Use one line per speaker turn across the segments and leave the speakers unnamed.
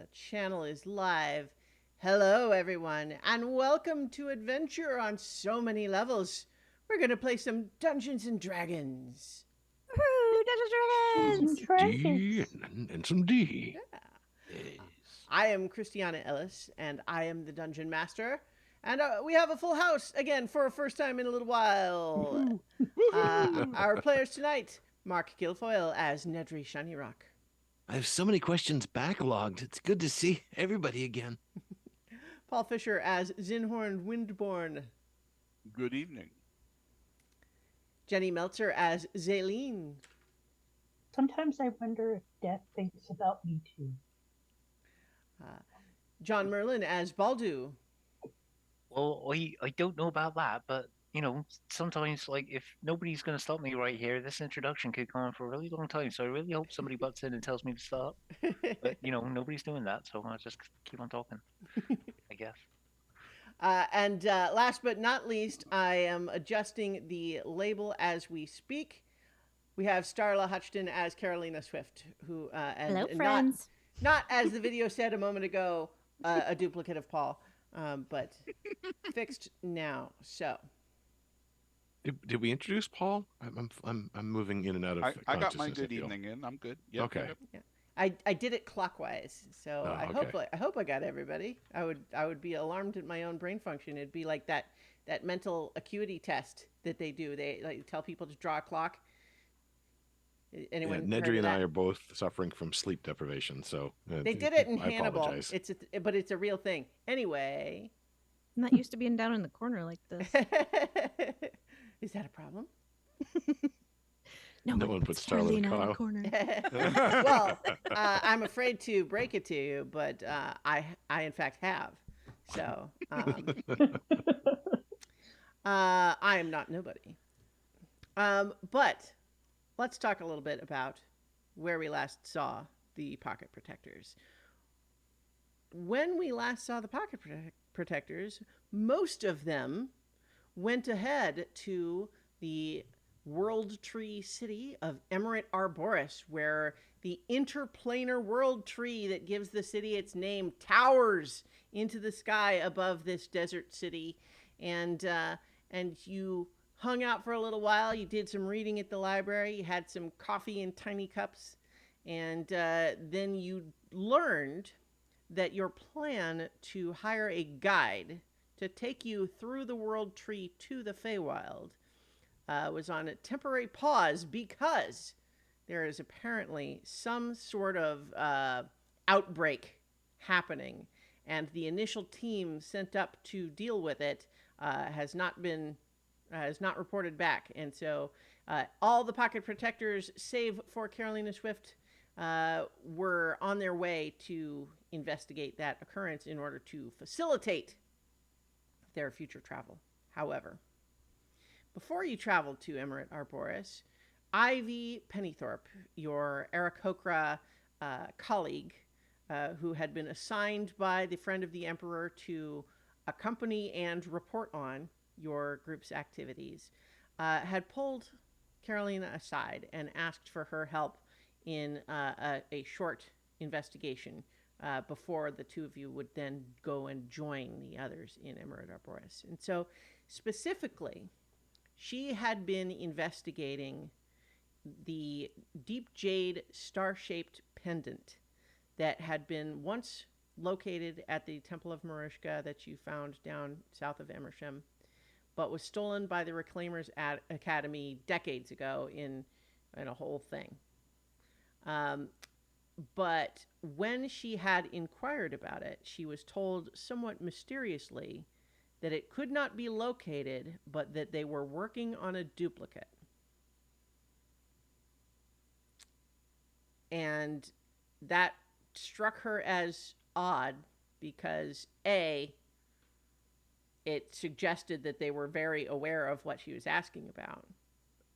The channel is live. Hello, everyone, and welcome to Adventure on So Many Levels. We're going to play some Dungeons and Dragons.
Woohoo! Dungeons and Dragons!
D and some D.
Yeah.
Yes.
I am Christiana Ellis, and I am the Dungeon Master. And we have a full house again for a first time in a little while.
Woohoo!
Our players tonight: Mark Guilfoyle as Nedry Shinyrock,
I have so many questions backlogged. It's good to see everybody again.
Paul Fisher as Zinhorn Windborn,
Good evening.
Jenny Meltzer as Zaleen,
Sometimes I wonder if death thinks about me too.
John Merlin as Baldu,
Well, I don't know about that, but sometimes like if nobody's gonna stop me right here, this introduction could go on for a really long time. So I really hope somebody butts in and tells me to stop. But nobody's doing that, so I'll just keep on talking, I guess.
and last but not least, I am adjusting the label as we speak. We have Starla Hutchton as Carolina Swift, who
Hello, friends.
Not as the video said a moment ago, a duplicate of Paul, but fixed now. So
Did we introduce Paul? I'm moving in and out of
I got my
consciousness,
good
I feel.
evening in. I'm good. Yep,
Okay.
yep.
I did it clockwise, so
Oh, okay.
I hope I got everybody. I would be alarmed at my own brain function. It'd be like that mental acuity test that they do. They like tell people to draw a clock. Anyone?
Yeah,
heard
Nedry
of
and I
that?
are both suffering from sleep deprivation, so
They did it in
I
Hannibal.
apologize.
But it's a real thing. Anyway,
I'm not used to being down in the corner like this.
is that a problem?
No one puts Starla in the
corner.
Well, I'm afraid to break it to you, but I in fact have. So I am not nobody. But let's talk a little bit about where we last saw the pocket protectors. When we last saw the pocket protectors, most of them went ahead to the World Tree City of Emerald Arboris, where the interplanar world tree that gives the city its name towers into the sky above this desert city. And you hung out for a little while. You did some reading at the library. You had some coffee in tiny cups. And then you learned that your plan to hire a guide to take you through the world tree to the Feywild was on a temporary pause because there is apparently some sort of outbreak happening, and the initial team sent up to deal with it has not reported back, and so all the pocket protectors, save for Carolina Swift, were on their way to investigate that occurrence in order to facilitate their future travel. However, before you traveled to Emerald Arboris, Ivy Pennythorpe, your Aarakocra colleague, who had been assigned by the Friend of the Emperor to accompany and report on your group's activities, had pulled Carolina aside and asked for her help in a short investigation before the two of you would then go and join the others in Emerald Arboris. And so, specifically, she had been investigating the deep jade star-shaped pendant that had been once located at the Temple of Marushka that you found down south of Emersham, but was stolen by the Reclaimers Academy decades ago in a whole thing. But when she had inquired about it, she was told somewhat mysteriously that it could not be located, but that they were working on a duplicate. And that struck her as odd because, A, it suggested that they were very aware of what she was asking about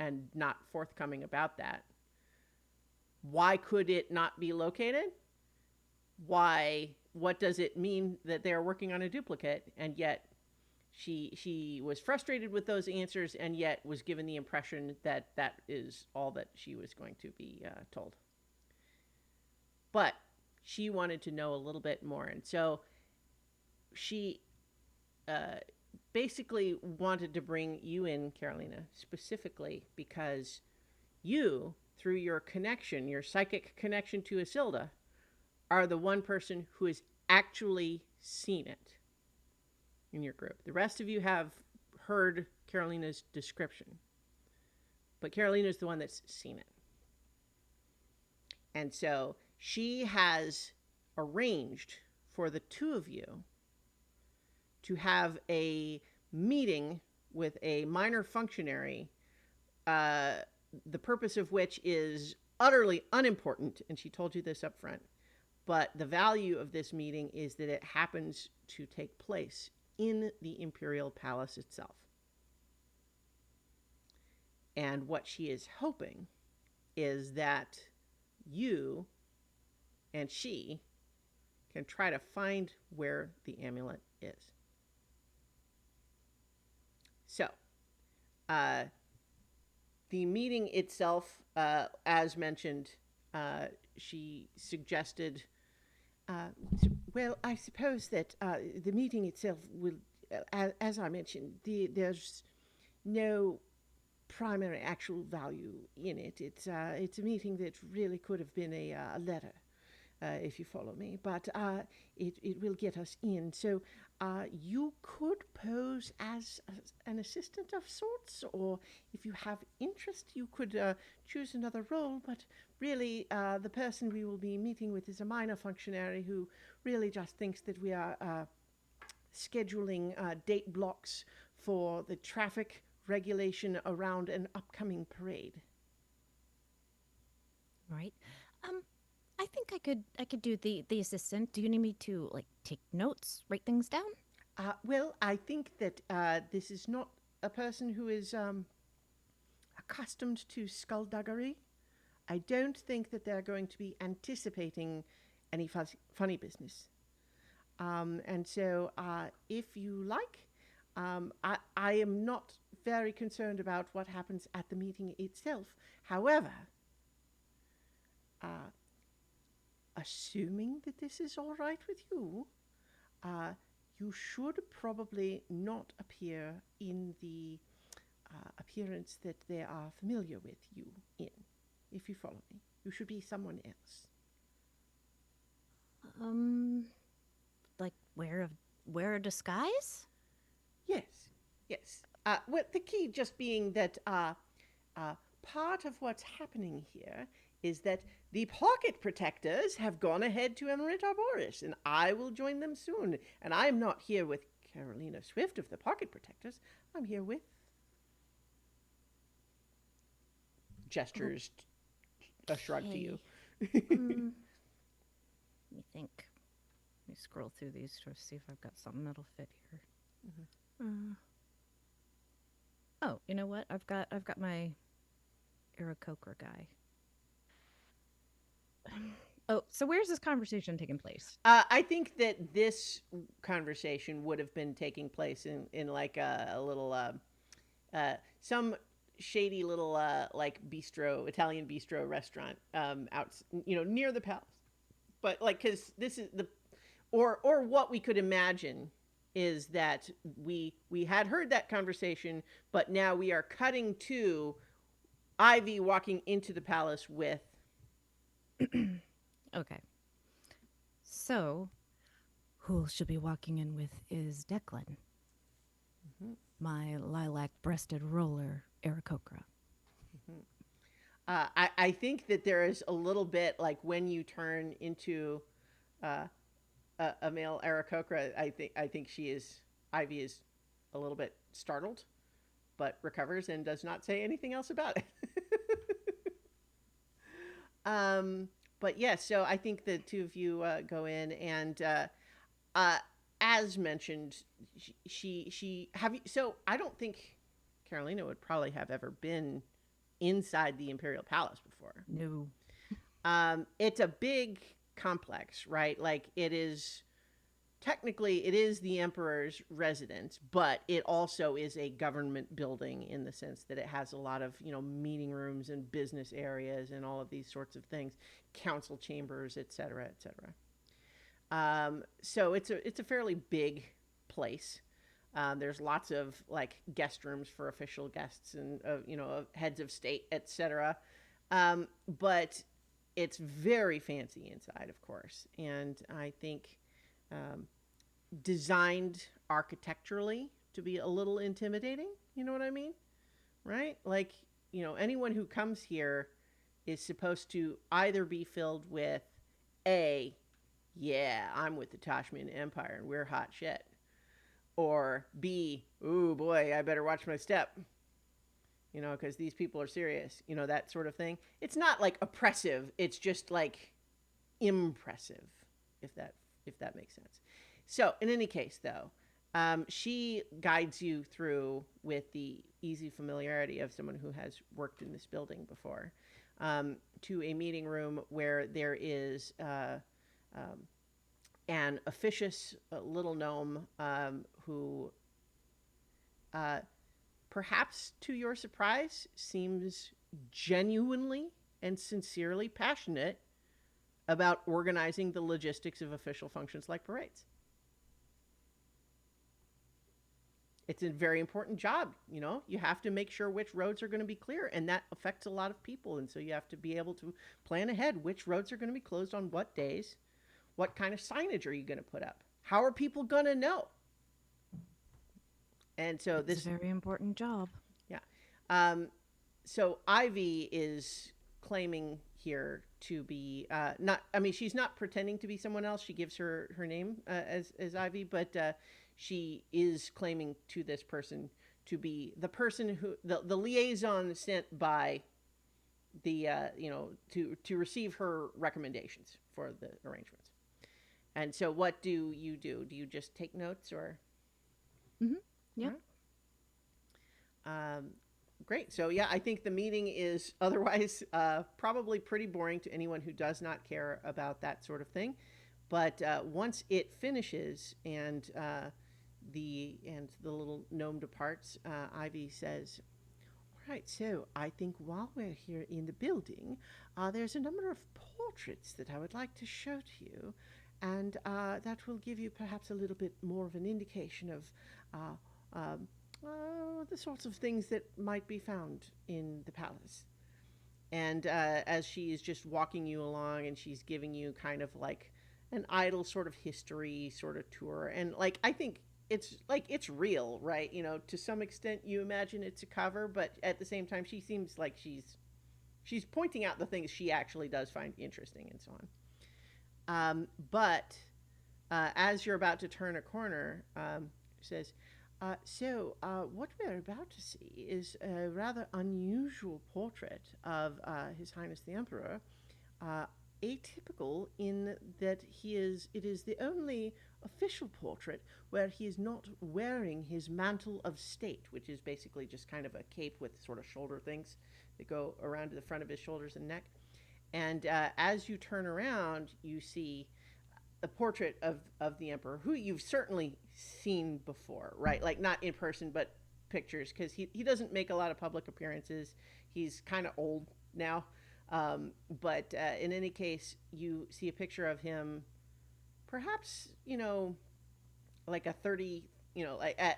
and not forthcoming about that. Why could it not be located? Why? What does it mean that they are working on a duplicate? And yet she was frustrated with those answers, and yet was given the impression that that is all that she was going to be told. But she wanted to know a little bit more. And so she basically wanted to bring you in, Carolina, specifically because you, through your connection, your psychic connection to Isilda, are the one person who has actually seen it in your group. The rest of you have heard Carolina's description, but Carolina is the one that's seen it. And so she has arranged for the two of you to have a meeting with a minor functionary, the purpose of which is utterly unimportant, and she told you this up front. But the value of this meeting is that it happens to take place in the Imperial Palace itself. And what she is hoping is that you and she can try to find where the amulet is. So, the meeting itself, as mentioned, she suggested, well, I suppose that the meeting itself will, as I mentioned, there's no primary actual value in it. It's a meeting that really could have been a letter, if you follow me, but it will get us in. So you could pose as an assistant of sorts, or if you have interest, you could choose another role, but really the person we will be meeting with is a minor functionary who really just thinks that we are scheduling date blocks for the traffic regulation around an upcoming parade.
Right. I think I could do the assistant. Do you need me to like take notes, write things down?
Well, I think that this is not a person who is accustomed to skullduggery. I don't think that they're going to be anticipating any funny business. And so, if you like, I am not very concerned about what happens at the meeting itself. However, assuming that this is all right with you, you should probably not appear in the appearance that they are familiar with you in, if you follow me. You should be someone else.
Like wear a disguise?
Yes, yes. Well, the key just being that part of what's happening here is that the pocket protectors have gone ahead to Emerit Arboris, and I will join them soon. And I'm not here with Carolina Swift of the pocket protectors. I'm here with gestures, a shrug to you.
Let me think. Let me scroll through these to see if I've got something that'll fit here. Oh, you know what? I've got my Aarakocra guy. Oh, so where's this conversation taking place?
I think that this conversation would have been taking place in like a little some shady little like bistro, Italian bistro restaurant out, near the palace. But like, because this is or what we could imagine is that we had heard that conversation, but now we are cutting to Ivy walking into the palace with.
Okay. So, who she'll be walking in with is Declan. My lilac-breasted roller, Aarakocra.
I think that there is a little bit like when you turn into a male Aarakocra. I think Ivy is a little bit startled, but recovers and does not say anything else about it. But yes, so I think the two of you go in, and as mentioned, she have you. So I don't think Carolina would probably have ever been inside the Imperial Palace before.
No.
It's a big complex, right? Like it is technically it is the emperor's residence, but it also is a government building in the sense that it has a lot of, meeting rooms and business areas and all of these sorts of things, council chambers, et cetera, et cetera. So it's a fairly big place. There's lots of like guest rooms for official guests and heads of state, etc. But it's very fancy inside, of course, and I think designed architecturally to be a little intimidating. You know what I mean, right? Like anyone who comes here is supposed to either be filled with a yeah, I'm with the Toshmian Empire and we're hot shit. Or B, ooh boy, I better watch my step. Because these people are serious. That sort of thing. It's not like oppressive. It's just like impressive, if that makes sense. So in any case, though, she guides you through with the easy familiarity of someone who has worked in this building before, to a meeting room where there is an officious little gnome who, perhaps to your surprise, seems genuinely and sincerely passionate about organizing the logistics of official functions like parades. It's a very important job, You have to make sure which roads are going to be clear, and that affects a lot of people. And so you have to be able to plan ahead which roads are going to be closed on what days. What kind of signage are you going to put up? How are people going to know? And so
It's a very important job.
Yeah. So Ivy is claiming here to be not. I mean, she's not pretending to be someone else. She gives her name as Ivy, but she is claiming to this person to be the person who the liaison sent by the to receive her recommendations for the arrangements. And so what do you do? Do you just take notes or?
Mm-hmm. Yeah.
Great. So yeah, I think the meeting is otherwise probably pretty boring to anyone who does not care about that sort of thing. But once it finishes and the little gnome departs, Ivy says, "All right. So I think while we're here in the building, there's a number of portraits that I would like to show to you." And that will give you perhaps a little bit more of an indication of the sorts of things that might be found in the palace. And as she is just walking you along and she's giving you kind of like an idle sort of history sort of tour. And like, I think it's real, right? To some extent you imagine it's a cover, but at the same time, she seems like she's pointing out the things she actually does find interesting and so on. But as you're about to turn a corner, says, so what we're about to see is a rather unusual portrait of His Highness the Emperor, atypical in that it is the only official portrait where he is not wearing his mantle of state, which is basically just kind of a cape with sort of shoulder things that go around to the front of his shoulders and neck. And as you turn around, you see a portrait of the emperor, who you've certainly seen before, right? Like not in person, but pictures, because he doesn't make a lot of public appearances. He's kind of old now. But in any case, you see a picture of him, perhaps, like a 30,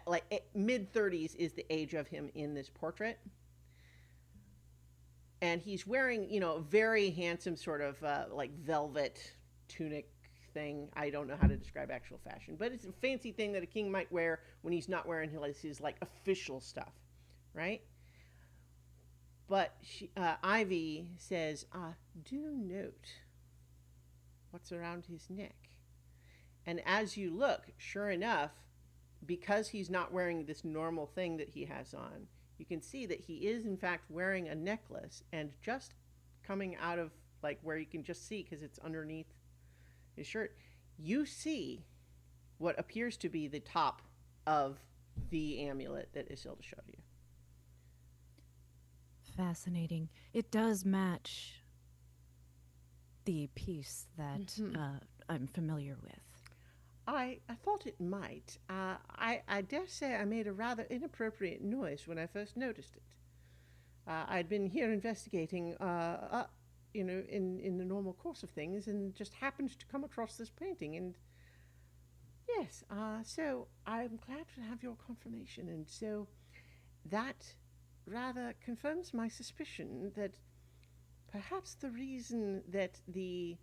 like mid 30s is the age of him in this portrait. And he's wearing, a very handsome sort of like velvet tunic thing. I don't know how to describe actual fashion, but it's a fancy thing that a king might wear when he's not wearing his like official stuff, right? But Ivy says, do note what's around his neck. And as you look, sure enough, because he's not wearing this normal thing that he has on, you can see that he is in fact wearing a necklace, and just coming out of like where you can just see because it's underneath his shirt, you see what appears to be the top of the amulet that Isilda showed you.
Fascinating. It does match the piece that I'm familiar with.
I thought it might. I dare say I made a rather inappropriate noise when I first noticed it. I'd been here investigating, in the normal course of things, and just happened to come across this painting. And yes, so I'm glad to have your confirmation. And so that rather confirms my suspicion that perhaps the reason that the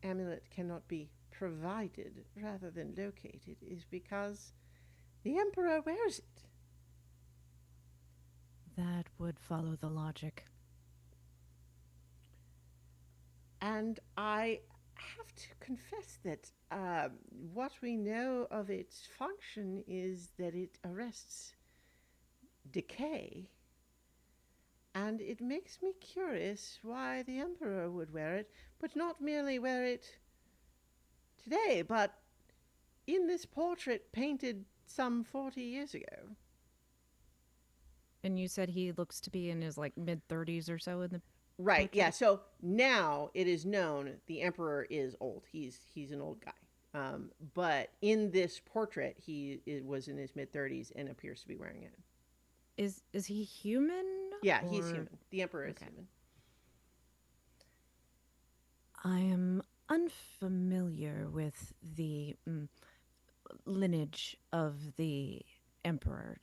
amulet cannot be provided rather than located is because the Emperor wears it.
That would follow the logic.
And I have to confess that what we know of its function is that it arrests decay. And it makes me curious why the Emperor would wear it, but not merely wear it today, but in this portrait painted some 40 years ago.
And you said he looks to be in his like mid-30s or so in the
Right, yeah.
portrait?
So now it is known the Emperor is old. He's an old guy. But in this portrait, was in his mid-30s and appears to be wearing it.
Is he human?
Yeah, he's
or-
human. The Emperor is
Okay.
human.
I am unfamiliar with the lineage of the emperor.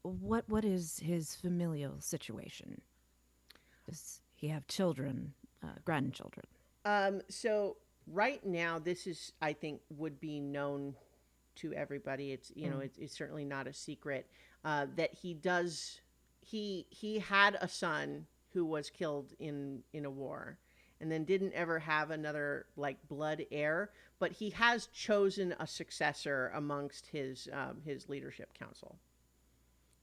What is his familial situation? Does he have children, grandchildren?
So right now, this is, I think, would be known to everybody. It's, it's certainly not a secret that he does. He had a son who was killed in a war, and then didn't ever have another like blood heir. But he has chosen a successor amongst his leadership council.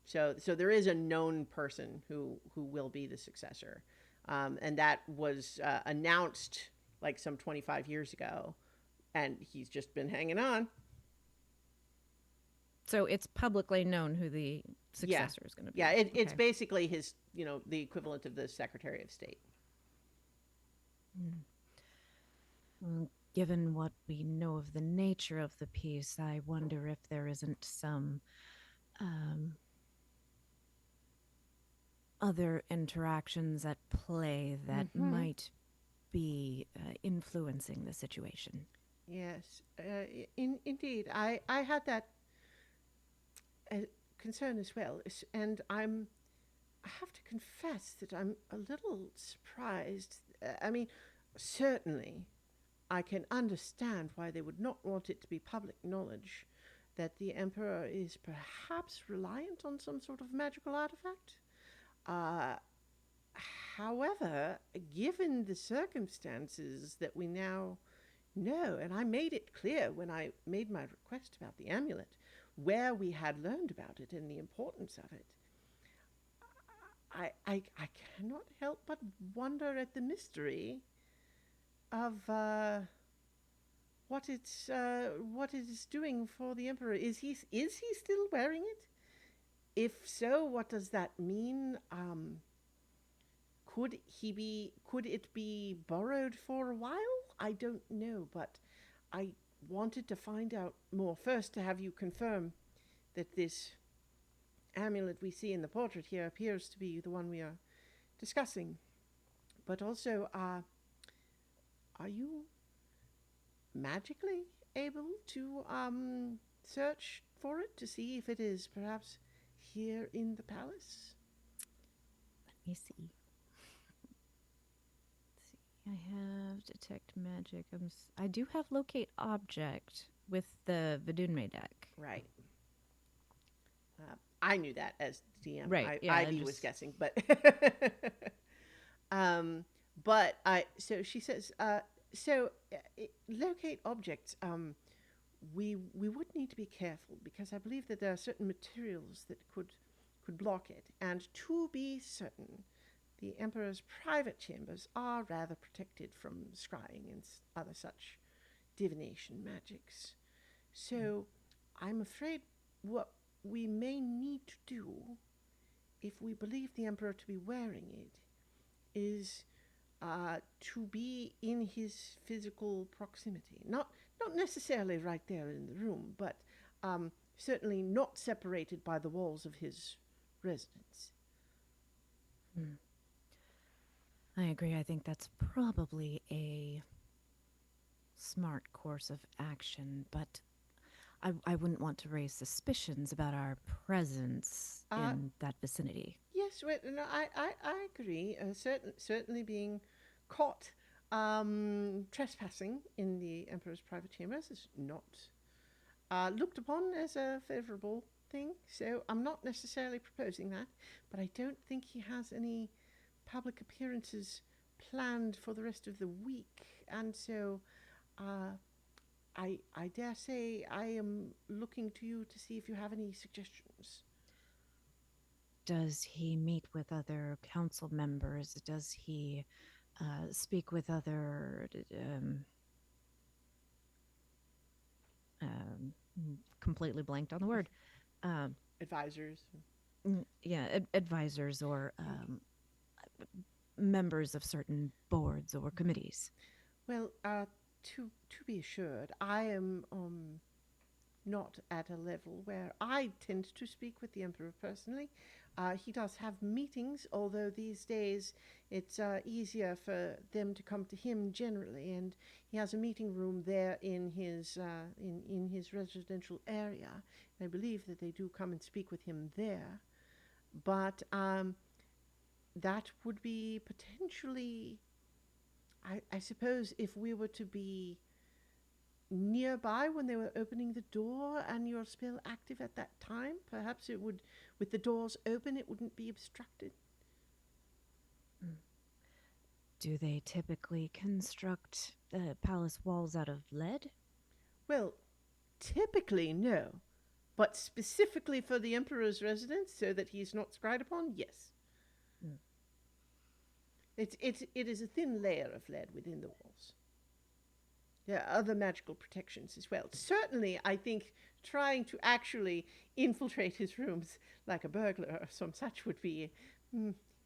So there is a known person who will be the successor, and that was announced like some 25 years ago, and he's just been hanging on.
So it's publicly known who the successor is going to be.
Yeah, it's
Okay.
basically his, the equivalent of the Secretary of State.
Well, given what we know of the nature of the piece, I wonder if there isn't some other interactions at play that might be influencing the situation.
Yes, indeed. I had that concern as well, and I have to confess that I'm a little surprised. I mean, certainly, I can understand why they would not want it to be public knowledge that the Emperor is perhaps reliant on some sort of magical artifact. However, given the circumstances that we now know, and I made it clear when I made my request about the amulet, where we had learned about it and the importance of it, I cannot help but wonder at the mystery of what it is doing for the Emperor. Is he still wearing it? If so, what does that mean? Could it be borrowed for a while? I don't know, but I wanted to find out more first to have you confirm that this amulet we see in the portrait here appears to be the one we are discussing. But also, are you magically able to search for it to see if it is perhaps here in the palace?
Let me see. I have detect magic. I do have locate object with the Vidunme deck.
Right. I knew that as DM.
Right, yeah,
Ivy
I'm
was
just-
guessing, but so she says, locate objects. We would need to be careful because I believe that there are certain materials that could block it, and to be certain, the Emperor's private chambers are rather protected from scrying and other such divination magics. So I'm afraid what we may need to do, if we believe the Emperor to be wearing it, is to be in his physical proximity. Not not necessarily right there in the room, but certainly not separated by the walls of his residence.
I agree. I think that's probably a smart course of action, but I wouldn't want to raise suspicions about our presence in that vicinity.
Yes, well, no, I agree. Certainly being caught trespassing in the Emperor's private chambers is not looked upon as a favourable thing. So I'm not necessarily proposing that, but I don't think he has any public appearances planned for the rest of the week, and so I dare say I am looking to you to see if you have any suggestions.
Does he meet with other council members? Does he speak with other completely blanked on the word
Advisors.
advisors or members of certain boards or committees?
Well, to be assured, I am not at a level where I tend to speak with the Emperor personally. He does have meetings, although these days it's easier for them to come to him generally, and he has a meeting room there in his in his residential area. I believe that they do come and speak with him there, but that would be potentially, I suppose, if we were to be nearby when they were opening the door and you're still active at that time, perhaps it would, with the doors open, it wouldn't be obstructed.
Do they typically construct palace walls out of lead?
Well, typically no, but specifically for the Emperor's residence, so that he's not scryed upon, yes. It is a thin layer of lead within the walls. There are other magical protections as well. Certainly, I think trying to actually infiltrate his rooms like a burglar or some such would be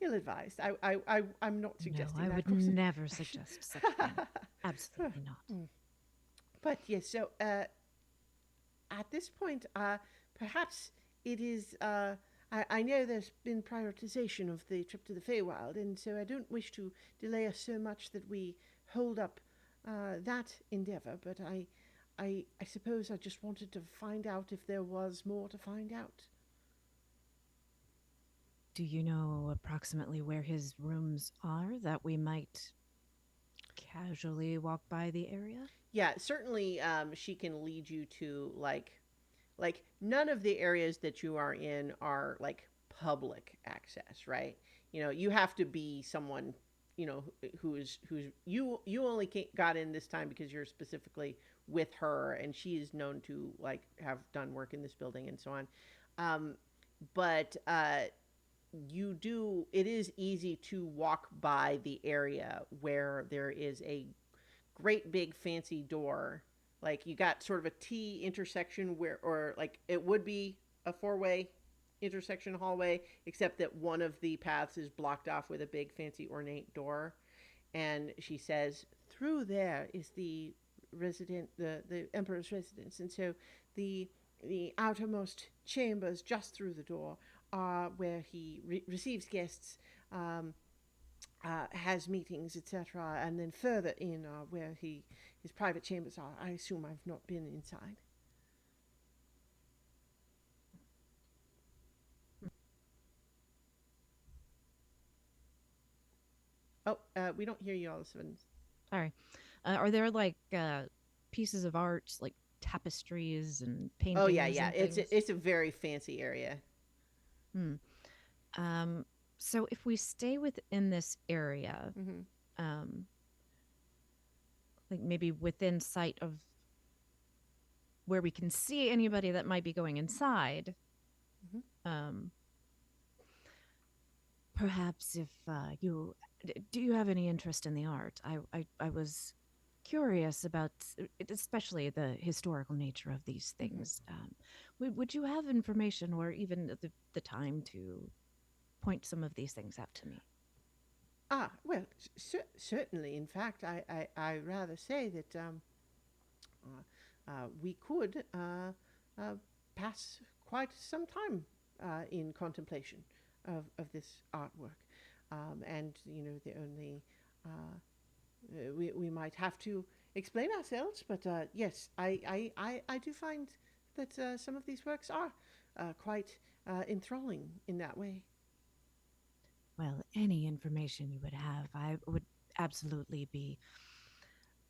ill-advised. I'm not suggesting
no, I
that.
would never suggest such a thing. Absolutely not.
But yes, so at this point, perhaps it is. I know there's been prioritization of the trip to the Feywild, and so I don't wish to delay us so much that we hold up that endeavor. But I suppose I just wanted to find out if there was more to find out.
Do you know approximately where his rooms are that we might casually walk by the area?
Yeah, certainly she can lead you to like none of the areas that you are in are like public access, right? You know, you have to be someone, you know, who's you only got in this time because you're specifically with her, and she is known to like have done work in this building and so on. But you do, it is easy to walk by the area where there is a great big fancy door. Like you got sort of a T intersection where, or like it would be a four-way intersection hallway, except that one of the paths is blocked off with a big fancy ornate door. And she says, through there is the the Emperor's residence. And so the outermost chambers just through the door are where he receives guests, has meetings, etc. And then further in where his private chambers are. I assume I've not been inside. Oh, we don't hear you all of a sudden.
Sorry. Are there like pieces of art, like tapestries and paintings?
Oh yeah, yeah.
And things?
It's a very fancy area.
So if we stay within this area, like maybe within sight of where we can see anybody that might be going inside, perhaps if do you have any interest in the art? I was curious about, especially the historical nature of these things. Would you have information or even the time to point some of these things out to me?
Well, certainly. In fact, I rather say that we could pass quite some time in contemplation of this artwork. And, the only, we might have to explain ourselves, but yes, I do find that some of these works are quite enthralling in that way.
Well, any information you would have, I would absolutely be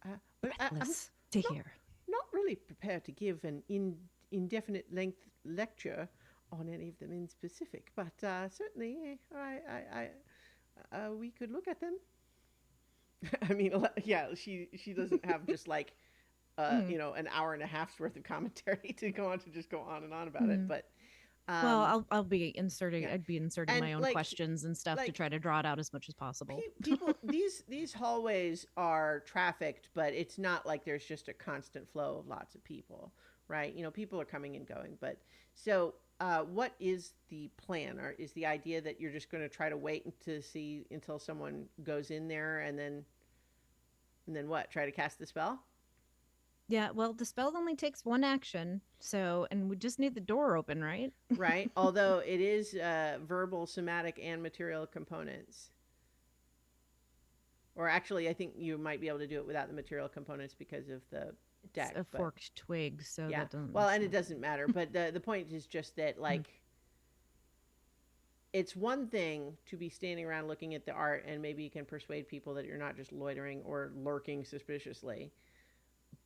But I'm
breathless to
not,
hear.
not really prepared to give an indefinite length lecture on any of them in specific, but certainly we could look at them. I mean, yeah, she doesn't have just like
Mhm.
an hour and a half's worth of commentary to go on and on about it,
Mhm.
but
Well,
um,
I'll be inserting.
yeah,
I'd be inserting
and
my own questions and stuff to
like
try to draw it out as much as possible.
people these hallways are trafficked, but it's not like there's just a constant flow of lots of people, right? People are coming and going, but so what is the plan, or is the idea that you're just going to try to wait to see until someone goes in there, and then what, try to cast the spell?
Yeah, well, the spell only takes one action, so and we just need the door open, right?
Right, although it is verbal, somatic, and material components. Or actually, I think you might be able to do it without the material components because of the
It's
deck.
a
But
forked twig, so
yeah,
that doesn't.
well,
That's
and it
not.
doesn't matter. But the point is just that,
Mm.
like, it's one thing to be standing around looking at the art, and maybe you can persuade people that you're not just loitering or lurking suspiciously.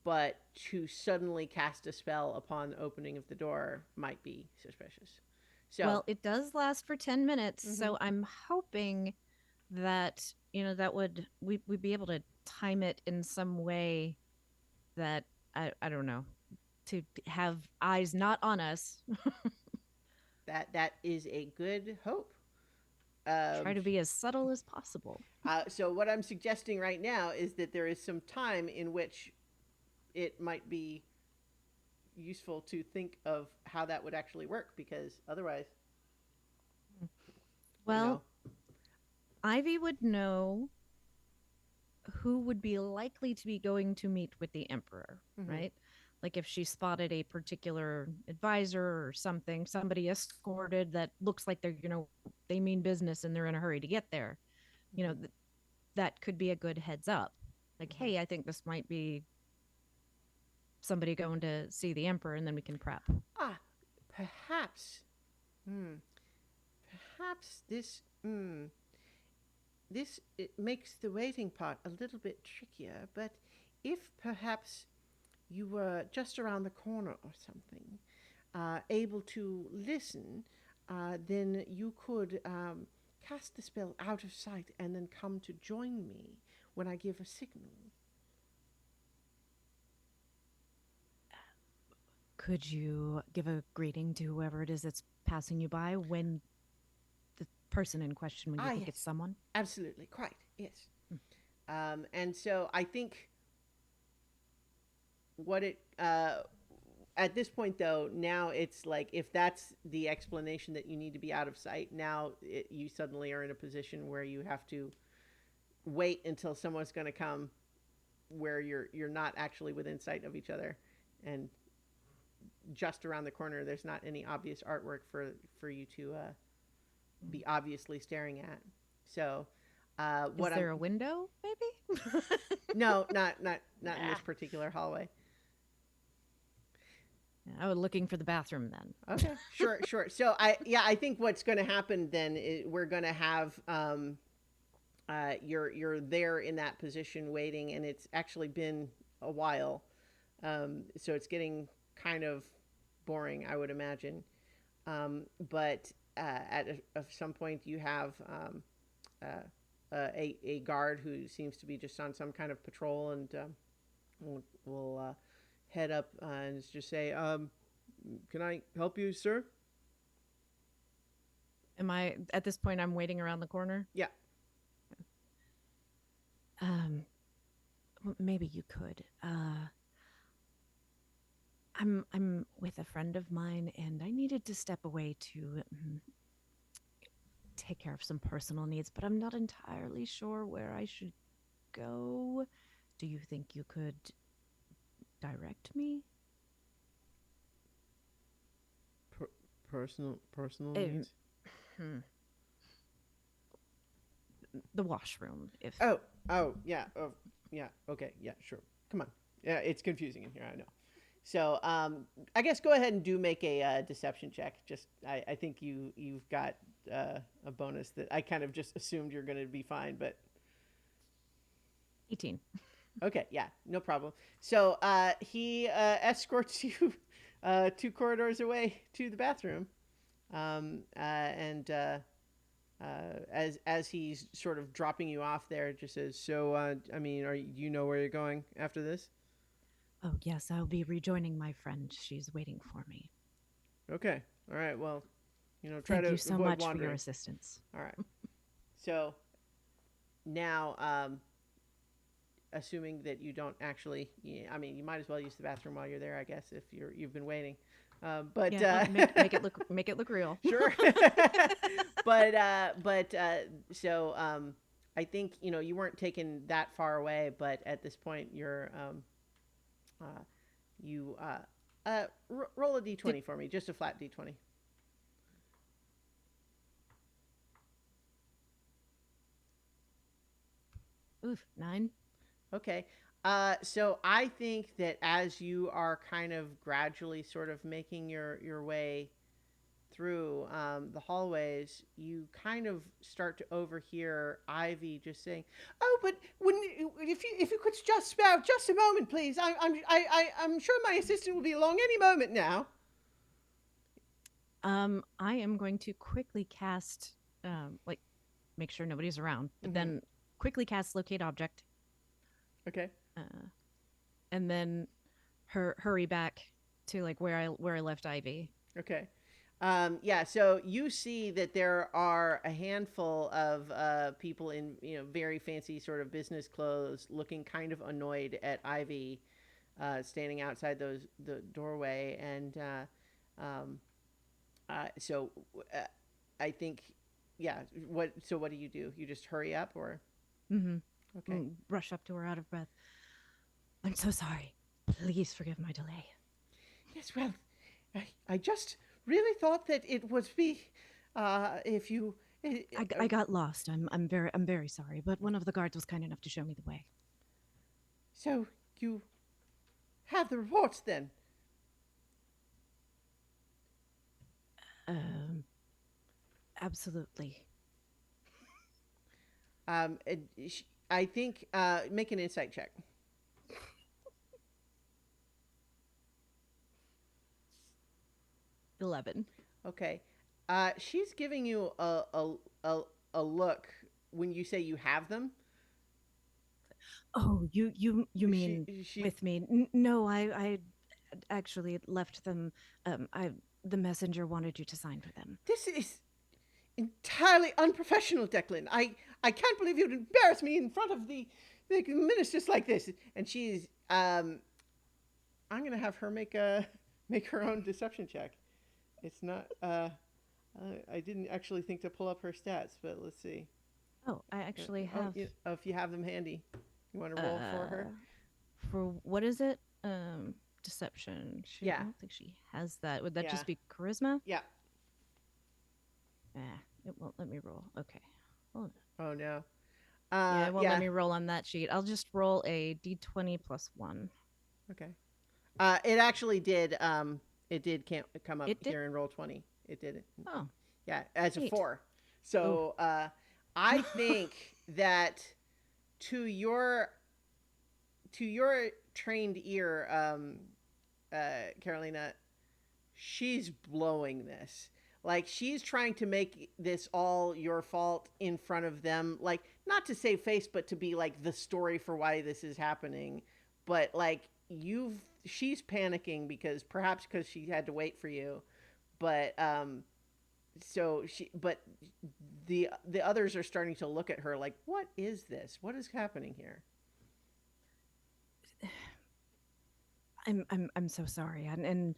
But to suddenly cast a spell upon the opening of the door might be suspicious. So,
Well, it does last for 10 minutes,
mhm.
so I'm hoping that that we'd be able to time it in some way that I don't know, to have eyes not on us.
that is a good hope.
Try to be as subtle as possible.
So what I'm suggesting right now is that there is some time in which it might be useful to think of how that would actually work, because otherwise, you know,
Well, Ivy would know who would be likely to be going to meet with the emperor,
mhm,
right? Like if she spotted a particular advisor or something, somebody escorted that looks like they mean business and they're in a hurry to get there. You know,
mhm,
that could be a good heads up. Like,
mhm.
hey, I think this might be somebody going to see the emperor, and then we can prep.
Ah, perhaps, hmm, perhaps this it makes the waiting part a little bit trickier. But if perhaps you were just around the corner or something, able to listen, then you could cast the spell out of sight and then come to join me when I give a signal.
Could you give a greeting to whoever it is that's passing you by when the person in question, when you
Ah,
think it's
yes,
someone?
absolutely, quite, yes.
Hmm.
And so I think what it at this point, though, now it's like, if that's the explanation that you need to be out of sight, now you suddenly are in a position where you have to wait until someone's going to come, where you're not actually within sight of each other, and just around the corner there's not any obvious artwork for you to be obviously staring at. So
Is
what I'm
there a window, maybe?
no, not in this
Ah.
particular hallway.
Oh, looking for the bathroom then.
Okay, sure. So I think what's going to happen then is we're going to have you're there in that position waiting, and it's actually been a while, so it's getting kind of boring, I would imagine. But at some point you have a guard who seems to be just on some kind of patrol, and will head up and just say, "Can I help you, sir?"
Am I at this point? I'm waiting around the corner.
Yeah.
Um, maybe you could. I'm with a friend of mine, and I needed to step away to take care of some personal needs, but I'm not entirely sure where I should go. Do you think you could direct me?
Personal
Um,
needs.
hmm. The washroom, if.
Oh, yeah. Oh, yeah. Okay, yeah, sure. Come on. Yeah, it's confusing in here. I know. So, I guess go ahead and make a deception check. Just, I think you've got a bonus that I kind of just assumed you're going to be fine, but
18.
okay, yeah, no problem. So, he escorts you 2 corridors away to the bathroom, and as he's sort of dropping you off there, just says, "So, I mean, you know where you're going after this?"
Oh, yes, I'll be rejoining my friend. She's waiting for me.
Okay, all right. Well, try
Thank
to
you so
avoid
much for your
wandering.
assistance.
All right. So now, assuming that you don't actually, I mean, you might as well use the bathroom while you're there, I guess, if you've been waiting. But
Yeah, make it look real.
sure. So I think you weren't taken that far away, but at this point you're you roll a d20 for me, just a flat d20.
Oof, 9.
Okay. So I think that as you are kind of gradually sort of making your way through the hallways, you kind of start to overhear Ivy just saying, "Oh, but if you could just spare just a moment, please. I'm sure my assistant will be along any moment now."
I am going to quickly cast, like, make sure nobody's around, but then quickly cast locate object,
Okay.
and then hurry back to like where I left Ivy.
Okay. Yeah, so you see that there are a handful of people in very fancy sort of business clothes, looking kind of annoyed at Ivy, standing outside the doorway, and so I think, yeah. What do you do? You just hurry up, or
Mm-hmm.
okay?
Rush up to her out of breath. I'm so sorry. Please forgive my delay.
Yes. Well, I just really thought that it would be, if you.
I got lost. I'm very sorry, but one of the guards was kind enough to show me the way.
So you have the reports then?
Absolutely.
I think make an insight check.
11.
Okay. She's giving you a look when you say you have them.
Oh, you mean
She
with me? No, I actually left them. The messenger wanted you to sign for them.
This is entirely unprofessional, Declan. I can't believe you'd embarrass me in front of the ministers like this. And she's I'm gonna have her make her own deception check. It's not I didn't actually think to pull up her stats, but let's see.
Oh, I actually have.
If you have them handy, you want to roll for her?
For what is it? Deception.
Yeah.
I don't think she has that. Would that
Yeah.
just be charisma?
Yeah.
It won't let me roll. Okay. Hold on.
Oh no.
Yeah, it won't let me roll on that sheet. I'll just roll a d20 plus 1.
Okay. It actually did. It did come up
It did?
here in roll 20. It did.
Oh.
Yeah, as a
Neat.
4. So I think that to your trained ear, Carolina, she's blowing this. Like, she's trying to make this all your fault in front of them. Like, not to save face, but to be like the story for why this is happening. But like, she's panicking because she had to wait for you. But but the others are starting to look at her like, what is this? What is happening here?
I'm so sorry, and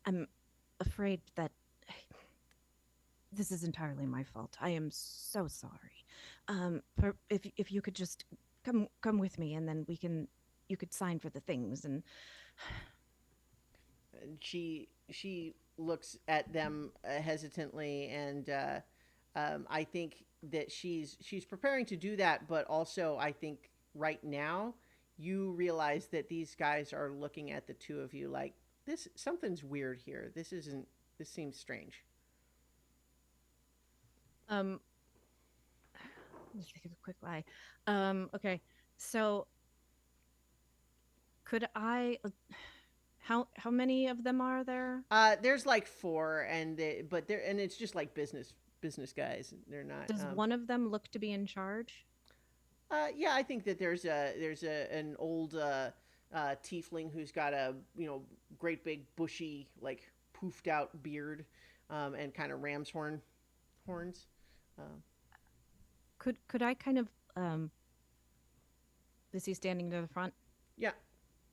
I'm afraid that this is entirely my fault. I am so sorry. If you could just come with me, and then we can you could sign for the things. And
And she looks at them hesitantly, and I think that she's preparing to do that, but also I think right now you realize that these guys are looking at the two of you like this. Something's weird here. This isn't. This seems strange.
um, let me think of a quick lie. Okay, so could I? How many of them are there?
There's like four, and it's just like business guys. They're not.
Does one of them look to be in charge?
Yeah, I think that there's an old tiefling who's got a great big bushy like poofed out beard, and kind of ram's horns. Um,
Could I kind of is he standing to the front?
yeah,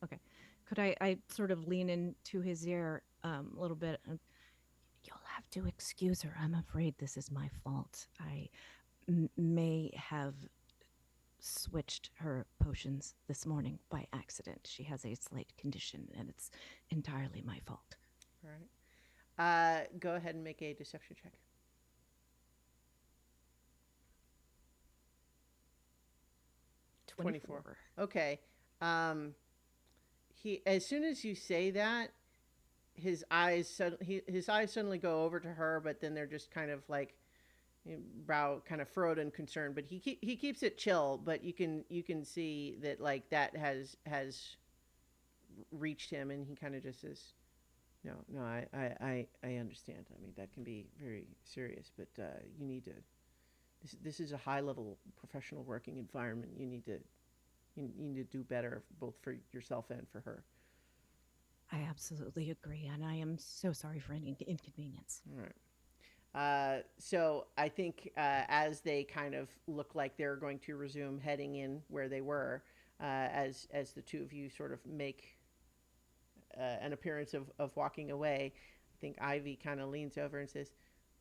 Okay. Could I sort of lean into his ear a little bit? You'll have to excuse her. I'm afraid this is my fault. I may have switched her potions this morning by accident. She has a slight condition, and it's entirely my fault.
all right. Go ahead and make a deception check. 24. Okay. He As soon as you say that, his eyes suddenly go over to her, but then they're just kind of like brow kind of furrowed in concern. But he keeps it chill. But you can see that like that has reached him, and he kind of just says, "No, I understand. I mean that can be very serious, but you need to. This is a high level professional working environment. You need to do better both for yourself and for her."
I absolutely agree, and I am so sorry for any inconvenience.
All right. So I think as they kind of look like they're going to resume heading in where they were, as the two of you sort of make an appearance of walking away, I think Ivy kind of leans over and says,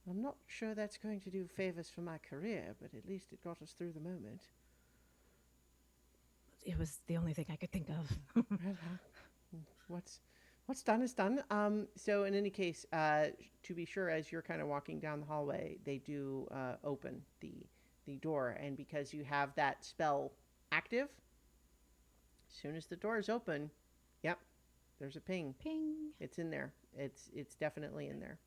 "I'm not sure that's going to do favors for my career, but at least it got us through the moment."
It was the only thing I could think of.
Well, what's done is done. So in any case, to be sure, as you're kind of walking down the hallway, they do open the door, and because you have that spell active, as soon as the door is open, yep, there's a ping.
Ping.
It's in there. It's definitely in there.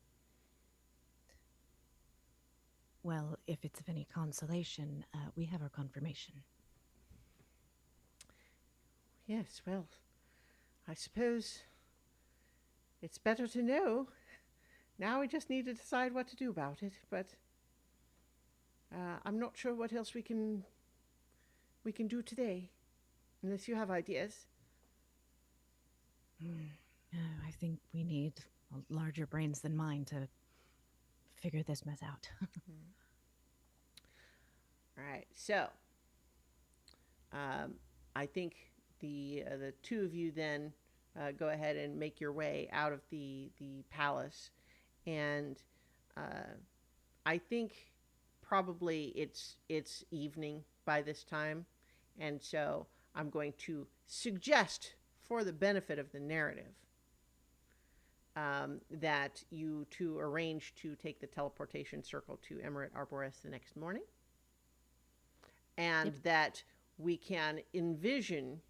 Well, if it's of any consolation, we have our confirmation.
Yes, well, I suppose it's better to know. Now we just need to decide what to do about it, but I'm not sure what else we can do today, unless you have ideas.
I think we need larger brains than mine to figure this mess out.
All right, so I think the two of you then go ahead and make your way out of the palace, and I think probably it's evening by this time, and so I'm going to suggest, for the benefit of the narrative, that you two arrange to take the teleportation circle to Emirate Arboris the next morning, and that we can envision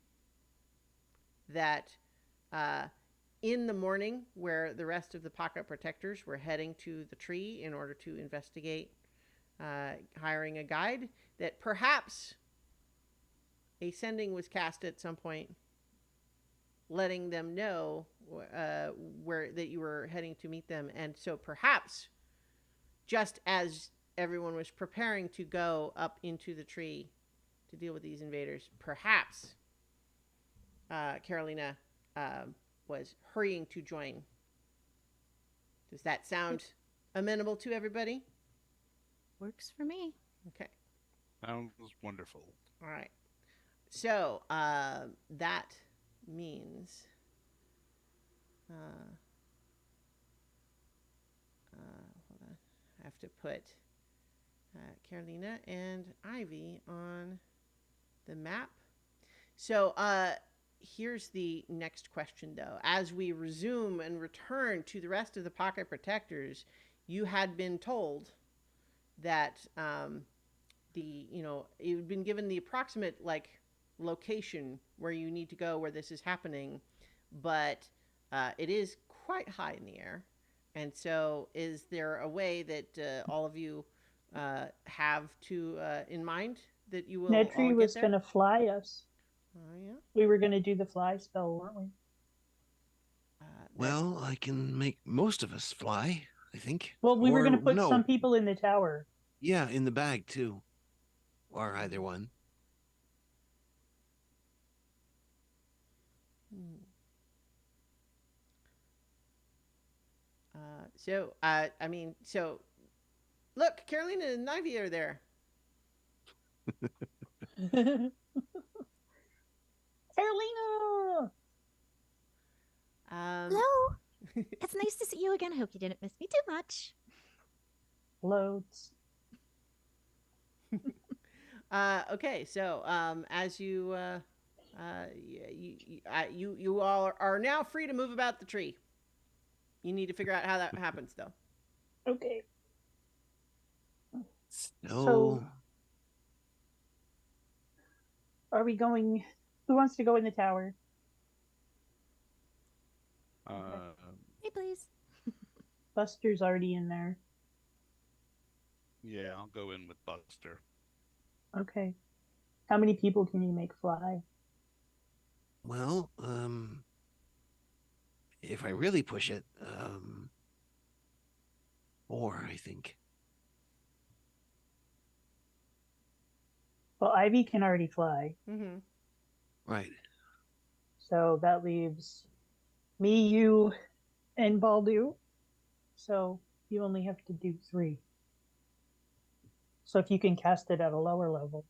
that in the morning, where the rest of the pocket protectors were heading to the tree in order to investigate hiring a guide, that perhaps a sending was cast at some point letting them know where that you were heading to meet them. And so perhaps just as everyone was preparing to go up into the tree to deal with these invaders, perhaps Carolina was hurrying to join. Does that sound amenable to everybody?
Works for me.
Okay.
Sounds wonderful.
All right. So that means hold on. I have to put Carolina and Ivy on the map. So here's the next question, though. As we resume and return to the rest of the pocket protectors, you had been told that you've been given the approximate location where you need to go where this is happening, but it is quite high in the air. And so, is there a way that all of you have to in mind that you will all
Nedry
get
was
there?
going to fly us.
Oh yeah.
We were going to do the fly spell, weren't we?
Well, I can make most of us fly, I think.
Well, we were going to
Or,
put
no,
some people in the tower.
yeah, in the bag too. Or either one.
Hmm. So look, Carolina and Ivy are there.
Carolina!
Hello. It's nice to see you again. I hope you didn't miss me too much.
Loads.
Okay, so as you you all are now free to move about the tree. You need to figure out how that happens, though.
Okay.
So,
Are we going? Who wants to go in the tower?
Hey, please.
Buster's already in there.
Yeah, I'll go in with Buster.
Okay. How many people can you make fly?
well, if I really push it, 4, I think.
Well, Ivy can already fly.
Mm-hmm.
Right.
So that leaves me, you, and Baldu. So you only have to do 3. So if you can cast it at a lower level.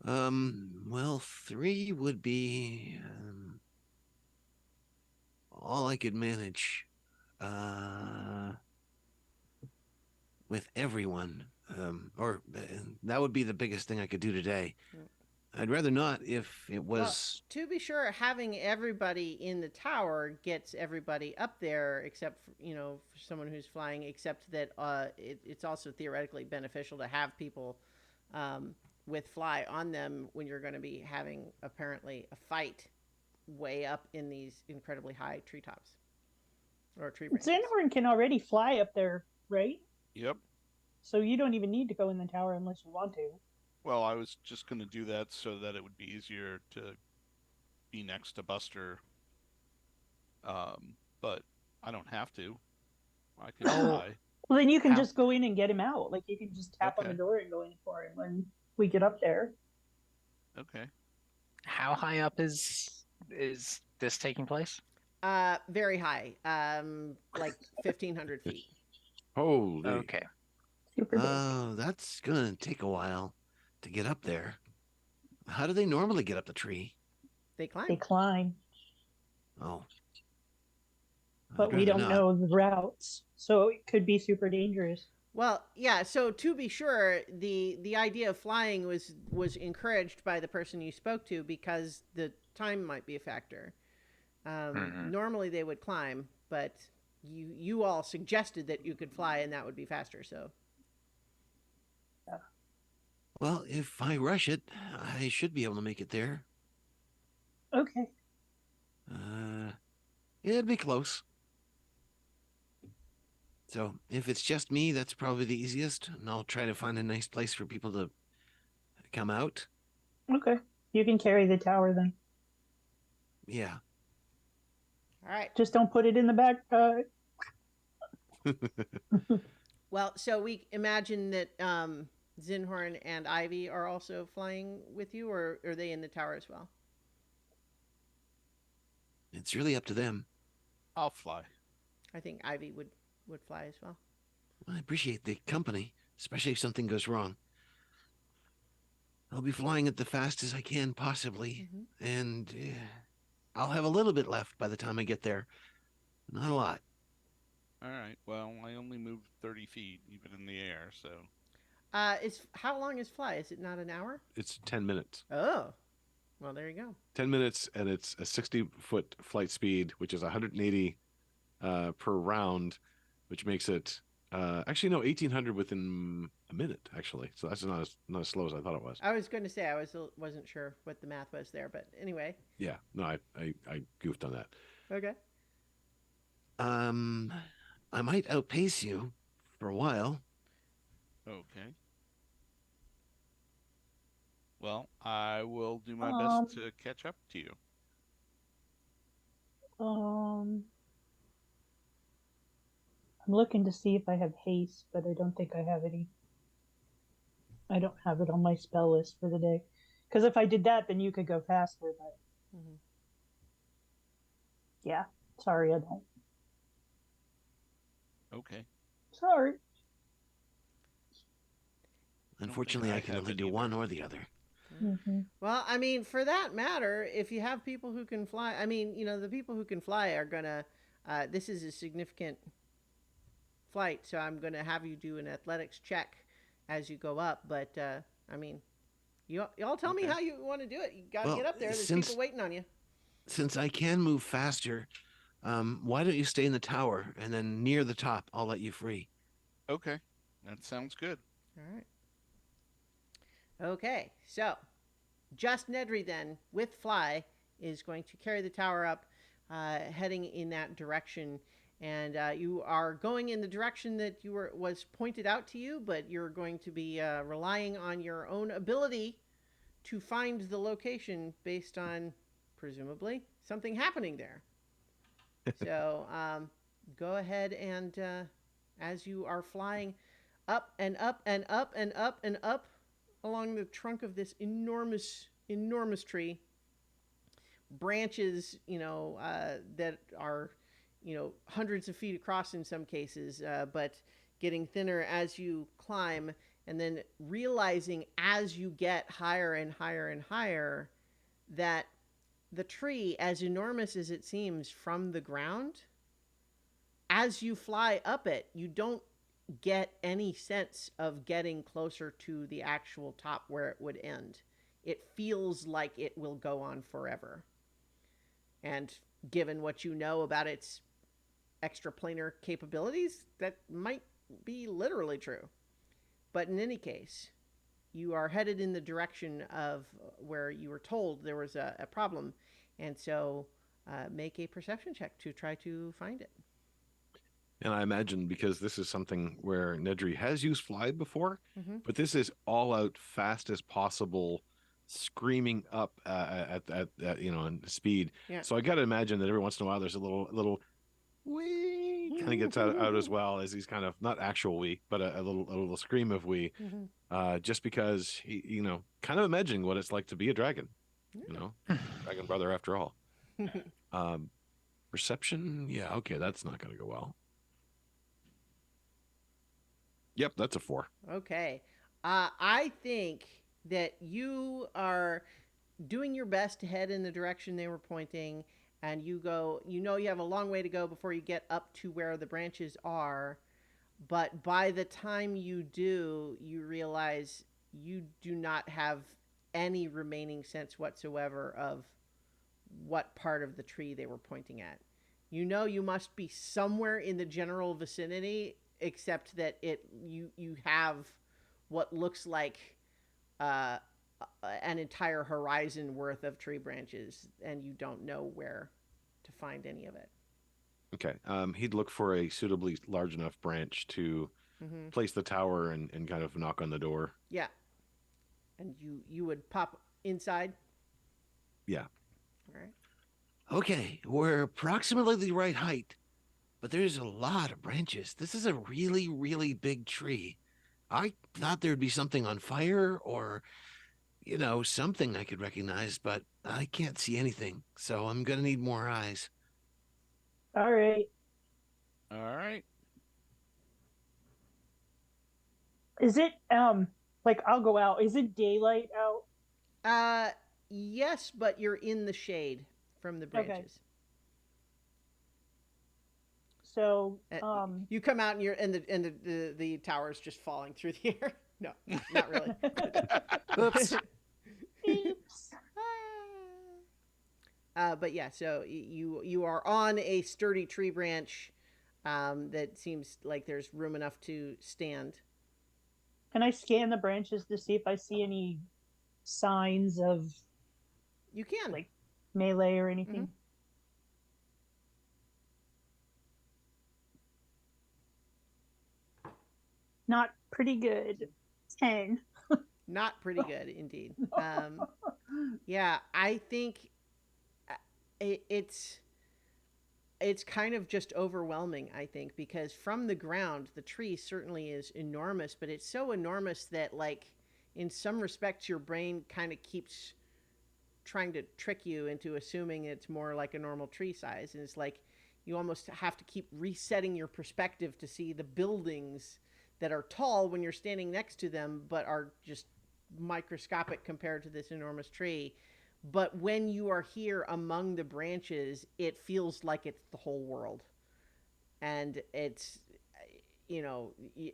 Well, 3 would be all I could manage with everyone. Or that would be the biggest thing I could do today.
Yep.
I'd rather not if it was.
Well, to be sure, having everybody in the tower gets everybody up there, except for, for someone who's flying. Except that it's also theoretically beneficial to have people with fly on them when you're going to be having apparently a fight way up in these incredibly high treetops or tree branches.
Zinhorn can already fly up there, right?
Yep.
So you don't even need to go in the tower unless you want to.
Well, I was just going to do that so that it would be easier to be next to Buster. But I don't have to. I can fly.
Well, then you can
How-
just go in and get him out. Like you can just tap on
Okay.
the door and go in for him when we get up there.
Okay.
How high up is this taking place?
Very high, like 1,500 feet.
Holy.
Okay.
Super big.
Oh, that's gonna take a while to get up there. How do they normally get up the tree?
They climb.
They climb,
Oh.
but
I'd
we
rather
don't
not.
know the routes, so it could be super dangerous.
Well, yeah. So to be sure, the idea of flying was encouraged by the person you spoke to because the time might be a factor. Normally they would climb, but you all suggested that you could fly and that would be faster. So
Well, if I rush it, I should be able to make it there.
Okay.
It'd be close. So if it's just me, that's probably the easiest, and I'll try to find a nice place for people to come out.
Okay. You can carry the tower then.
Yeah.
all right.
Just don't put it in the back.
Well, so we imagine that Zinhorn and Ivy are also flying with you, or are they in the tower as well?
It's really up to them.
I'll fly.
I think Ivy would fly as well.
I appreciate the company, especially if something goes wrong. I'll be flying it the fastest I can possibly, and I'll have a little bit left by the time I get there. Not a lot.
All right. Well, I only moved 30 feet, even in the air, so.
Is how long is fly? Is it not an hour?
It's 10 minutes.
Oh, Well, there you go.
10 minutes, and it's a 60-foot flight speed, which is 180 per round, which makes it actually no 1800 within a minute. Actually, so that's not as slow as I thought it was.
I was going to say wasn't sure what the math was there, but anyway.
Yeah, no, I goofed on that.
Okay.
I might outpace you for a while.
Okay. Well, I will do my best to catch up to you.
I'm looking to see if I have haste, but I don't think I have any. I don't have it on my spell list for the day. Because if I did that, then you could go faster, but yeah. Sorry, I don't.
Okay.
Sorry.
Unfortunately, I can
have
only
it
do
either.
one or the other.
Well, I mean, for that matter, if you have people who can fly, I mean, the people who can fly are gonna. This is a significant flight, so I'm gonna have you do an athletics check as you go up. But I mean, y'all tell me
Okay.
how you want to do it. You gotta
Well,
get up there. There's people waiting on you.
Since I can move faster, why don't you stay in the tower, and then near the top, I'll let you free.
Okay. That sounds good.
All right. Okay, so just Nedry then with Fly is going to carry the tower up, heading in that direction, and you are going in the direction that was pointed out to you, but you're going to be relying on your own ability to find the location based on presumably something happening there. So go ahead and as you are flying up and up and up and up and up along the trunk of this enormous tree, branches that are hundreds of feet across in some cases, but getting thinner as you climb, and then realizing as you get higher and higher and higher that the tree, as enormous as it seems from the ground, as you fly up it, you don't get any sense of getting closer to the actual top where it would end. It feels like it will go on forever. And given what you know about its extraplanar capabilities, that might be literally true. But in any case, you are headed in the direction of where you were told there was a problem. And so make a perception check to try to find it.
And I imagine because this is something where Nedry has used Fly before, but this is all out fast as possible, screaming up at in speed.
Yeah.
So I got to imagine that every once in a while there's a little wee kind of gets out as well, as he's kind of not actual wee, but a little scream of wee, just because he kind of imagining what it's like to be a dragon, dragon brother after all. Perception, yeah, okay, that's not going to go well. Yep, that's a 4.
Okay. I think that you are doing your best to head in the direction they were pointing, and you have a long way to go before you get up to where the branches are. But by the time you do, you realize you do not have any remaining sense whatsoever of what part of the tree they were pointing at. You must be somewhere in the general vicinity, except that you have what looks like an entire horizon worth of tree branches, and you don't know where to find any of it.
Okay. He'd look for a suitably large enough branch to place the tower and kind of knock on the door.
Yeah. And you would pop inside?
Yeah.
All right.
Okay, we're approximately the right height, but there's a lot of branches. This is a really, really big tree. I thought there'd be something on fire or, something I could recognize, but I can't see anything, so I'm gonna need more eyes.
All right.
All right.
Is it I'll go out. Is it daylight out?
Yes, but you're in the shade from the branches.
Okay. So
you come out and the tower is just falling through the air. No, not really.
Oops.
But yeah, so you are on a sturdy tree branch that seems like there's room enough to stand.
Can I scan the branches to see if I see any signs of
You can.
like melee or
Mm-hmm.
anything? Not pretty good. 10.
Not pretty good indeed. Yeah, I think uh, it's kind of just overwhelming, I think, because from the ground the tree certainly is enormous, but it's so enormous that, like, in some respects your brain kind of keeps trying to trick you into assuming it's more like a normal tree size, and it's like you almost have to keep resetting your perspective to see the buildings that are tall when you're standing next to them but are just microscopic compared to this enormous tree. But when you are here among the branches, it feels like it's the whole world. And it's,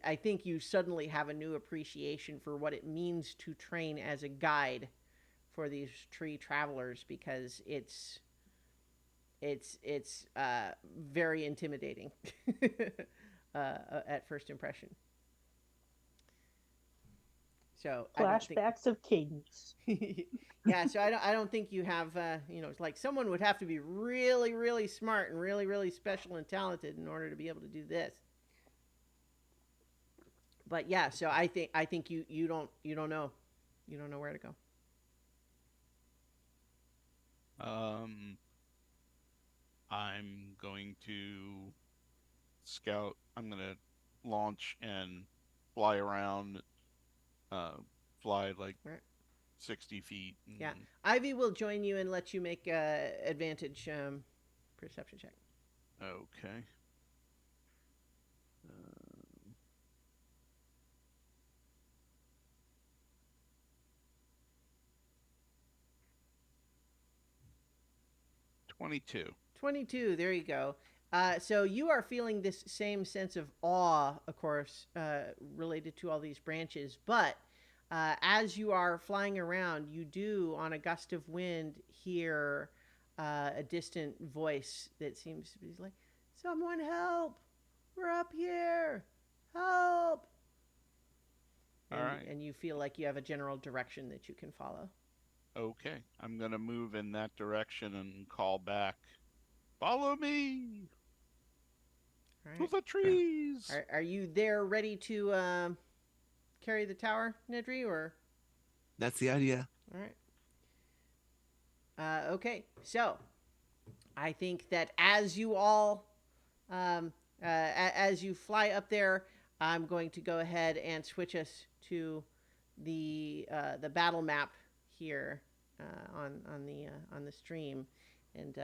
I think you suddenly have a new appreciation for what it means to train as a guide for these tree travelers, because it's very intimidating at first impression. So I don't think.
Flashbacks of Cadence.
Yeah, so I don't think you have, it's like someone would have to be really, really smart and really, really special and talented in order to be able to do this. But yeah, so I think you don't know, where to go.
Um, I'm going to scout. I'm going to launch and fly around, uh, fly like
Right.
60 feet.
Yeah,
And,
Ivy will join you and let you make a advantage perception check.
okay. Uh, 22.
22, there you go. So you are feeling this same sense of awe, of course, related to all these branches. But as you are flying around, you do, on a gust of wind, hear a distant voice that seems to be like, "Someone help! We're up here! Help!"
All
And
right.
and you feel like you have a general direction that you can follow.
Okay. I'm going to move in that direction and call back. Follow me
All
to
right.
the trees.
Are you there ready to carry the tower, Nedry, or?
That's the idea.
All right. Okay, so I think that as you all, as you fly up there, I'm going to go ahead and switch us to the battle map here on the stream, and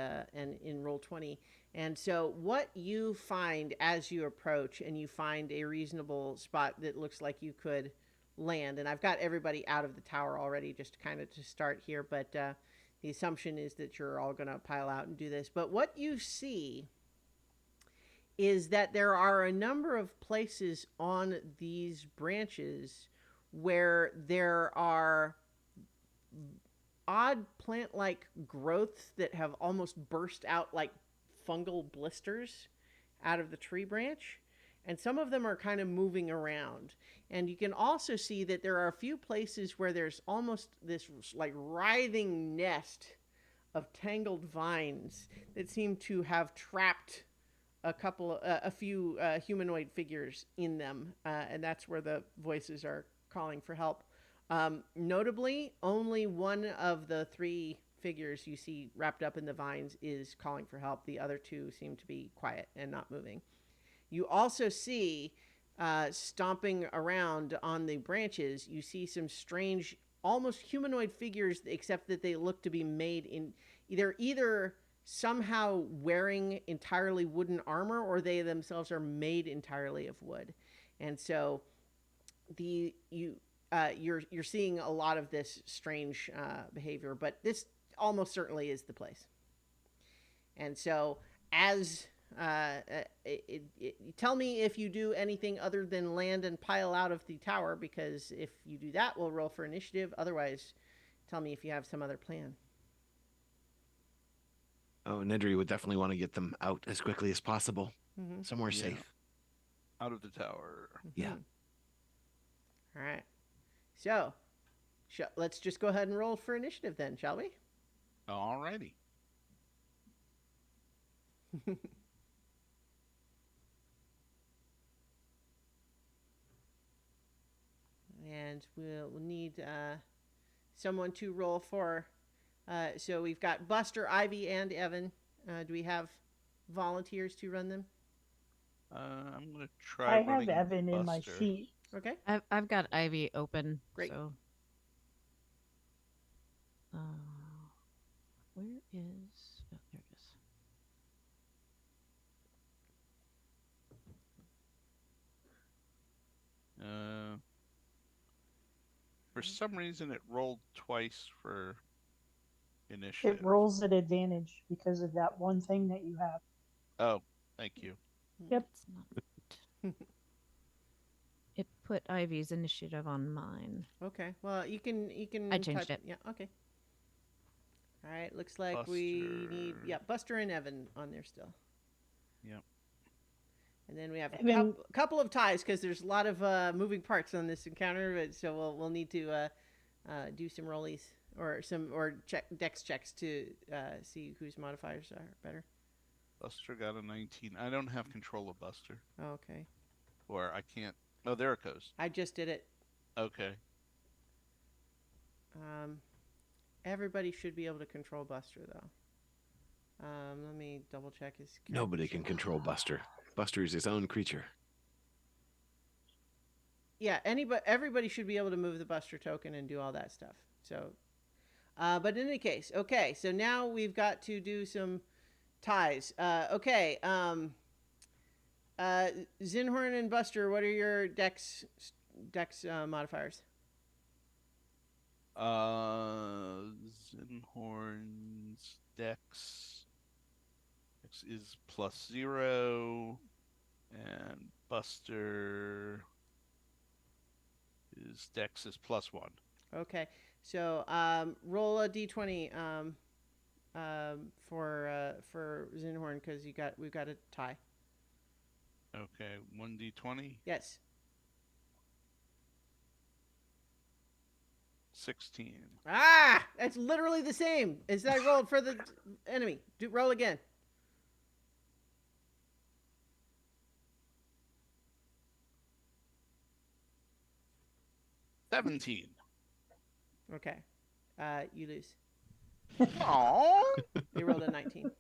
in Roll20. And so, what you find as you approach, and you find a reasonable spot that looks like you could land, and I've got everybody out of the tower already, just kind of to start here, but the assumption is that you're all going to pile out and do this. But what you see is that there are a number of places on these branches where there are odd plant like growths that have almost burst out like fungal blisters out of the tree branch. And some of them are kind of moving around. And you can also see that there are a few places where there's almost this like writhing nest of tangled vines that seem to have trapped a few humanoid figures in them, and that's where the voices are calling for help. Notably, only one of the three figures you see wrapped up in the vines is calling for help. The other two seem to be quiet and not moving. You also see, stomping around on the branches, you see some strange, almost humanoid figures, except that they look to be made in either somehow wearing entirely wooden armor, or they themselves are made entirely of wood. And so you're seeing a lot of this strange behavior, but this almost certainly is the place. And so, as tell me if you do anything other than land and pile out of the tower, because if you do that, we'll roll for initiative. Otherwise, tell me if you have some other plan.
Oh, Nedry would definitely want to get them out as quickly as possible,
Mm-hmm.
somewhere
Yeah.
safe.
Out of the tower.
Yeah.
All right. So, let's just go ahead and roll for initiative then, shall we?
Alrighty.
And we'll need someone to roll for. So we've got Buster, Ivy, and Evan. Do we have volunteers to run them?
I'm gonna try
I have
running
Evan in my
Buster.
sheet.
Okay.
I've got Ivy open.
Great.
So, where is? Oh, there it is.
For some reason, it rolled twice for initiative.
It rolls at advantage because of that one thing that you have.
Oh, thank you.
Yep.
It's not. It put Ivy's initiative on mine.
Okay. Well, you can
I changed it.
Yeah. Okay. All right. Looks like we need Buster and Evan on there still.
Yep.
And then we have a
Evan-
couple of ties because there's a lot of moving parts on this encounter. But so we'll need to do some rollies or dex checks to see whose modifiers are better.
Buster got a 19. I don't have control of Buster,
Okay.
or I can't. Oh, there it goes.
I just did it.
Okay.
Everybody should be able to control Buster though. Let me double check his.
Nobody can control Buster. Buster is his own creature.
Yeah, everybody should be able to move the Buster token and do all that stuff. So, but in any case, okay. So now we've got to do some ties. Okay. Zinhorn and Buster, what are your dex modifiers?
Zinhorn's Dex is +0, and Buster his Dex is +1.
Okay, so roll a d20 for Zinhorn because we've got a tie.
Okay, 1d20,
Yes.
16.
Ah, that's literally the same as I rolled for the enemy. Roll again.
$17.
Okay, you lose.
Aww.
They rolled a 19.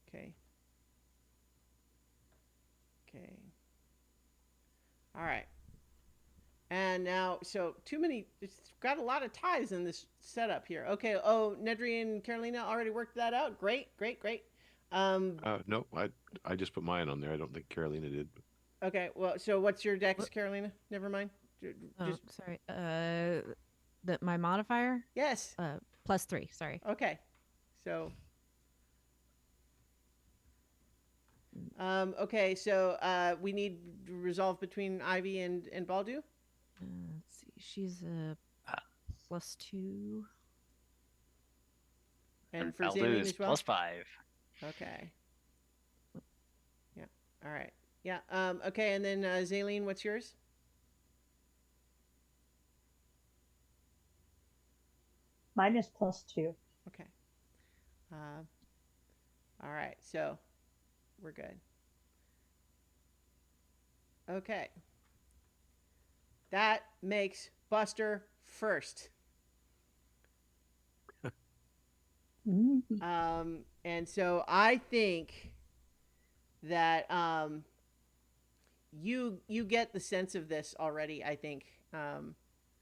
Okay. Okay. All right. And now, so it's got a lot of ties in this setup here. Okay. Oh, Nedry and Carolina already worked that out. Great.
No, I just put mine on there. I don't think Carolina did.
Okay. Well, so what's your dex, Carolina? Never mind.
Sorry. My modifier?
Yes.
+3. Sorry.
Okay. So. Okay. So we need resolve between Ivy and Baldu.
Let's see. She's a +2.
And for
Baldu
Zaylene
is
as well.
+5.
Okay. Yeah. All right. Yeah. Okay. And then Zaylene, what's yours?
Mine is +2.
Okay. All right. So we're good. Okay. That makes Buster first. And so I think that you get the sense of this already. I think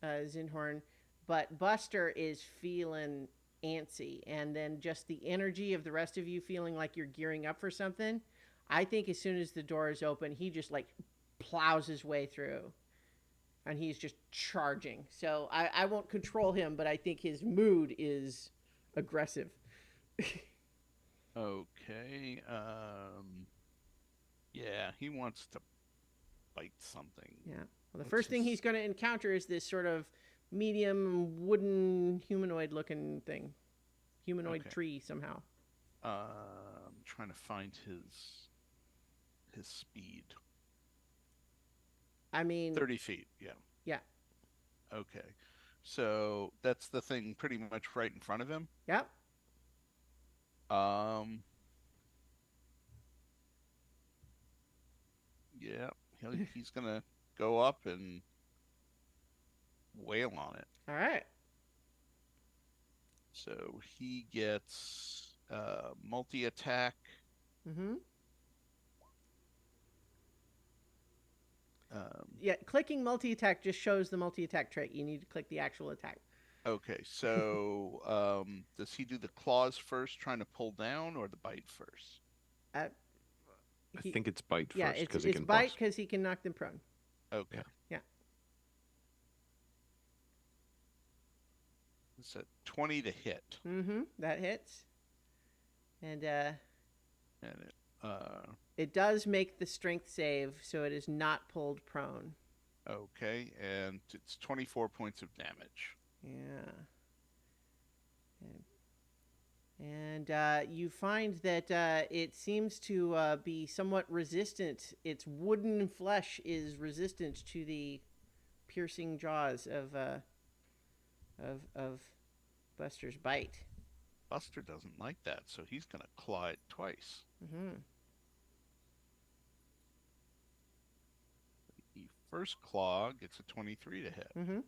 Zinhorn, but Buster is feeling antsy, and then just the energy of the rest of you feeling like you're gearing up for something. I think as soon as the door is open, he just like plows his way through. And he's just charging. So I won't control him, but I think his mood is aggressive.
Okay. Yeah, he wants to bite something.
Yeah. Well, the first thing he's going to encounter is this sort of medium wooden humanoid looking thing. humanoid
Okay.
tree somehow.
I'm trying to find his speed.
I mean,
30 feet. Yeah.
yeah,
Okay. So that's the thing pretty much right in front of him.
yep.
Um, yeah, he's gonna go up and wail on it.
All right.
So he gets multi attack.
Mm-hmm.
Um,
Yeah, clicking multi-attack just shows the multi-attack trait. You need to click the actual attack.
okay, so does he do the claws first, trying to pull down, or the bite first?
Uh,
I
he,
think it's bite
yeah,
first
it's
because he
it's
can
bite
bust.
because he can knock them prone.
Okay.
Yeah.
It's a 20 to hit,
Mm-hmm. That hits, and
and
it does make the strength save, so it is not pulled prone.
okay, and it's 24 points of damage.
Yeah. And you find that it seems to be somewhat resistant. Its wooden flesh is resistant to the piercing jaws of Buster's bite.
Buster doesn't like that, so he's gonna claw it twice.
Mm-hmm.
The first claw gets a 23 to hit.
Mm-hmm.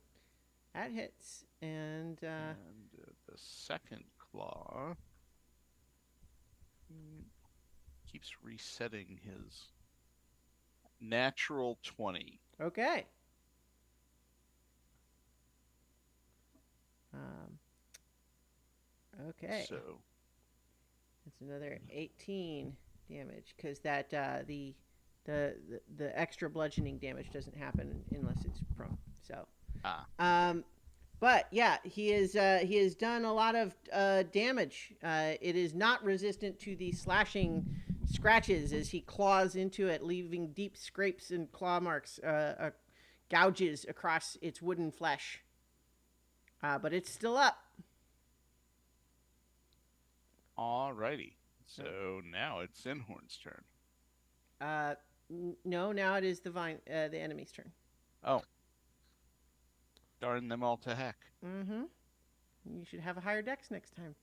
That hits, and
The second claw keeps resetting his natural 20.
okay. Um, okay.
So,
It's another 18 damage because that the extra bludgeoning damage doesn't happen unless it's prone. So,
okay.
but yeah, he has done a lot of damage. It is not resistant to the slashing scratches as he claws into it, leaving deep scrapes and claw marks, gouges across its wooden flesh. But it's still up.
Alrighty. So now it's Zinhorn's turn.
No, now it is the enemy's turn.
Oh. Darn them all to heck.
Mm-hmm. You should have a higher dex next time.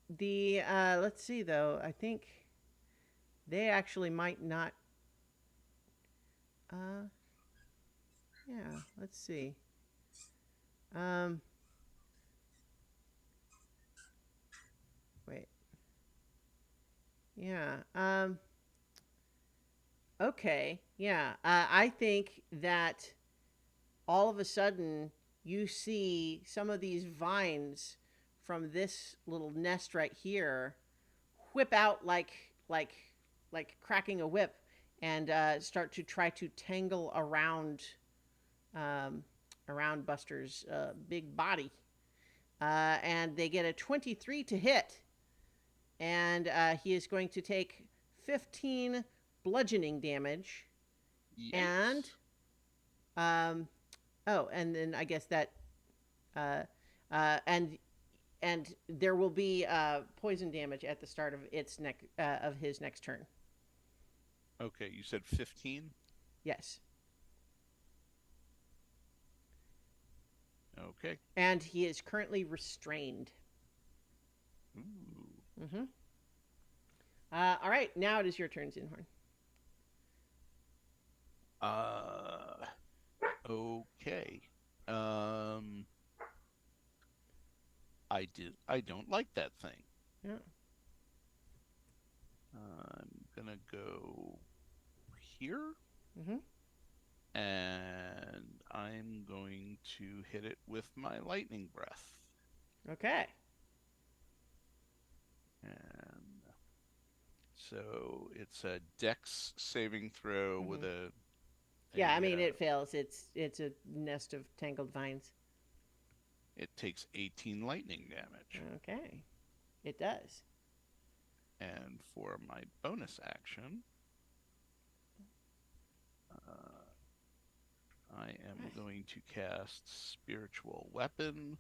Let's see though. I think they actually might not. Yeah. Let's see. Wait. Yeah. Okay. Yeah. I think that all of a sudden you see some of these vines from this little nest right here whip out like cracking a whip and start to try to tangle around Buster's big body. And they get a 23 to hit, and he is going to take 15 bludgeoning damage.
Yikes.
And and then I guess that and there will be poison damage at the start of his next turn.
Okay, you said 15?
Yes.
Okay.
And he is currently restrained.
Ooh.
Mm-hmm. All right, now it is your turn, Zinhorn.
Okay. I don't like that thing.
Yeah.
I'm gonna go here.
Mm-hmm.
And I'm going to hit it with my lightning breath.
Okay.
And so it's a dex saving throw with a
Yeah, I mean it fails. It's a nest of tangled vines.
It takes 18 lightning damage.
Okay. It does.
And for my bonus action, I am going to cast Spiritual Weapon.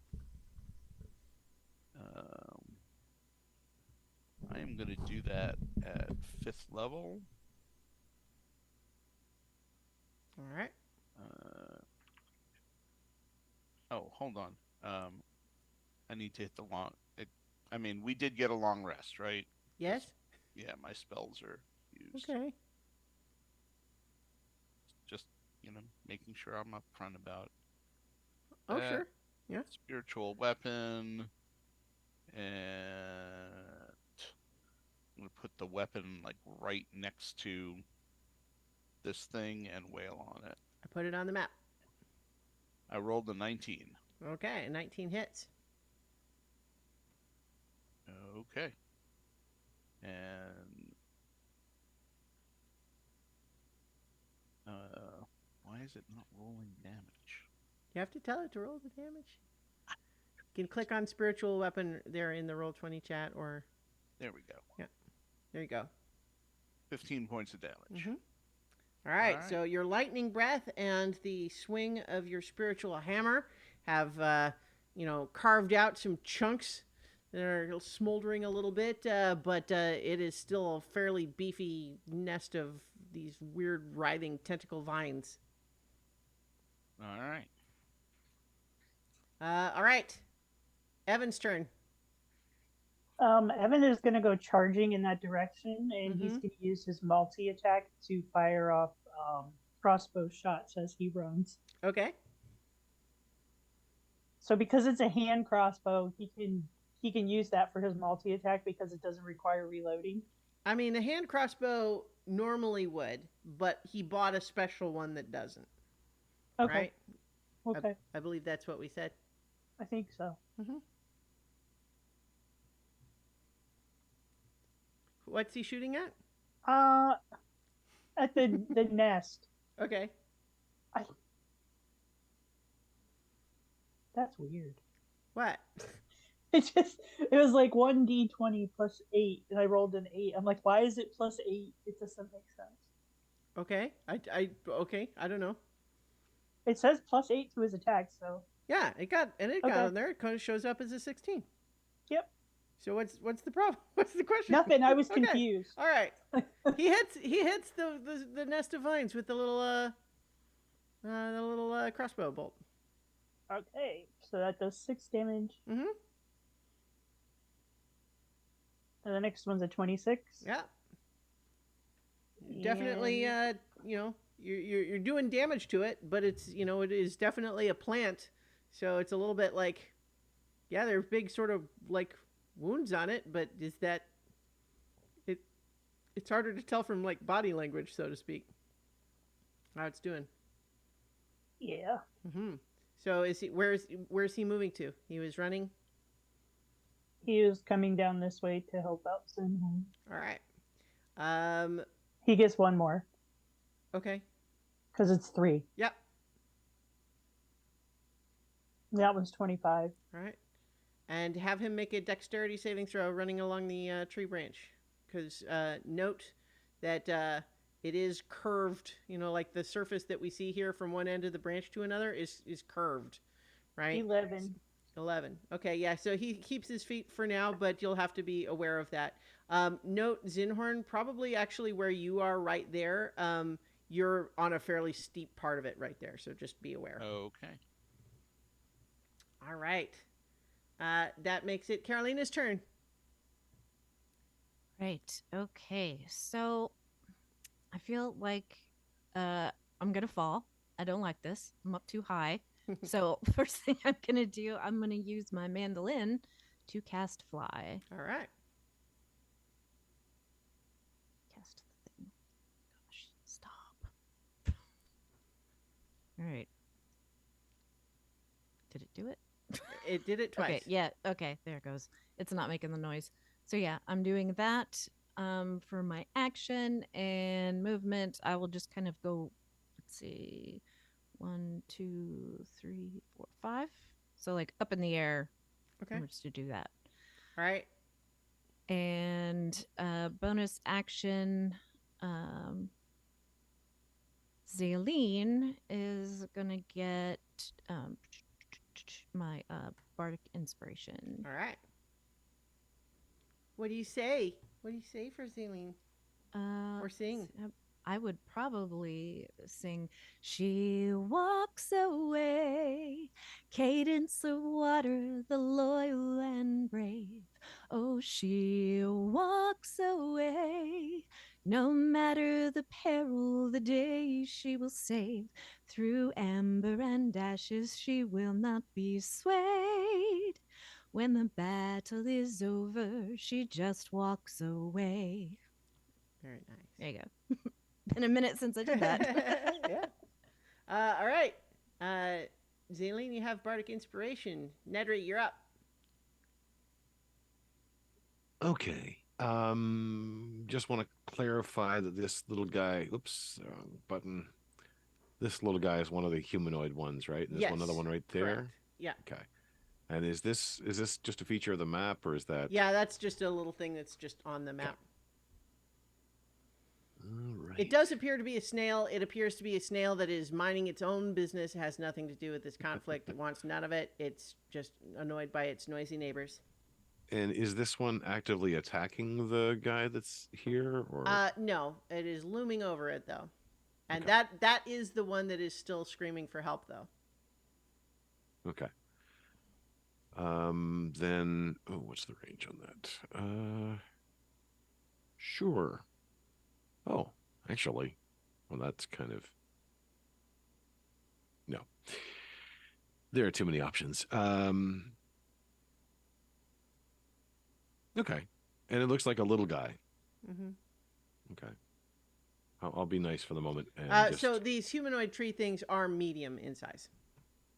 Um, I am going to do that at 5th level.
All right.
Oh, hold on. I need to hit the long. I mean, we did get a long rest, right?
Yes.
Yeah, my spells are used.
Okay.
Just making sure I'm upfront about
Oh,
that.
sure. Yeah.
Spiritual weapon, and I'm gonna put the weapon like right next to this thing and wail on it.
I put it on the map.
I rolled a 19.
Okay. 19 hits.
Okay. And why is it not rolling damage?
You have to tell it to roll the damage. You can click on spiritual weapon there in the Roll20 chat, or
There we go.
yeah, there you go.
15 points of damage.
Mhm. All right,
All right.
so your lightning breath and the swing of your spiritual hammer have, carved out some chunks that are smoldering a little bit, but it is still a fairly beefy nest of these weird writhing tentacle vines.
All right.
All right, Evan's turn.
Evan is going to go charging in that direction, and he's
Mhm.
going to use his multi attack to fire off crossbow shots as he runs.
Okay.
So because it's a hand crossbow, he can use that for his multi attack because it doesn't require reloading.
I mean, a hand crossbow normally would, but he bought a special one that doesn't.
Okay.
Right?
Okay.
I believe that's what we said.
I think so.
Mm-hmm. What's he shooting at?
At the nest.
Okay.
That's weird.
What?
It was like 1d20 plus 8, and I rolled an 8. I'm like, why is it plus 8? It doesn't make sense.
Okay. Okay. I don't know.
It says plus 8 to his attack, so
Yeah, it got
Okay.
on there. It kind of shows up as a 16.
Yep.
So what's the problem? What's the question?
Nothing. I was
Okay.
confused.
All right. He hits the nest of vines with the little crossbow bolt.
Okay, so that does 6 damage.
Mm-hmm.
And the next one's a 26.
Yeah. Definitely.
And-
You're doing damage to it, but it's it is definitely a plant, so it's a little bit like, yeah, there are big sort of like wounds on it, but is that it? It's harder to tell from like body language, so to speak, how it's doing.
Yeah.
Mm-hmm. So where's he moving to? He was running.
He is coming down this way to help out Sinhorn.
All right.
He gets one more
Okay.
because it's 3.
Yep.
That one's 25.
All right. And have him make a dexterity saving throw running along the tree branch, because note that it is curved. Like the surface that we see here from one end of the branch to another is curved, right?
11.
11. Okay, yeah. So he keeps his feet for now, but you'll have to be aware of that. Note, Zinhorn, probably actually where you are right there. You're on a fairly steep part of it right there, so just be aware.
Okay.
All right. That makes it Carolina's turn.
Right. Okay. So I feel like I'm gonna fall. I don't like this. I'm up too high. So first thing I'm gonna do, I'm gonna use my mandolin to cast fly.
All right.
Cast the thing. Gosh, stop. All right. Did it do it?
It did it twice.
Okay, yeah, okay, there it goes. It's not making the noise. So yeah, I'm doing that for my action and movement. I will just kind of go, let's see, 1, 2, 3, 4, 5. So like up in the air.
Okay.
Just to do that.
All right.
And bonus action, Zaleen is gonna get my bardic inspiration.
All right. What do you say? What do you say for Zeline? Or sing?
I would probably sing She Walks Away, cadence of water, the loyal and brave. Oh, she walks away, no matter the peril, the day she will save. Through amber and ashes, she will not be swayed. When the battle is over, she just walks away.
Very nice.
There you go. Been a minute since I did that.
Yeah. All right. Zeline, you have bardic inspiration. Nedry, you're up.
Okay. Just want to clarify that this little guy, oops, button. This little guy is one of the humanoid ones, right? And there's one
Yes,
other one right there.
Correct. Yeah.
Okay. And is this just a feature of the map, or is that?
Yeah, that's just a little thing that's just on the map.
All right.
It does appear to be a snail. It appears to be a snail that is minding its own business, has nothing to do with this conflict. It wants none of it. It's just annoyed by its noisy neighbors.
And is this one actively attacking the guy that's here, or?
No, it is looming over it though. And
Okay.
that is the one that is still screaming for help though.
Okay. Then, what's the range on that? Sure. Oh, actually, well, that's kind of, no. There are too many options. Okay. And it looks like a little guy.
Mm-hmm.
Okay. I'll be nice for the moment. And
So these humanoid tree things are medium in size.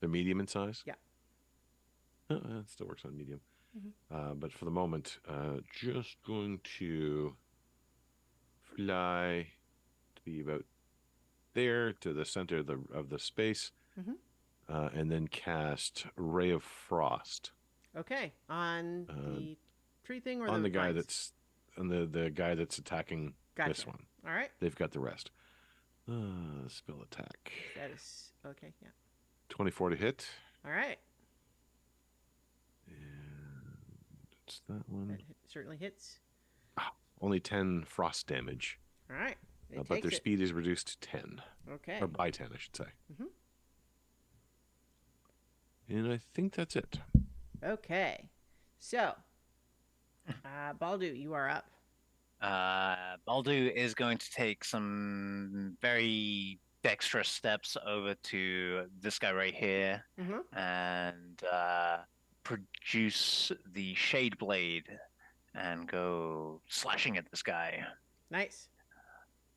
they're medium in size?
Yeah.
It still works on medium.
Mm-hmm.
But for the moment, just going to fly to be about there to the center of the space, and then cast Ray of Frost.
Okay, on the tree thing or
on the guy
vines?
that's on the guy that's attacking
Gotcha.
this one.
All right.
They've got the rest. Spell attack.
That is okay. Yeah.
24 to hit.
All right.
And it's that one.
That certainly hits.
Only 10 frost damage.
All right. It
But
takes
their
it.
speed is reduced to 10.
Okay.
Or by 10, I should say.
Mm-hmm.
And I think that's it.
Okay. So, Baldu, you are up.
Baldu is going to take some very dexterous steps over to this guy right here
Mm-hmm.
and produce the Shade Blade and go slashing at this guy.
Nice.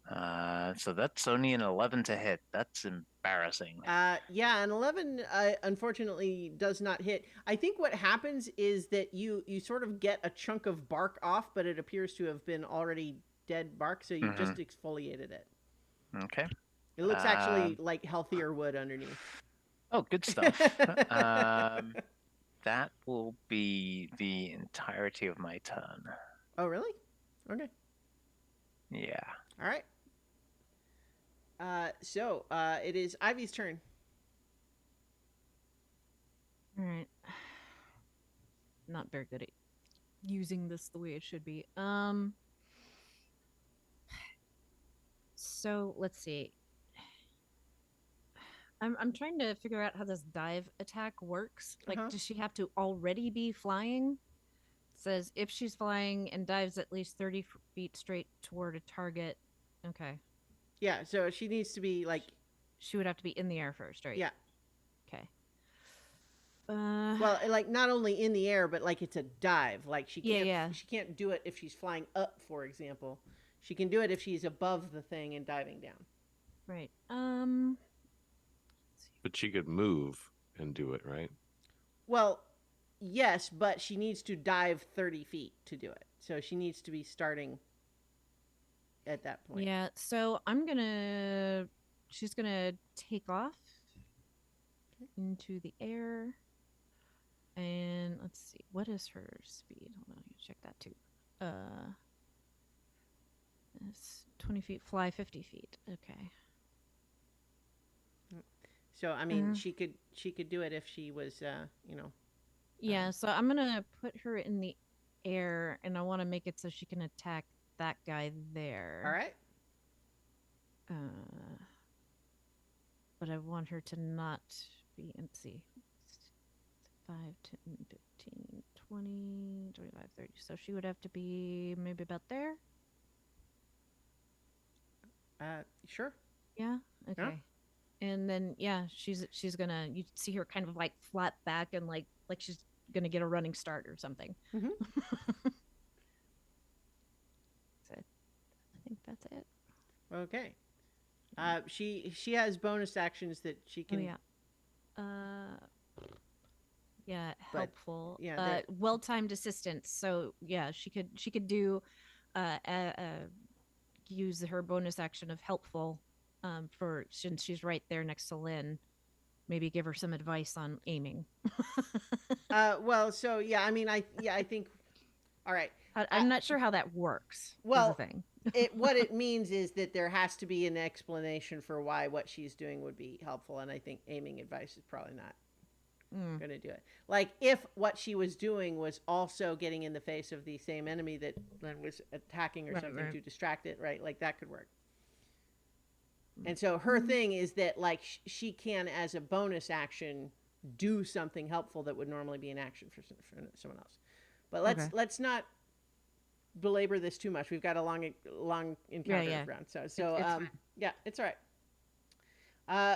So that's only an 11 to hit. That's embarrassing.
Yeah, an 11 unfortunately does not hit. I think what happens is that you sort of get a chunk of bark off, but it appears to have been already dead bark, so you just exfoliated it.
Okay.
It looks actually like healthier wood underneath.
Oh, good stuff. That will be the entirety of my turn.
Oh, really? Okay.
Yeah.
All right. So it is Ivy's turn.
All right. Not very good at using this the way it should be. So let's see. I'm trying to figure out how this dive attack works. Like, does she have to already be flying? It says if she's flying and dives at least 30 feet straight toward a target. Okay.
Yeah, so she needs to be like.
She would have to be in the air first, right?
Yeah.
Okay.
Well, like not only in the air, but like it's a dive. Like she can't.
Yeah.
She can't do it if she's flying up, for example. She can do it if she's above the thing and diving down.
Right.
But she could move and do it, right?
Well, yes, but she needs to dive 30 feet to do it. So she needs to be starting at that point.
Yeah, so she's gonna take off into the air. And let's see, what is her speed? Hold on, check that too. It's 20 feet, fly 50 feet. Okay.
So I mean, she could do it if she was,
Yeah, so I'm gonna put her in the air, and I want to make it so she can attack that guy there.
All right.
But I want her to not be, let's see, 5, 10, 15, 20, 25, 30. So she would have to be maybe about there.
Sure.
Yeah. Okay. And then she's gonna, you see her kind of like flat back and like she's gonna get a running start or something.
Mm-hmm.
I think that's it.
Okay. She has bonus actions that she can.
Oh yeah.
But,
Helpful.
yeah,
well-timed assistance. So yeah, she could do use her bonus action of helpful for, since she's right there next to Lynn, maybe give her some advice on aiming.
Well, so yeah, I mean, I think. All right.
I'm not sure how that works.
Well,
is the thing.
What it means is that there has to be an explanation for why what she's doing would be helpful, and I think aiming advice is probably not going to do it. Like if what she was doing was also getting in the face of the same enemy that Lynn was attacking or something to distract it, right? Like that could work. And so her thing is that like she can, as a bonus action, do something helpful that would normally be an action for someone else. But let's not belabor this too much. We've got a long encounter round. So it's yeah, it's all right.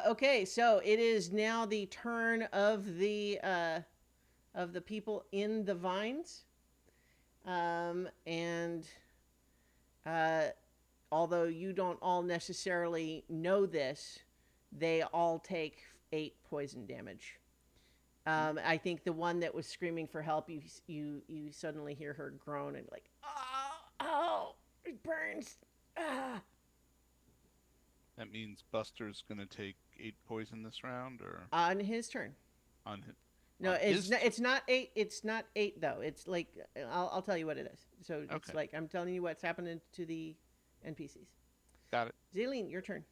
Okay, so it is now the turn of the people in the vines. And although you don't all necessarily know this, they all take 8 poison damage. I think the one that was screaming for help, you suddenly hear her groan and like, oh, it burns. Ah.
That means Buster's gonna take 8 poison this round, or
On his turn.
on his.
No, it's not 8. It's not 8 though. It's like I'll tell you what it is. So it's like I'm telling you what's happening to the NPCs.
Got it.
Zaleen, your turn.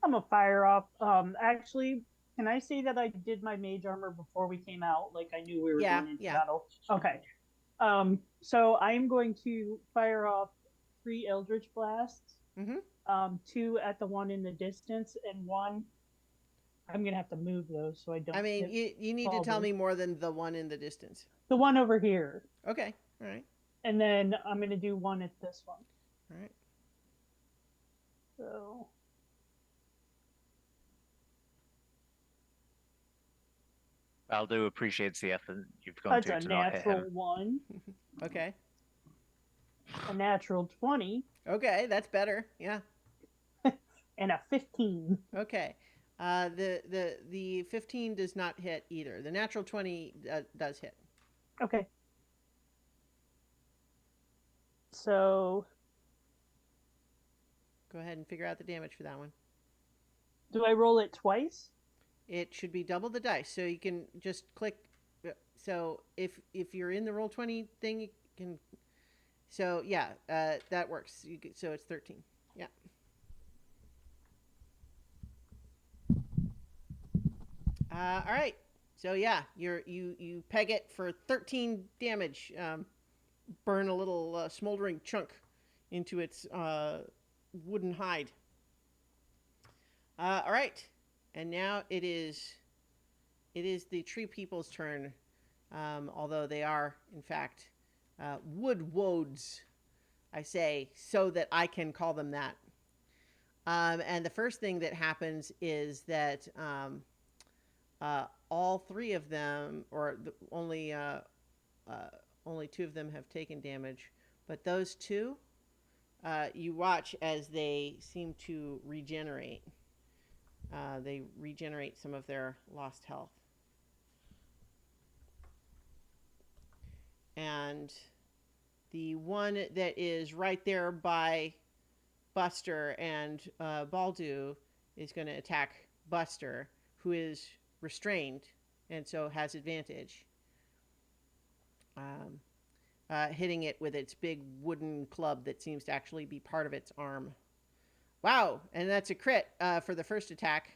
I'm gonna fire off. Actually, can I say that I did my mage armor before we came out? Like I knew we were going into battle. Okay. So I'm going to fire off 3 Eldritch Blasts.
Mm-hmm.
2 at the one in the distance, and 1. I'm gonna have to move those so I don't.
I mean, you need to tell me more than the one in the distance.
The one over here.
Okay. All right.
And then I'm gonna do 1 at this one.
All right.
So.
Aldo appreciates the effort you've gone to not hit him.
That's a natural 1.
Okay.
A natural 20.
Okay, that's better. Yeah.
And a 15.
Okay. The 15 does not hit either. The natural 20 does hit.
Okay. So.
Go ahead and figure out the damage for that one.
Do I roll it twice?
It should be double the dice, so you can just click. So if you're in the Roll20 thing, you can. So yeah, that works. So it's 13. Yeah. All right. So yeah, you peg it for 13 damage. Burn a little smoldering chunk into its wooden hide. All right. And now it is the tree people's turn, although they are, in fact, wood woads, I say, so that I can call them that. And the first thing that happens is that all 3 of them, or only 2 of them have taken damage, but those 2, you watch as they seem to regenerate. They regenerate some of their lost health. And the one that is right there by Buster and Baldu is going to attack Buster, who is restrained and so has advantage. Hitting it with its big wooden club that seems to actually be part of its arm. Wow, and that's a crit for the first attack.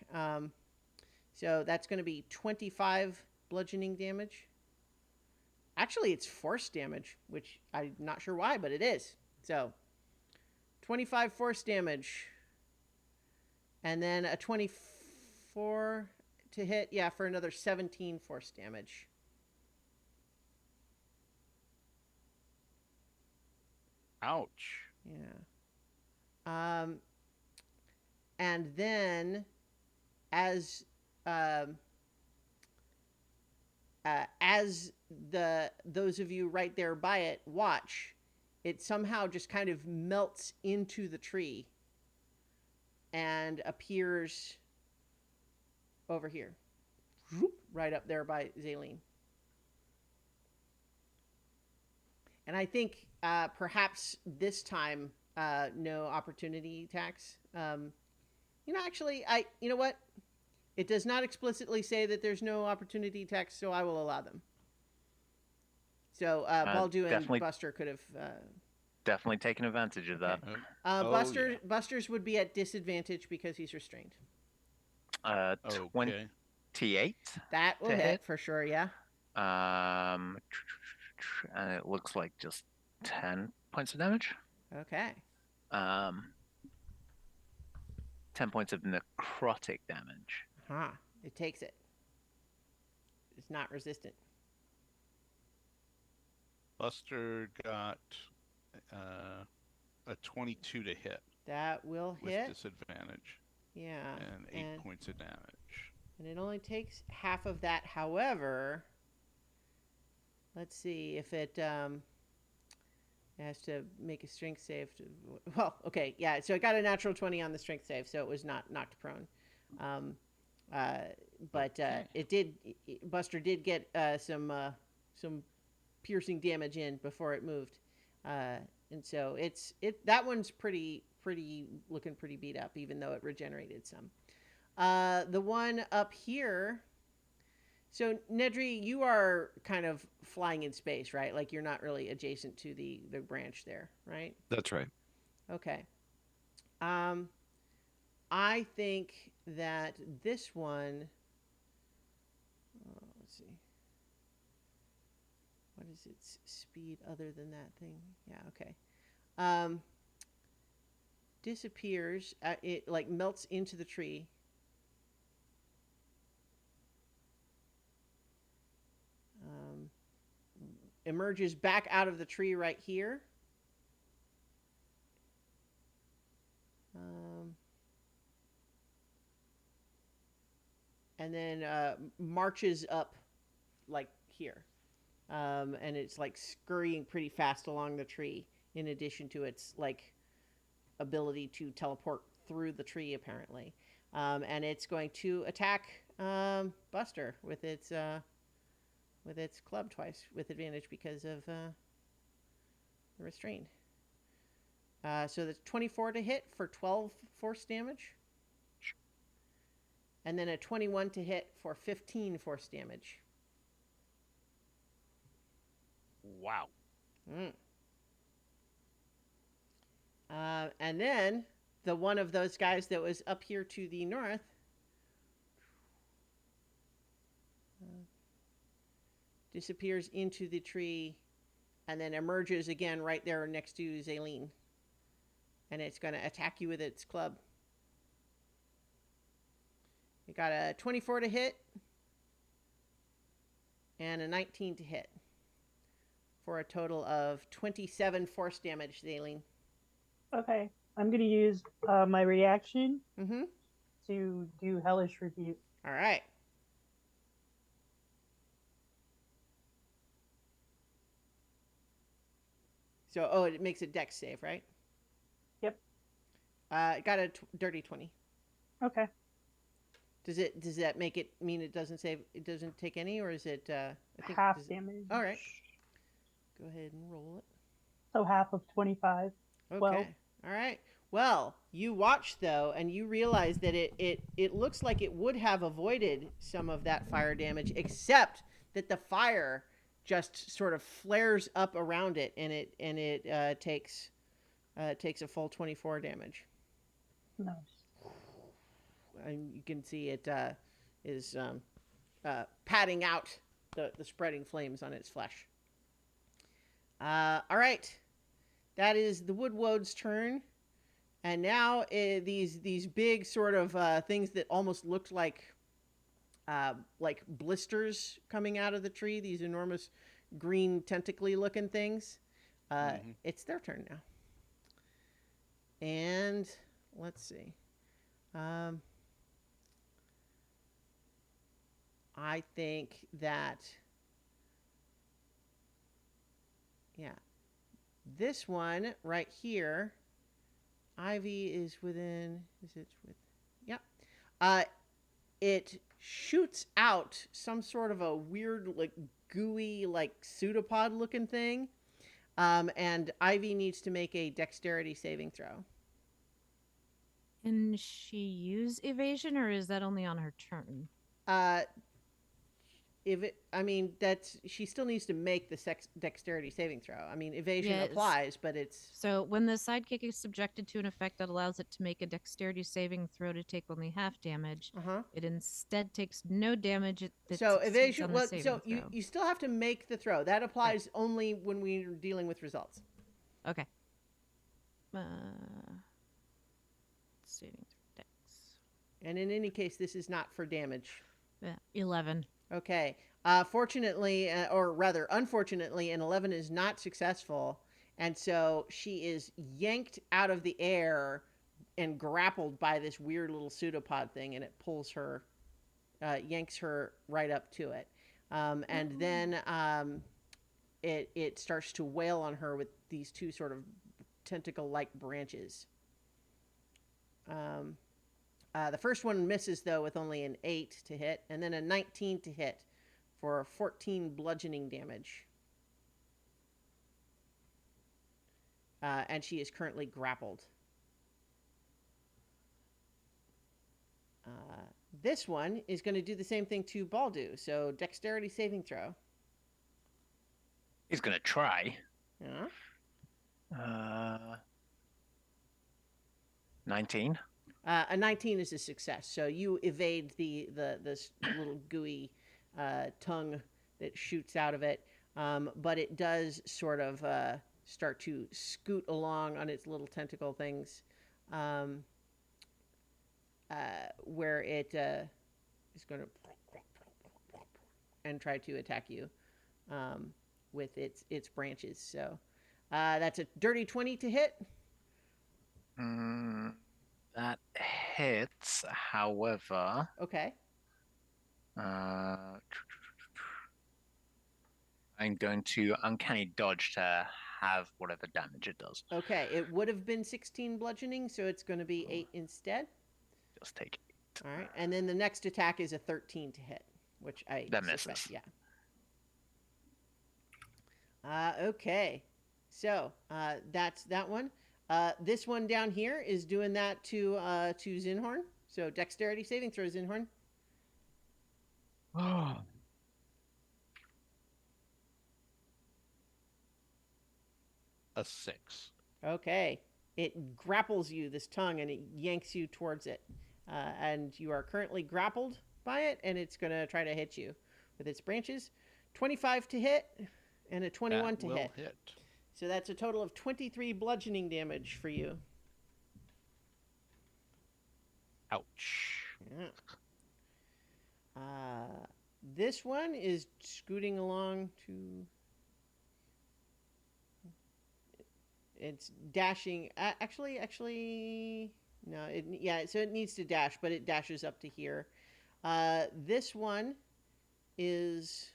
So that's going to be 25 bludgeoning damage. Actually, it's force damage, which I'm not sure why, but it is. So 25 force damage. And then a 24 to hit, yeah, for another 17 force damage.
Ouch.
Yeah. And then as as those of you right there by it watch, it somehow just kind of melts into the tree and appears over here, right up there by Zaleen. And I think perhaps this time, no opportunity attacks. Actually, you know what? It does not explicitly say that there's no opportunity attacks, so I will allow them. So Baldu and Buster could have
definitely taken advantage of that.
Buster's would be at disadvantage because he's restrained.
28.
That will hit for sure. Yeah.
And it looks like just 10 points of damage.
Okay.
10 points of necrotic damage.
Huh. It takes it. It's not resistant.
Buster got a 22 to hit.
That will hit.
With disadvantage.
Yeah.
And 8 points of damage.
And it only takes half of that. However, let's see if it has to make a strength save. Well, okay, yeah. So it got a natural 20 on the strength save, so it was not knocked prone. But it did. Buster did get some piercing damage in before it moved, and so that one's pretty looking pretty beat up, even though it regenerated some. The one up here. So Nedry, you are kind of flying in space, right? Like you're not really adjacent to the branch there, right?
That's right.
Okay. I think that this one. Let's see. What is its speed other than that thing? Yeah. Okay. Disappears. It like melts into the tree. Emerges back out of the tree right here. And then marches up like here. And it's like scurrying pretty fast along the tree, in addition to its like ability to teleport through the tree, apparently. And it's going to attack Buster with its club twice with advantage because of the restrained. So that's 24 to hit for 12 force damage. And then a 21 to hit for 15 force damage.
Wow.
And then the one of those guys that was up here to the north disappears into the tree and then emerges again right there next to Zaleen. And it's going to attack you with its club. It got a 24 to hit and a 19 to hit for a total of 27 force damage, Zaleen.
Okay. I'm going to use my reaction to do Hellish Rebuke.
All right. So, it makes a dex save, right?
Yep.
It got a dirty 20.
Okay.
Does that make it mean it doesn't save? It doesn't take any, or is it I think
half damage?
All right. Go ahead and roll it.
So half of 25.
Okay.
12.
All right. Well, you watch though, and you realize that it looks like it would have avoided some of that fire damage, except that the fire just sort of flares up around it, and it takes a full 24 damage.
Nice.
And you can see it is patting out the spreading flames on its flesh. All right. That is the Woodwode's turn. And now these big sort of things that almost looked like blisters coming out of the tree, these enormous green tentacly looking things. It's their turn now. And let's see. I think that, yeah, this one right here, Ivy is within, is it with, yep. It shoots out some sort of a weird, like, gooey, like, pseudopod looking thing. And Ivy needs to make a dexterity saving throw.
Can she use evasion, or is that only on her turn?
If it, I mean, that's, she still needs to make the dexterity saving throw. I mean, evasion
Yes.
applies, but it's
So when the sidekick is subjected to an effect that allows it to make a dexterity saving throw to take only half damage, it instead takes no damage. That
so
succeeds
evasion.
on the
Well,
saving
so
throw.
you still have to make the throw. That applies only when we're dealing with results.
Okay. Saving throw dex.
And in any case, this is not for damage.
11.
Okay. Fortunately, or rather, unfortunately, an 11 is not successful. And so she is yanked out of the air and grappled by this weird little pseudopod thing, and it pulls her, yanks her right up to it. And then it starts to wail on her with these two sort of tentacle-like branches. The first one misses, though, with only an 8 to hit, and then a 19 to hit for 14 bludgeoning damage. And she is currently grappled. This one is going to do the same thing to Baldu, so dexterity saving throw.
He's gonna try.
Yeah.
19.
A 19 is a success, so you evade this little gooey tongue that shoots out of it, but it does sort of start to scoot along on its little tentacle things, where it is going to and try to attack you with its branches. So that's a dirty 20 to hit.
That hits, however.
Okay.
I'm going to uncanny dodge to have whatever damage it does.
Okay, it would have been 16 bludgeoning, so it's going to be 8 instead.
Just take 8.
All right, and then the next attack is a 13 to hit, which
that
suspect,
misses.
Yeah. Okay, so that's that one. This one down here is doing that to Zinhorn. So dexterity saving throw, Zinhorn.
A 6.
Okay, it grapples you, this tongue, and it yanks you towards it, and you are currently grappled by it, and it's gonna try to hit you with its branches. 25 to hit, and a 21
that
to
will
hit.
hit.
So that's a total of 23 bludgeoning damage for you.
Ouch.
Yeah. This one is scooting along to. It's dashing. Actually, no. So it needs to dash, but it dashes up to here. This one is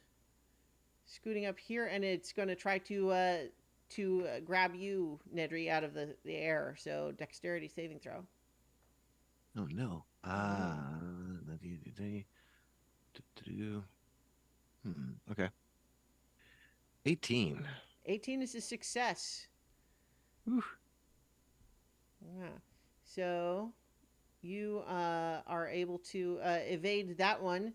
scooting up here, and it's going to try to grab you, Nedry, out of the air. So dexterity saving throw.
Oh no. Okay. 18.
18 is a success.
Whew.
Yeah. So you are able to evade that one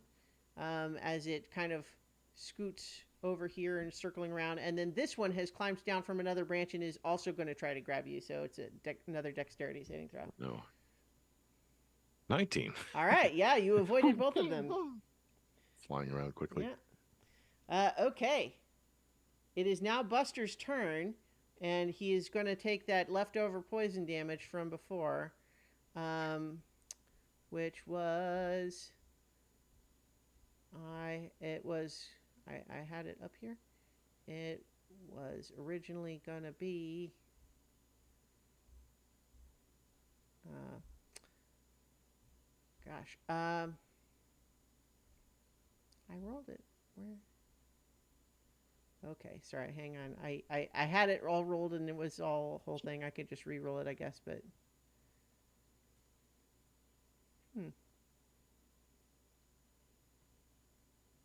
as it kind of scoots over here and circling around. And then this one has climbed down from another branch and is also going to try to grab you. So it's another dexterity saving throw.
No. 19.
All right. Yeah, you avoided both of them.
Flying around quickly.
Yeah. Okay. It is now Buster's turn, and he is going to take that leftover poison damage from before, which was I had it up here. It was originally going to be uh, gosh. I rolled it. Where? Okay, sorry, hang on. I had it all rolled and it was all a whole thing. I could just re-roll it, I guess, but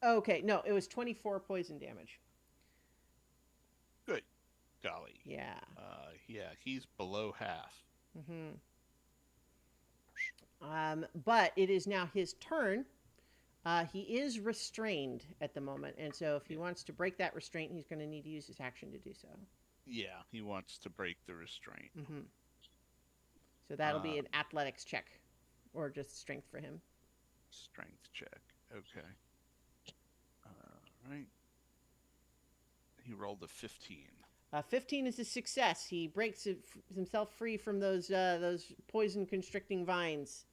okay, no, it was 24 poison damage.
Good golly.
Yeah.
Yeah, he's below half.
But it is now his turn. He is restrained at the moment, and so if he wants to break that restraint, he's going to need to use his action to do so.
Yeah, he wants to break the restraint.
So that'll be an athletics check, or just strength for him.
Strength check. Okay. All right. He rolled a 15.
15 is a success. He breaks himself free from those poison constricting vines.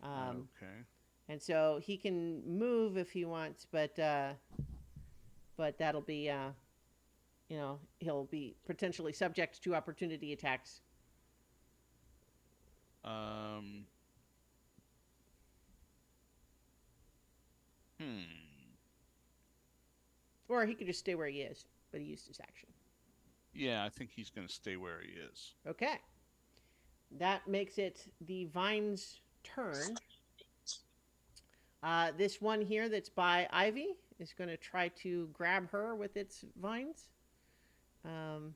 Okay.
And so he can move if he wants, but that'll be he'll be potentially subject to opportunity attacks. Or he could just stay where he is, but he used his action.
Yeah, I think he's going to stay where he is.
Okay. That makes it the vine's turn. This one here that's by Ivy is going to try to grab her with its vines. Let's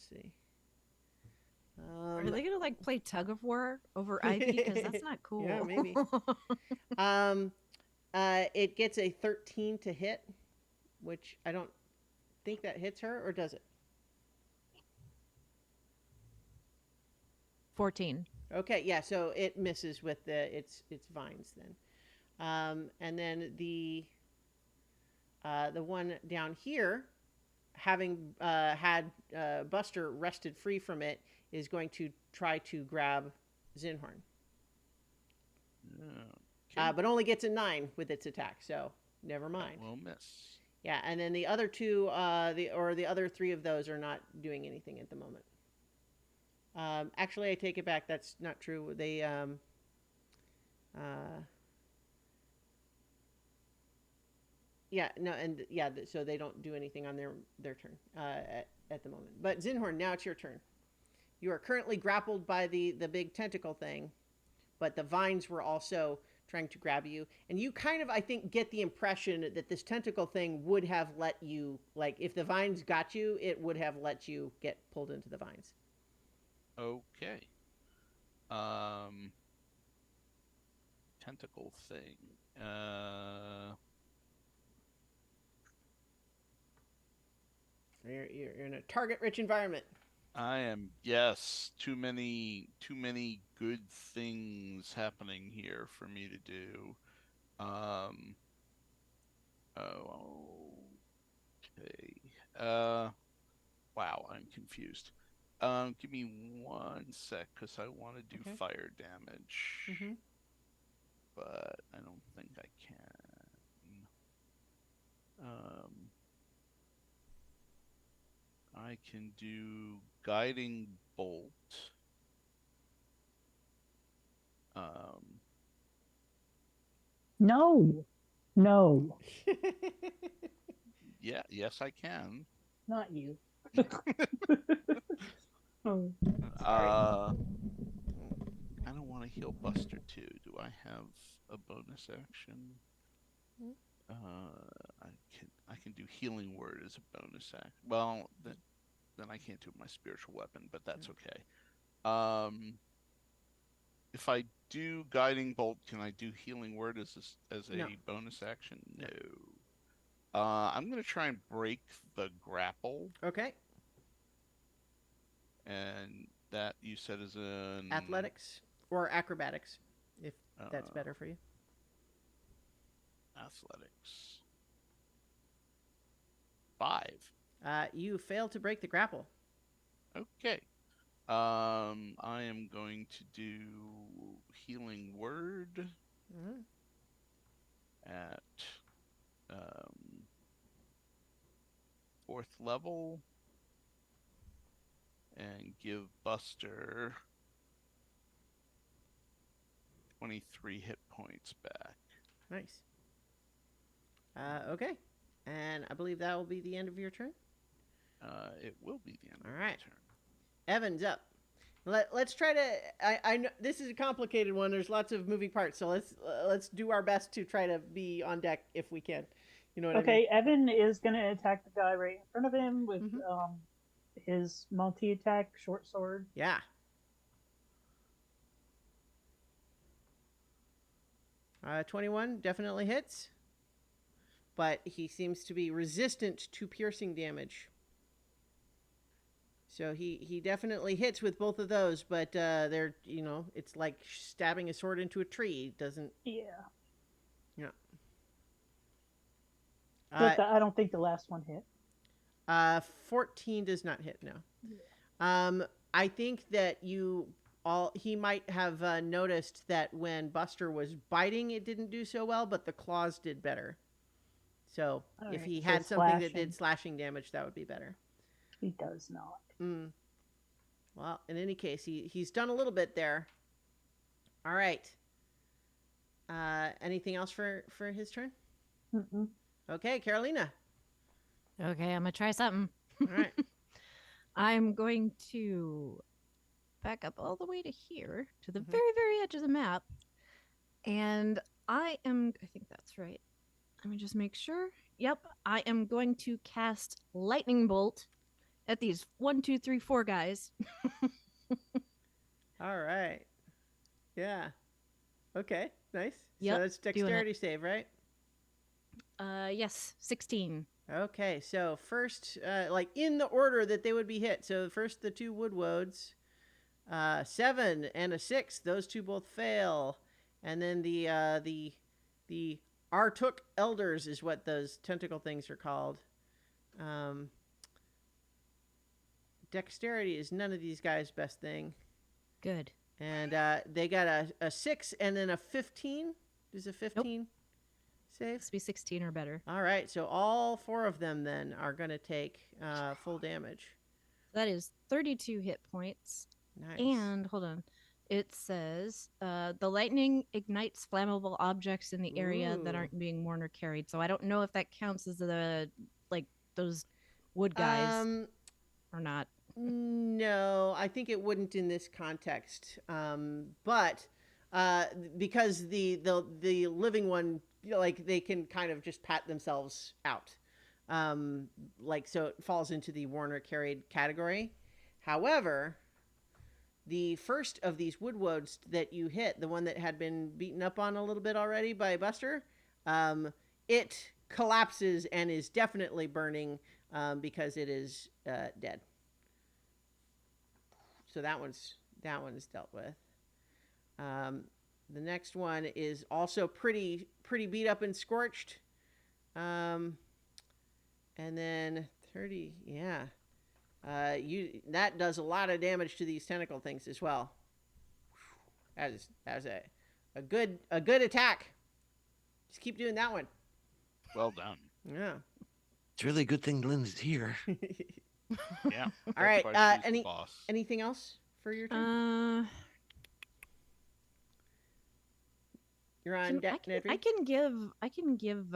see.
Are they gonna like play tug of war over Ivy? Because that's not cool.
Yeah, maybe. It gets a 13 to hit, which I don't think that hits her, or does it?
14.
Okay, yeah, so it misses with its vines then. And then the one down here, having had Buster wrested free from it, is going to try to grab Zinhorn.
Okay.
But only gets a 9 with its attack, so never mind.
Will miss.
Yeah, and then the other two, the other 3 of those are not doing anything at the moment. Actually, I take it back. That's not true. They yeah, no, and yeah, so they don't do anything on their turn at the moment. But Zinhorn, now it's your turn. You are currently grappled by the big tentacle thing, but the vines were also trying to grab you. And you kind of, I think, get the impression that this tentacle thing would have let you, like, if the vines got you, it would have let you get pulled into the vines.
Okay. Tentacle thing.
You're in a target-rich environment.
I am, yes, too many good things happening here for me to do. Okay. Wow, I'm confused. Give me 1 sec, because I want to do fire damage. But I don't think I can. I can do guiding bolt.
No.
Yeah, yes, I can.
Not you. Oh.
I don't want to heal Buster too. Do I have a bonus action? I can do healing word as a bonus action. Well, then I can't do my spiritual weapon, but that's okay. If I do guiding bolt, can I do healing word as a
No.
bonus action? No. I'm gonna try and break the grapple.
Okay.
And that you said is an
Athletics or acrobatics, if that's better for you.
Athletics. 5.
You fail to break the grapple.
Okay. I am going to do healing word
Mhm.
at 4th level and give Buster 23 hit points back.
Nice. Okay. And I believe that will be the end of your turn.
It will be the end
All
of
right.
my turn.
Evan's up. Let's try to. I know this is a complicated one. There's lots of moving parts, so let's do our best to try to be on deck if we can. You know what I mean?
Okay, Evan is gonna attack the guy right in front of him with
Mhm.
his multi-attack short sword.
Yeah. 21 definitely hits, but he seems to be resistant to piercing damage. So he definitely hits with both of those, but they're it's like stabbing a sword into a tree. Doesn't
Yeah,
yeah.
but I don't think the last one hit.
14 does not hit. No. I think that he might have noticed that when Buster was biting, it didn't do so well, but the claws did better. So
All
if
right,
he
so
had something that
slashing.
did slashing damage, that would be better.
He does not.
Well, in any case, he's done a little bit there. All right. Anything else for his turn?
Mm-mm.
Okay, Carolina.
Okay, I'm gonna try something.
All right.
I'm going to back up all the way to here, to the
Mhm.
very, very edge of the map. And I think that's right. Let me just make sure. Yep, I am going to cast Lightning Bolt at these 1, 2, 3, 4 guys.
All right. Yeah. Okay. Nice.
Yep,
So that's
doing it.
dexterity save, right?
Yes, 16.
Okay. So first, like in the order that they would be hit. So first, the two woodwoads, 7 and a 6. Those two both fail, and then the Artuk elders is what those tentacle things are called. Dexterity is none of these guys' best thing.
Good.
And they got a 6 and then a 15. Does a 15 save?
Must be 16 or better.
All right, so all 4 of them then are going to take full damage.
That is 32 hit points.
Nice.
And hold on. It says the lightning ignites flammable objects in the area that
Ooh.
aren't being worn or carried. So I don't know if that counts as those wood guys or not.
No, I think it wouldn't in this context. But because the living one, like they can kind of just pat themselves out. So it falls into the worn or carried category. However, the first of these woodwoads that you hit, the one that had been beaten up on a little bit already by Buster, it collapses and is definitely burning because it is dead. So that one's dealt with. The next one is also pretty beat up and scorched. And then 30, yeah. That does a lot of damage to these tentacle things as well. That is a good attack. Just keep doing that one.
Well done.
Yeah.
It's really a good thing Lynn's here.
Yeah.
All right.
Why she's the boss.
Anything else for your turn? You're on deck, Nedry?
I can give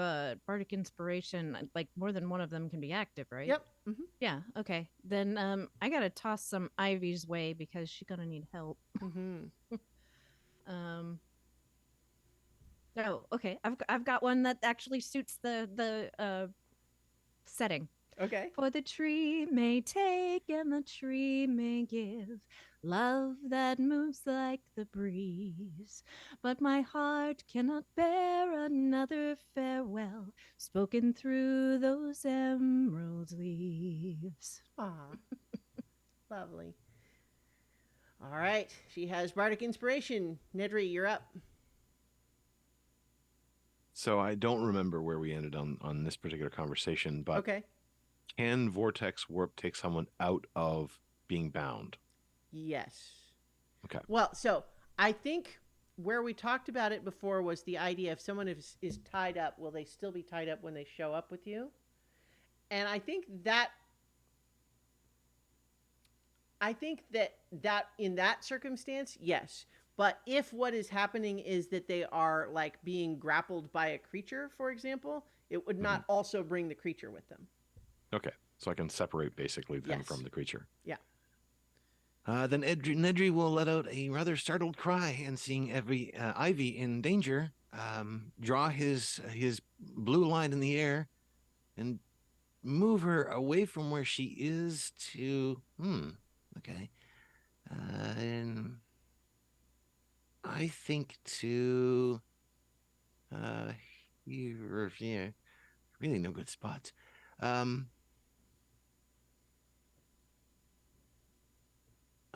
bardic inspiration. Like more than one of them can be active, right?
Yep. Mm-hmm.
Yeah. Okay. Then I gotta toss some Ivy's way because she's gonna need help.
Mm-hmm.
Oh, okay. I've got one that actually suits the setting.
Okay.
For the tree may take and the tree may give love that moves like the breeze. But my heart cannot bear another farewell spoken through those emerald leaves.
Aw. Lovely. All right. She has bardic inspiration. Nedry, you're up.
So I don't remember where we ended on this particular conversation, but
Okay.
Can vortex warp take someone out of being bound?
Yes.
Okay.
Well, so I think where we talked about it before was the idea if someone is tied up, will they still be tied up when they show up with you? And I think that in that circumstance, yes. But if what is happening is that they are like being grappled by a creature, for example, it would not also bring the creature with them.
Okay. So I can separate basically them
Yes.
from the creature.
Yeah.
Then Nedry will let out a rather startled cry, and seeing Ivy in danger, draw his blue line in the air and move her away from where she is to okay, and I think to here, yeah, really no good spots.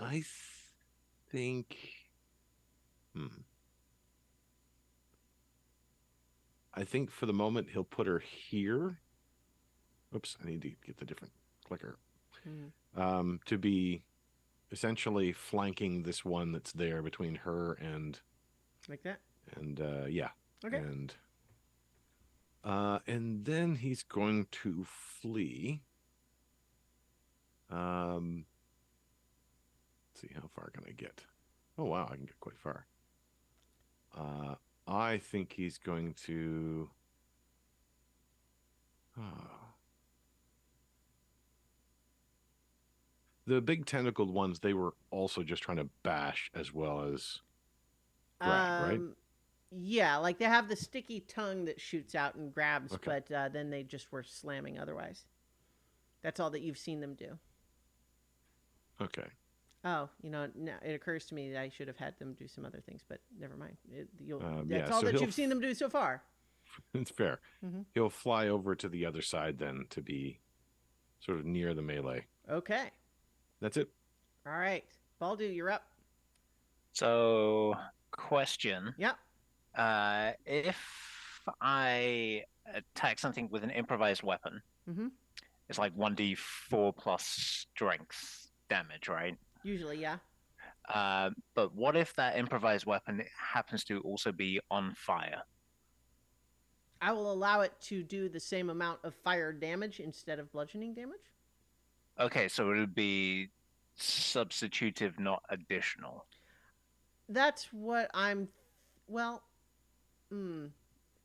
I think I think for the moment he'll put her here. Oops, I need to get the different clicker. To be essentially flanking this one that's there between her and
Like that?
and yeah.
Okay.
And then he's going to flee. Let's see, how far can I get? Oh wow, I can get quite far. I think he's going to the big tentacled ones, they were also just trying to bash as well as grab, right?
Yeah, like they have the sticky tongue that shoots out and grabs,
Okay.
but then they just were slamming otherwise. That's all that you've seen them do.
Okay.
Oh, now it occurs to me that I should have had them do some other things, but never mind. That's
yeah,
all
so
that
he'll
you've seen them do so far.
It's fair. He'll fly over to the other side then to be sort of near the melee.
Okay.
That's it.
All right. Baldu, you're up.
So, question.
Yep.
If I attack something with an improvised weapon, it's like 1d4 plus strength damage, right?
Usually, yeah.
But what if that improvised weapon happens to also be on fire?
I will allow it to do the same amount of fire damage instead of bludgeoning damage.
Okay, so it would be substitutive, not additional.
That's what I'm. Well,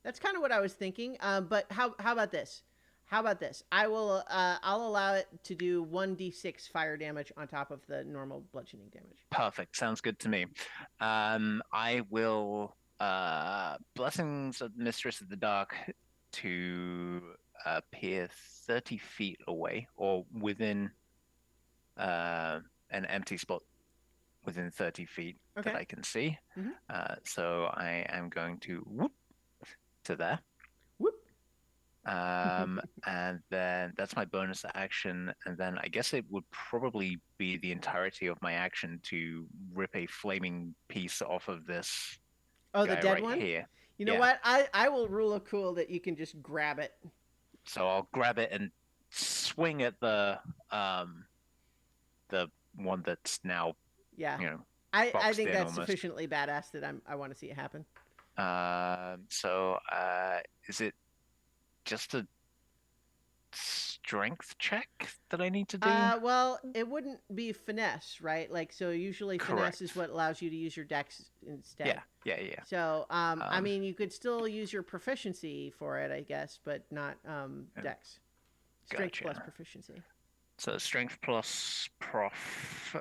that's kind of what I was thinking. But how about this? How about this? I'll allow it to do 1d6 fire damage on top of the normal bludgeoning damage.
Perfect. Sounds good to me. I will Blessings of Mistress of the Dark to appear 30 feet away or within an empty spot within 30 feet that I can see. So I am going to whoop to there.
Whoop.
And then that's my bonus action. And then I guess it would probably be the entirety of my action to rip a flaming piece off of this
the
guy
dead
right
one?
here.
You know what? I will rule a cool that you can just grab it.
So I'll grab it and swing at the one that's now,
I think that's
almost
sufficiently badass that I want to see it happen.
So is it just a strength check that I need to do?
Well, it wouldn't be finesse, right? Like, so usually finesse is what allows you to use your dex instead.
Yeah.
So, I mean, you could still use your proficiency for it, I guess, but not dex. Strength plus proficiency.
So strength plus prof.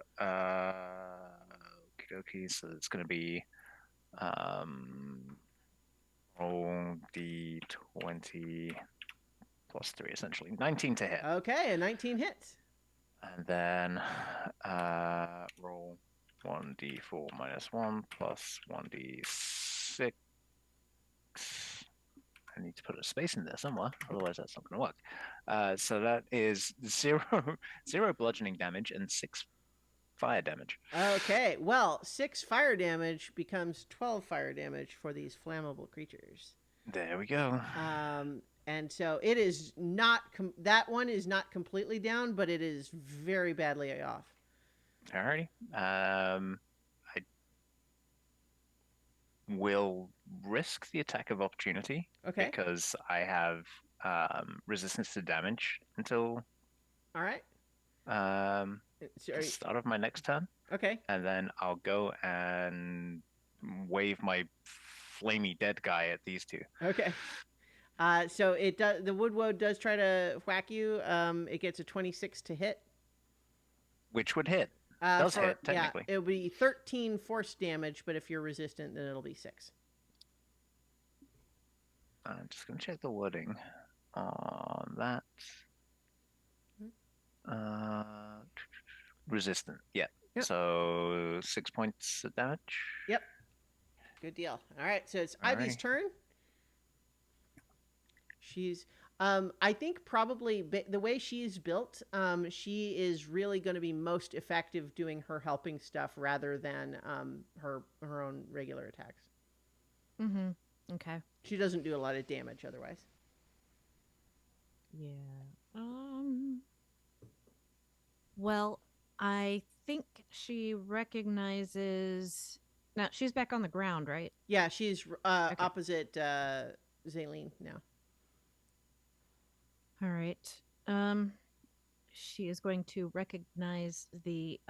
Okay, so it's going to be roll d20 plus 3, essentially 19 to hit.
Okay, a 19 hits.
And then roll 1d4 minus 1 plus 1d6. I need to put a space in there somewhere, otherwise that's not going to work. So that is zero bludgeoning damage and 6 fire damage.
Okay, well, 6 fire damage becomes 12 fire damage for these flammable creatures.
There we go.
And so it is not that one is not completely down, but it is very badly off.
Alrighty. I will risk the attack of opportunity
Okay.
because I have resistance to damage until
All right.
the
Sorry.
start of my next turn,
Okay.
and then I'll go and wave my flamey dead guy at these two.
Okay. So it does. The wood does try to whack you. It gets a 26 to hit.
Which would hit. Does hit, technically.
Yeah, it'll be 13 force damage, but if you're resistant, then it'll be 6.
I'm just going to check the wording on that. Resistant, yeah.
Yep.
So 6 points of damage.
Yep. Good deal. All right, so it's
Alrighty.
Ivy's turn. She's, I think probably the way she's built, she is really going to be most effective doing her helping stuff rather than her own regular attacks.
Mm-hmm. Okay.
She doesn't do a lot of damage otherwise.
Yeah. Well, I think she recognizes. Now she's back on the ground, right?
Yeah, she's opposite Zaleen now.
All right. She is going to recognize the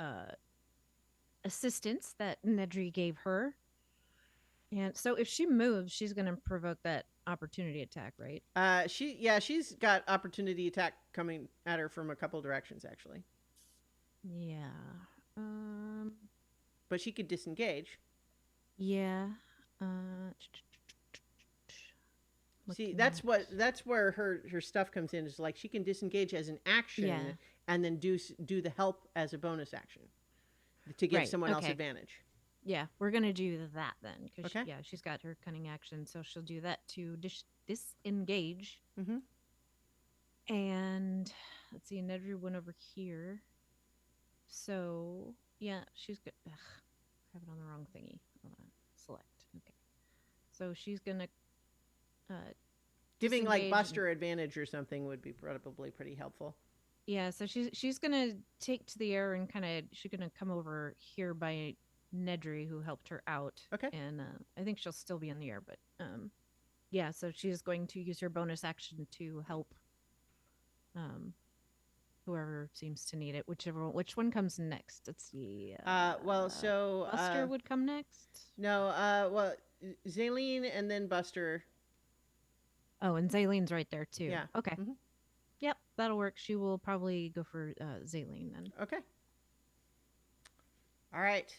assistance that Nedry gave her. And so if she moves, she's going to provoke that opportunity attack, right?
She's got opportunity attack coming at her from a couple directions actually.
Yeah.
But she could disengage.
Yeah.
See, that's where her stuff comes in, is like she can disengage as an action and then do the help as a bonus action to give someone else advantage.
Yeah, we're gonna do that then, because
Okay.
she's got her cunning action, so she'll do that to disengage.
Mm-hmm.
And let's see, Nedry went over here, so yeah, she's good. I have it on the wrong thingy. Hold on, select. Okay, so she's gonna
Giving like
disengage
Buster advantage or something would be probably pretty helpful.
Yeah, so she's gonna take to the air and she's gonna come over here by Nedry, who helped her out.
Okay.
And I think she'll still be in the air, but yeah, so she's going to use her bonus action to help whoever seems to need it. Which one comes next? Let's see. Buster would come next.
No, Zaleen and then Buster.
Oh, and Zaleen's right there too.
Yeah.
Okay.
Mm-hmm.
Yep, that'll work. She will probably go for Zaleen then.
Okay. All right.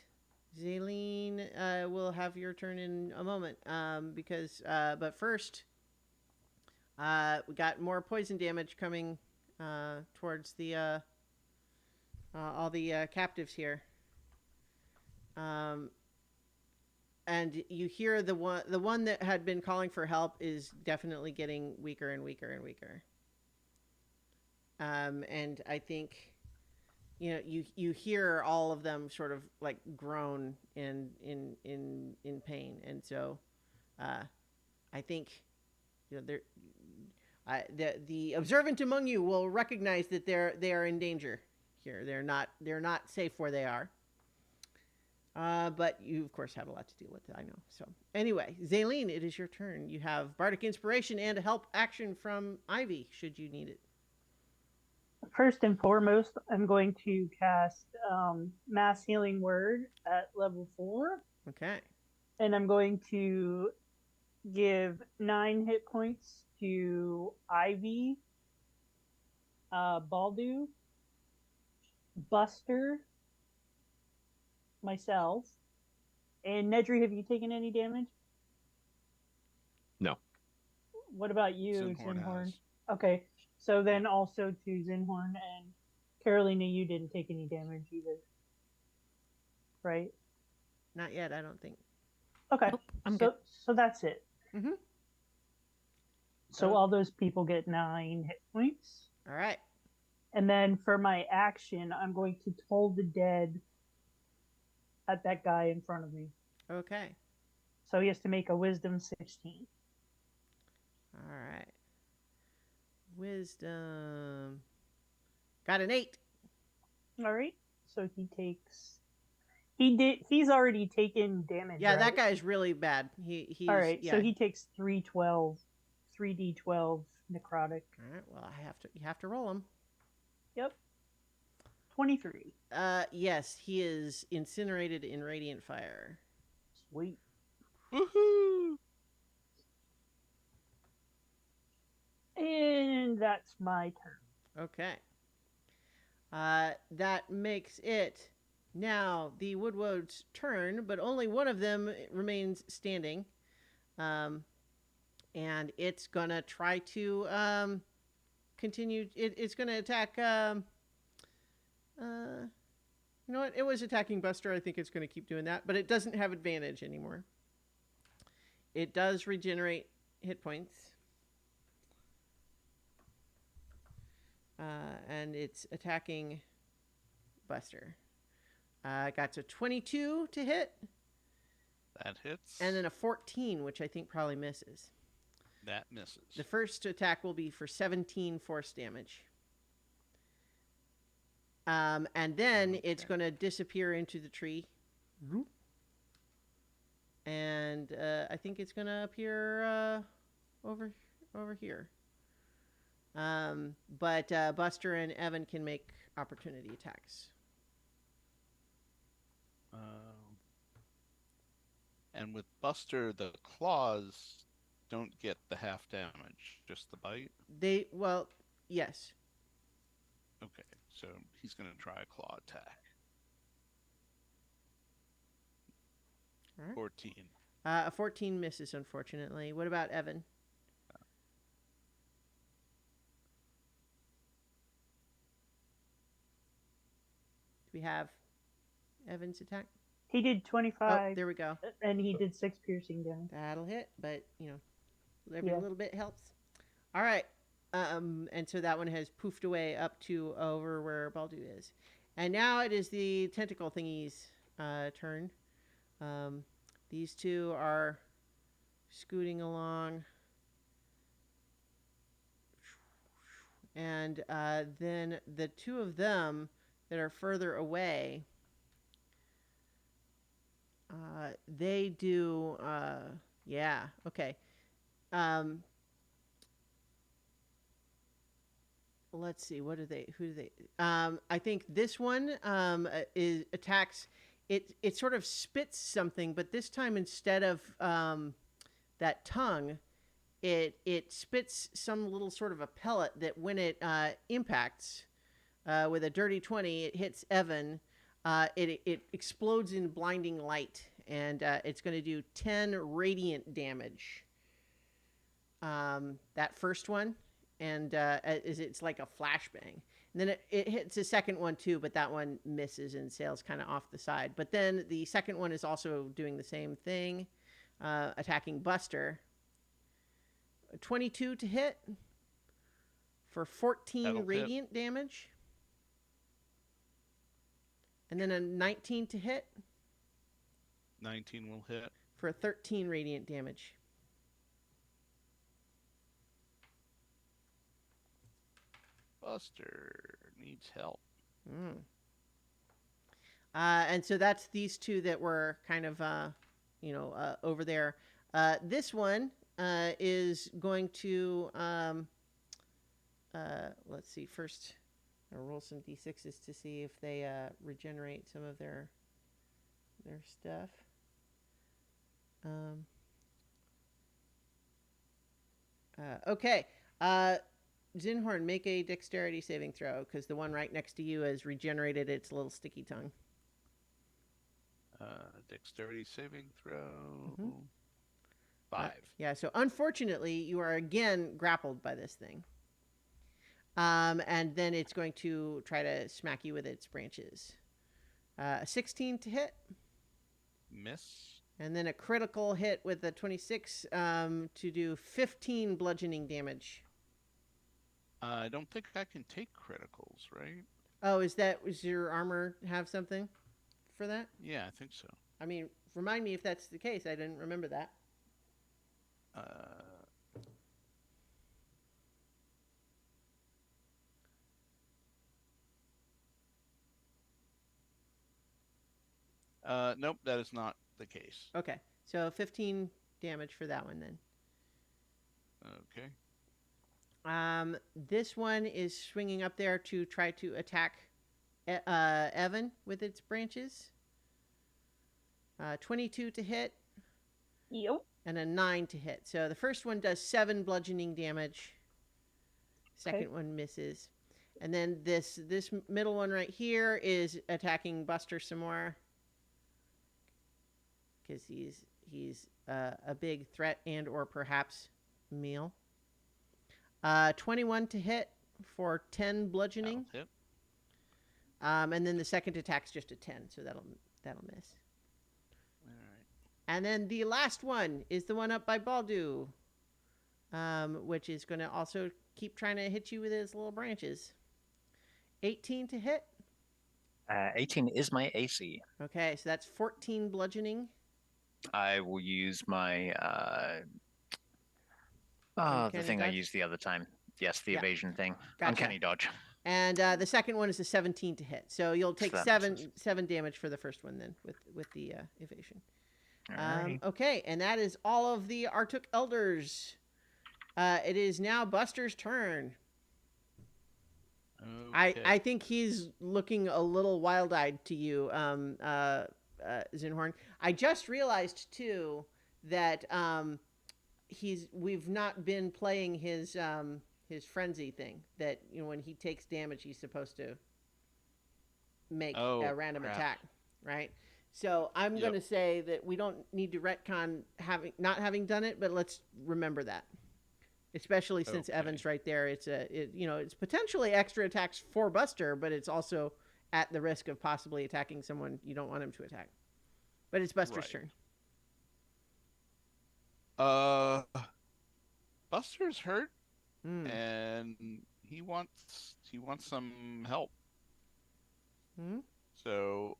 Zaleen will have your turn in a moment. But first, we got more poison damage coming towards the all the captives here. And you hear the one that had been calling for help is definitely getting weaker and weaker and weaker. And I think, you hear all of them sort of like groan in pain, and so I think the observant among you will recognize that they are in danger here. They're not safe where they are. But you, of course, have a lot to deal with, I know. So, anyway, Zaleen, it is your turn. You have Bardic Inspiration and a help action from Ivy, should you need it.
First and foremost, I'm going to cast Mass Healing Word at level 4.
Okay.
And I'm going to give 9 hit points to Ivy, Baldu, Buster, myself, and Nedry. Have you taken any damage?
No.
What about you,
Zinhorn
Zinhorn?
has.
Okay, so then also to Zinhorn and Carolina, you didn't take any damage either, right?
Not yet, I don't think.
Okay,
Nope, I'm
so
good.
so that's it.
Mm-hmm.
So all those people get 9 hit points.
All right.
And then for my action, I'm going to toll the dead at that guy in front of me.
Okay.
So he has to make a Wisdom 16.
All right. Wisdom. Got an 8.
All right. So he takes. He's already taken damage.
Yeah,
right?
that guy's really bad. He's
All right.
yeah.
So he takes 3d12 necrotic.
All right. Well, you have to roll him.
Yep. 23.
Yes, he is incinerated in radiant fire.
Sweet.
Woohoo!
And that's my turn.
Okay. That makes it now the Woodward's turn, but only one of them remains standing. And it's gonna try to continue. It's gonna attack. You know what? It was attacking Buster. I think it's gonna keep doing that, but it doesn't have advantage anymore. It does regenerate hit points. And it's attacking Buster. Got a 22 to hit.
That hits.
And then a 14, which I think probably misses.
That misses.
The first attack will be for 17 force damage. And then it's going to disappear into the tree. And I think it's going to appear over here. But Buster and Evan can make opportunity attacks.
And with Buster, the claws don't get the half damage, just the bite.
Yes.
Okay, so he's going to try a claw attack.
All right.
14.
A 14 misses, unfortunately. What about Evan? Do we have Evan's attack?
He did 25.
Oh, there we go.
And he did 6 piercing damage.
That'll hit, but every
Yeah.
little bit helps. All right. And so that one has poofed away up to over where Baldu is. And now it is the tentacle thingy's turn. These two are scooting along. And then the two of them that are further away, they do, yeah, okay. Let's see, who do they, I think this one attacks, it sort of spits something, but this time instead of that tongue, it spits some little sort of a pellet that when it impacts with a dirty 20, it hits Evan. It explodes in blinding light, and it's going to do 10 radiant damage. That first one, and it's like a flashbang. And then it hits the second one too, but that one misses and sails kind of off the side. But then the second one is also doing the same thing, attacking Buster. 22 to hit for 14
That'll
radiant damage. And then a 19 to hit.
19 will hit.
For 13 radiant damage.
Buster needs help.
And so that's these two that were kind of, over there. This one is going to, let's see, first I'll roll some d6s to see if they regenerate some of their stuff. Okay. Zinhorn, make a dexterity saving throw, because the one right next to you has regenerated its little sticky tongue.
Dexterity saving throw.
Mm-hmm.
5.
Yeah, so unfortunately, you are again grappled by this thing. And then it's going to try to smack you with its branches. 16 to hit.
Miss.
And then a critical hit with the 26 to do 15 bludgeoning damage.
I don't think I can take criticals, right?
Oh, was your armor have something for that?
Yeah, I think so.
I mean, remind me if that's the case. I didn't remember that.
Nope, that is not the case.
Okay, so 15 damage for that one then.
Okay.
This one is swinging up there to try to attack Evan with its branches. 22 to hit
Yep.
and a 9 to hit. So the first one does 7 bludgeoning damage. Second one misses. And then this middle one right here is attacking Buster some more. Because he's a big threat and or perhaps meal. 21 to hit for 10 bludgeoning.
That'll hit.
And then the second attack's just a 10, so that'll miss.
All right.
And then the last one is the one up by Baldu, which is going to also keep trying to hit you with his little branches. 18 to hit.
18 is my AC.
Okay, so that's 14 bludgeoning.
I will use my the
Uncanny
thing I
dodge?
used the other time. Yes, the
Yeah.
evasion thing.
Gotcha.
Uncanny dodge.
And the second one is a 17 to hit. So you'll take
that
seven damage for the first one then with the evasion.
Alrighty.
Okay, and that is all of the Arctic Elders. It is now Buster's turn.
Okay.
I think he's looking a little wild-eyed to you, Zinhorn. I just realized too that we've not been playing his frenzy thing. That when he takes damage, he's supposed to make a random attack, right? So I'm going to say that we don't need to retcon not having done it, but let's remember that. Especially since Evan's right there, it's potentially extra attacks for Buster, but it's also at the risk of possibly attacking someone you don't want him to attack. But it's Buster's turn.
Buster's hurt,
Mm.
and he wants some help.
Hmm?
So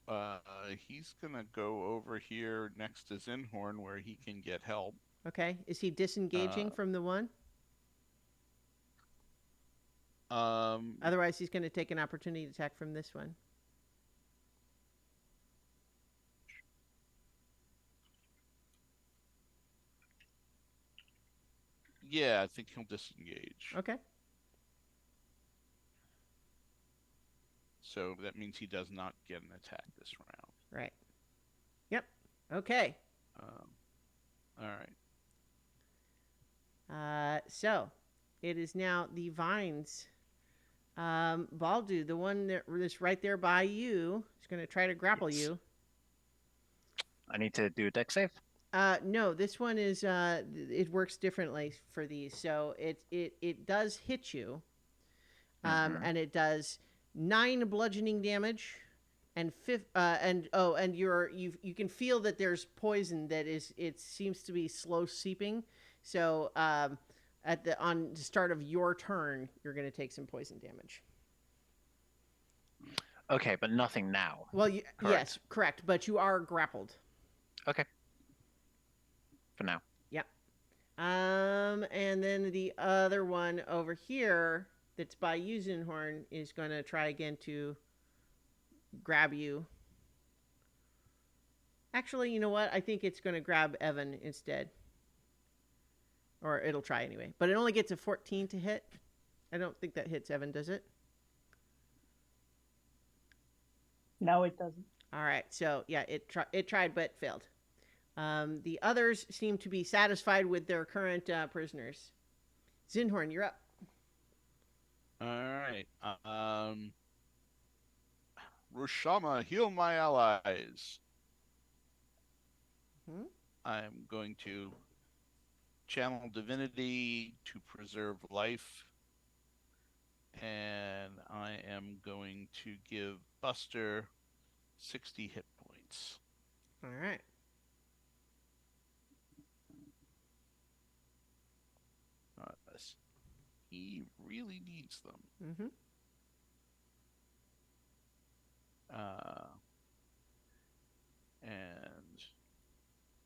he's gonna go over here next to Zinhorn where he can get help.
Okay. Is he disengaging from the one? Otherwise, he's going to take an opportunity attack from this one.
Yeah, I think he'll disengage.
Okay.
So that means he does not get an attack this round.
Right. Yep. Okay.
All right.
So it is now the Vines. Baldu, the one that's right there by you, is going to try to grapple you.
I need to do a deck save.
No, this one is it works differently for these. So it does hit you, and it does 9 bludgeoning damage, and you can feel that there's poison that it seems to be slow seeping. So on the start of your turn, you're going to take some poison damage.
Okay, but nothing now.
Well, yes, correct, but you are grappled.
Okay. For now.
Yep. And then the other one over here that's by Zinhorn is going to try again to grab you. Actually, you know what? I think it's going to grab Evan instead. Or it'll try anyway. But it only gets a 14 to hit. I don't think that hits Evan, does it?
No, it doesn't.
All right. So, yeah, it tried but failed. The others seem to be satisfied with their current prisoners. Zinhorn, you're up.
All right. Rushama, heal my allies. I'm going to channel divinity to preserve life. And I am going to give Buster 60 hit points.
All right.
He really needs them.
Mm-hmm.
And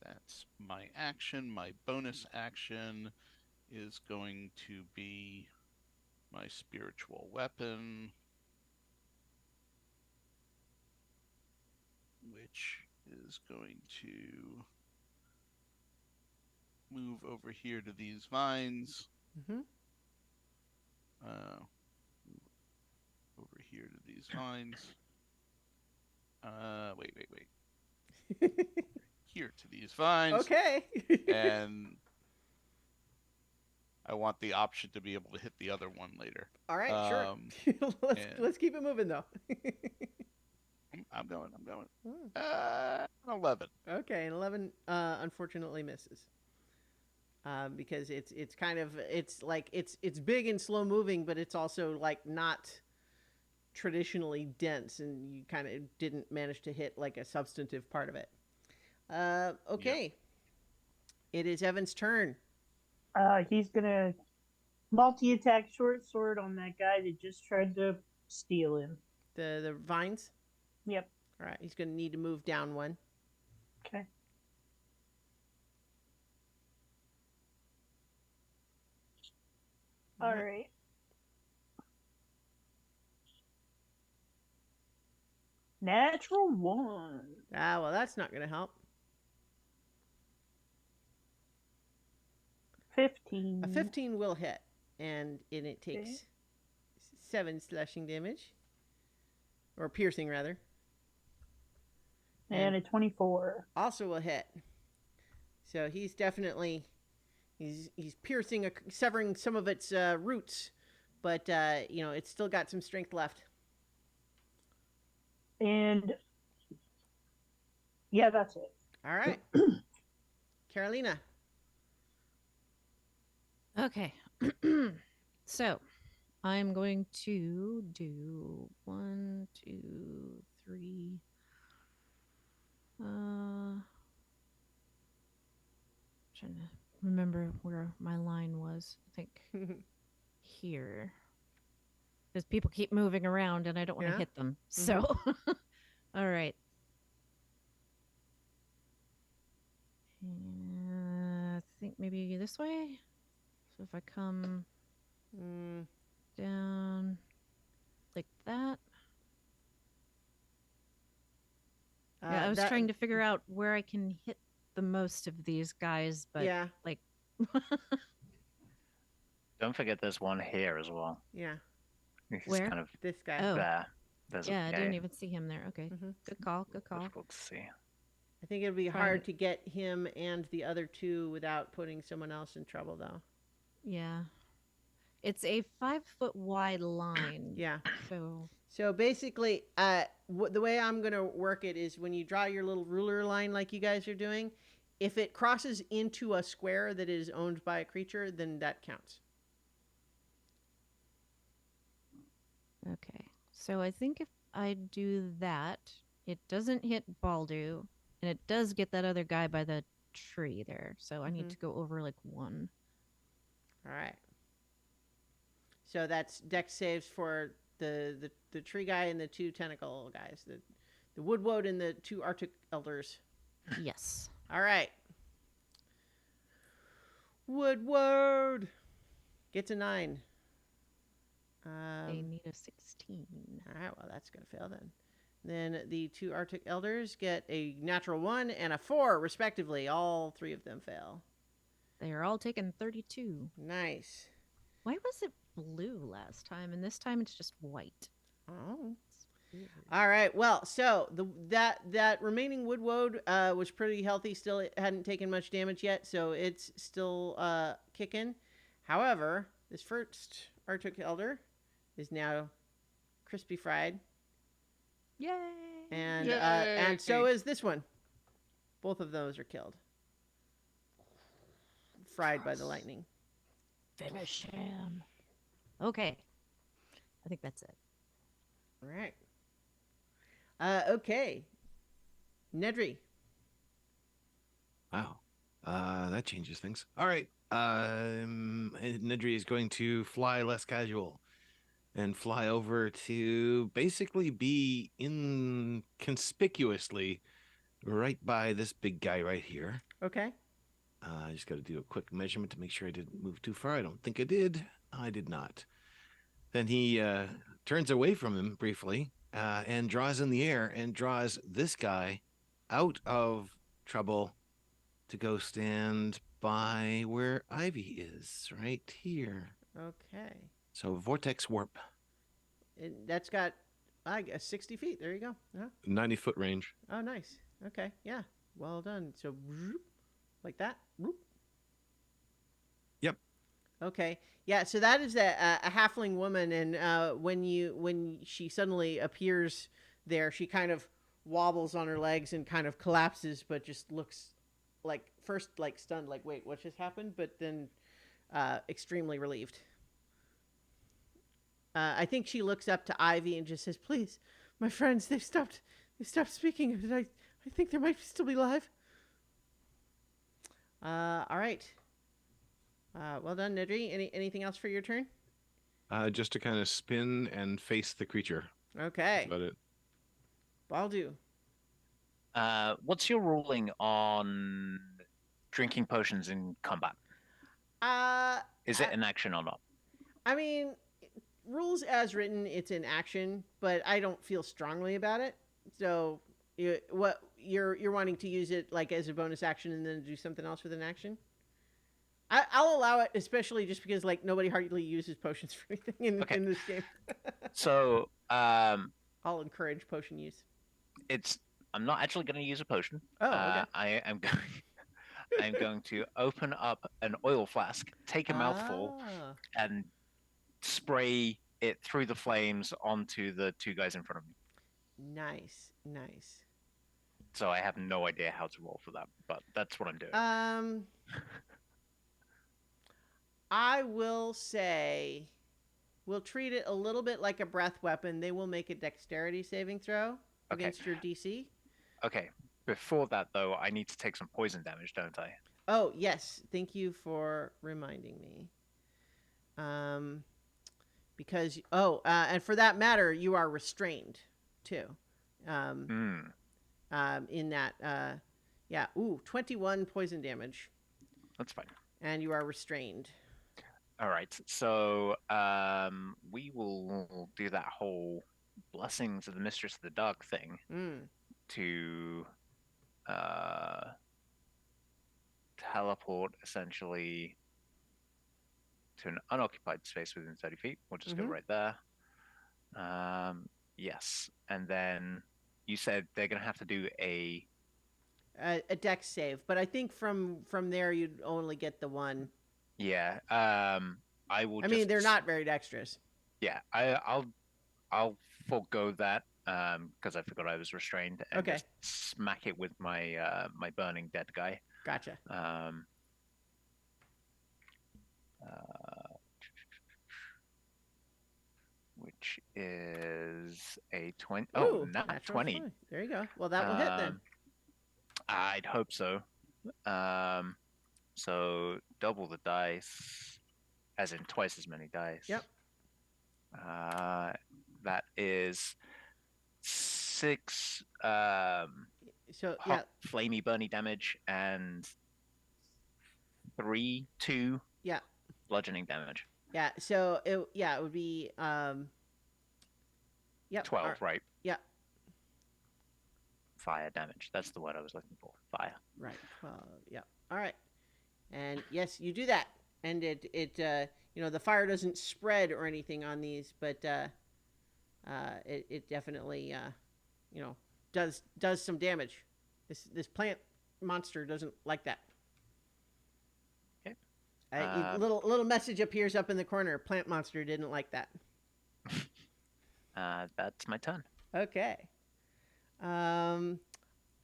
that's my action. My bonus action is going to be my spiritual weapon, which is going to move over here to these vines.
Mm-hmm.
Move over here to these vines. Wait. Here to these vines.
Okay.
And I want the option to be able to hit the other one later.
All right, sure.
and-
Let's keep it moving though.
I'm going.
Hmm.
11.
Okay, and 11 unfortunately misses. Because it's kind of it's like it's big and slow moving, but it's also like not traditionally dense, and you kind of didn't manage to hit like a substantive part of it. Okay, it is Evan's turn.
He's gonna multi-attack short sword on that guy that just tried to steal him.
The vines.
Yep.
All right, he's going to need to move down one.
Okay. All right. Natural 1.
Ah, well, that's not going to help.
15.
A 15 will hit, and it takes
Okay.
7 slashing damage, or piercing rather.
And a 24.
Also will hit. So he's definitely he's piercing, severing some of its roots, but it's still got some strength left.
And yeah, that's it.
All right, Carolina.
Okay. So I'm going to do 1, 2, 3. Trying to remember where my line was. I think here. Because people keep moving around and I don't want to
Yeah?
hit them. So, all right. I think maybe this way. So if I come down like that. Yeah, I was trying to figure out where I can hit the most of these guys, but
yeah,
like
Don't forget there's one here as well.
yeah,
He's
Where?
kind of
this guy.
Oh.
there. There's
yeah, I
a
didn't even see him there. Okay.
Mhm.
Good call. Good call.
difficult to see.
I think it'd be
Trying
hard
to-
to get him and the other two without putting someone else in trouble, though.
Yeah. It's a 5-foot wide line.
Yeah.
So
So basically, the way I'm going to work it is when you draw your little ruler line like you guys are doing, if it crosses into a square that is owned by a creature, then that counts.
okay. So I think if I do that, it doesn't hit Baldu, and it does get that other guy by the tree there. So I need
Mhm.
to go over like 1.
All right. So that's dex saves for the tree guy and the 2 tentacle guys, the woodwoad and the 2 arctic elders.
Yes.
All right. Woodward gets a 9.
They need a 16.
All right, well, that's going to fail then. Then the 2 arctic elders get a natural 1 and a 4, respectively. All 3 of them fail.
They are all taking 32.
Nice.
Why was it blue last time, and this time it's just white?
Oh.
It's weird.
All right. Well, so that remaining woodwoad was pretty healthy. Still, it hadn't taken much damage yet, so it's still kicking. However, this first Arctic Elder is now crispy fried,
Yay!
and so is this one. Both of those are killed, fried by the lightning.
Finish him. Okay. I think that's it.
All right. Okay. Nedry.
Wow. That changes things. All right. Nidri is going to fly less casual and fly over to basically be inconspicuously right by this big guy right here.
Okay.
I just got to do a quick measurement to make sure I didn't move too far. I don't think I did. I did not. Then he turns away from him briefly and draws in the air and draws this guy out of trouble to go stand by where Ivy is, right here.
Okay.
So vortex warp,
That's got, I guess, 60 feet. There you go.
90-foot range.
Oh, nice. Okay. Yeah. Well done. So, like that.
Yep.
Okay. Yeah. So that is a halfling woman, and when she suddenly appears there, she kind of wobbles on her legs and kind of collapses, but just looks like first like stunned, like wait, what just happened? But then extremely relieved. I think she looks up to Ivy and just says, "Please, my friends, they've stopped speaking. I think they might still be alive." All right. Well done, Nedry. Anything else for your turn?
Just to kind of spin and face the creature. That's
Okay.
about it.
Baldu.
What's your ruling on drinking potions in combat? Is it an action or not?
I mean, rules as written, it's in action, but I don't feel strongly about it. So, what you're wanting to use it like as a bonus action and then do something else with an action? I'll allow it, especially just because like nobody hardly uses potions for anything in this game.
So,
I'll encourage potion use.
I'm not actually going to use a potion.
Oh, okay.
I am going. I'm going to open up an oil flask, take a mouthful, and spray it through the flames onto the two guys in front of me.
Nice.
So I have no idea how to roll for that, but that's what I'm doing.
I will say we'll treat it a little bit like a breath weapon. They will make a dexterity saving throw against your DC.
Okay. Before that, though, I need to take some poison damage, don't I?
Oh, yes. Thank you for reminding me. Because, and for that matter, you are restrained, too. In that, 21 poison damage.
That's fine.
And you are restrained.
All right. So we will do that whole blessings of the Mistress of the Dark thing to teleport essentially to an unoccupied space within 30 feet. We'll just go right there. Yes. And then you said they're going to have to do a
dex save, but I think from there you'd only get the one.
Yeah. I will.
I mean, they're not very dexterous.
Yeah. I'll forego that because I forgot I was restrained and just smack it with my my burning dead guy.
Gotcha.
Which is a 20.
Ooh,
not 20.
There you go. Well, that will hit then.
I'd hope so. So double the dice, as in twice as many dice.
Yep.
That is 6 flamey burny damage and 2 bludgeoning damage.
Yeah, so it would be
12, right?
Yeah.
Fire damage. That's the word I was looking for. Fire.
Right. 12. Yeah. All right. And yes, you do that. And it the fire doesn't spread or anything on these, but it definitely does some damage. This plant monster doesn't like that.
Okay.
Little message appears up in the corner. Plant monster didn't like that.
That's my turn.
Okay.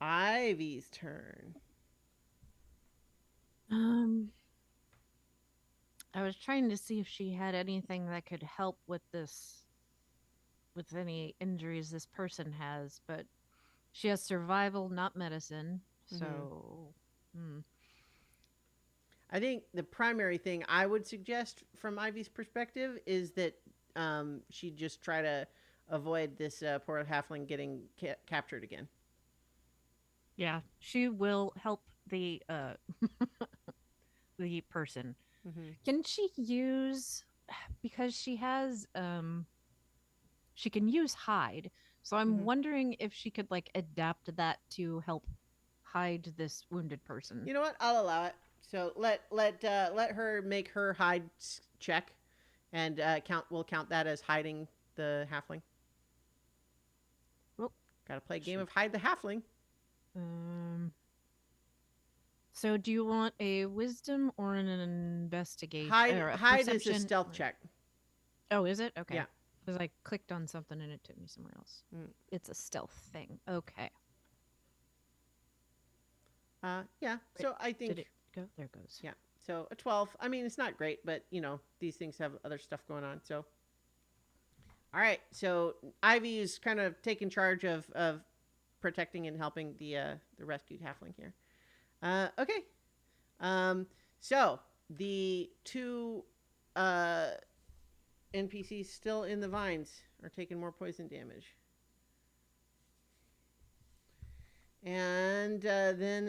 Ivy's turn.
I was trying to see if she had anything that could help with any injuries this person has, but she has survival, not medicine. So,
I think the primary thing I would suggest from Ivy's perspective is that she just try to avoid this poor halfling getting captured again.
Yeah, she will help the the person. Can she use, because she has she can use hide. So I'm
Mhm.
wondering if she could like adapt that to help hide this wounded person.
You know what? I'll allow it. So let her make her hide check, and we'll count that as hiding the halfling.
Well,
Got to play a game of hide the halfling.
Um. So do you want a wisdom or an investigation or a
Hide is a
perception?
stealth check.
Oh, is it? Okay.
Yeah.
Because I clicked on something and it took me somewhere else.
Mm.
It's a stealth thing. Okay.
Yeah. So I think
Did it go? There it goes.
yeah. So a 12. I mean, it's not great, but these things have other stuff going on. So all right. So Ivy is kind of taking charge of protecting and helping the rescued halfling here. Okay. So the two NPCs still in the vines are taking more poison damage. And then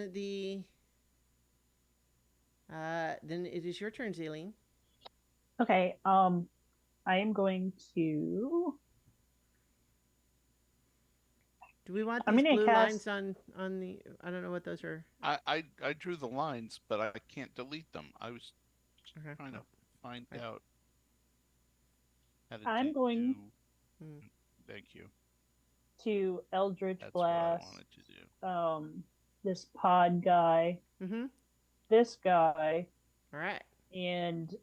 it is your turn, Zaleen.
Okay. I am going to.
Do we want
I'm
these
gonna
blue
cast-
lines on the? I don't know what those are.
I drew the lines, but I can't delete them. I was
Okay.
trying to find
Right.
out how to
I'm going-
Hmm.
Thank you.
to Eldritch
That's
Blast.
what I wanted to do.
This pod guy,
Mm-hmm.
this guy,
All right.
and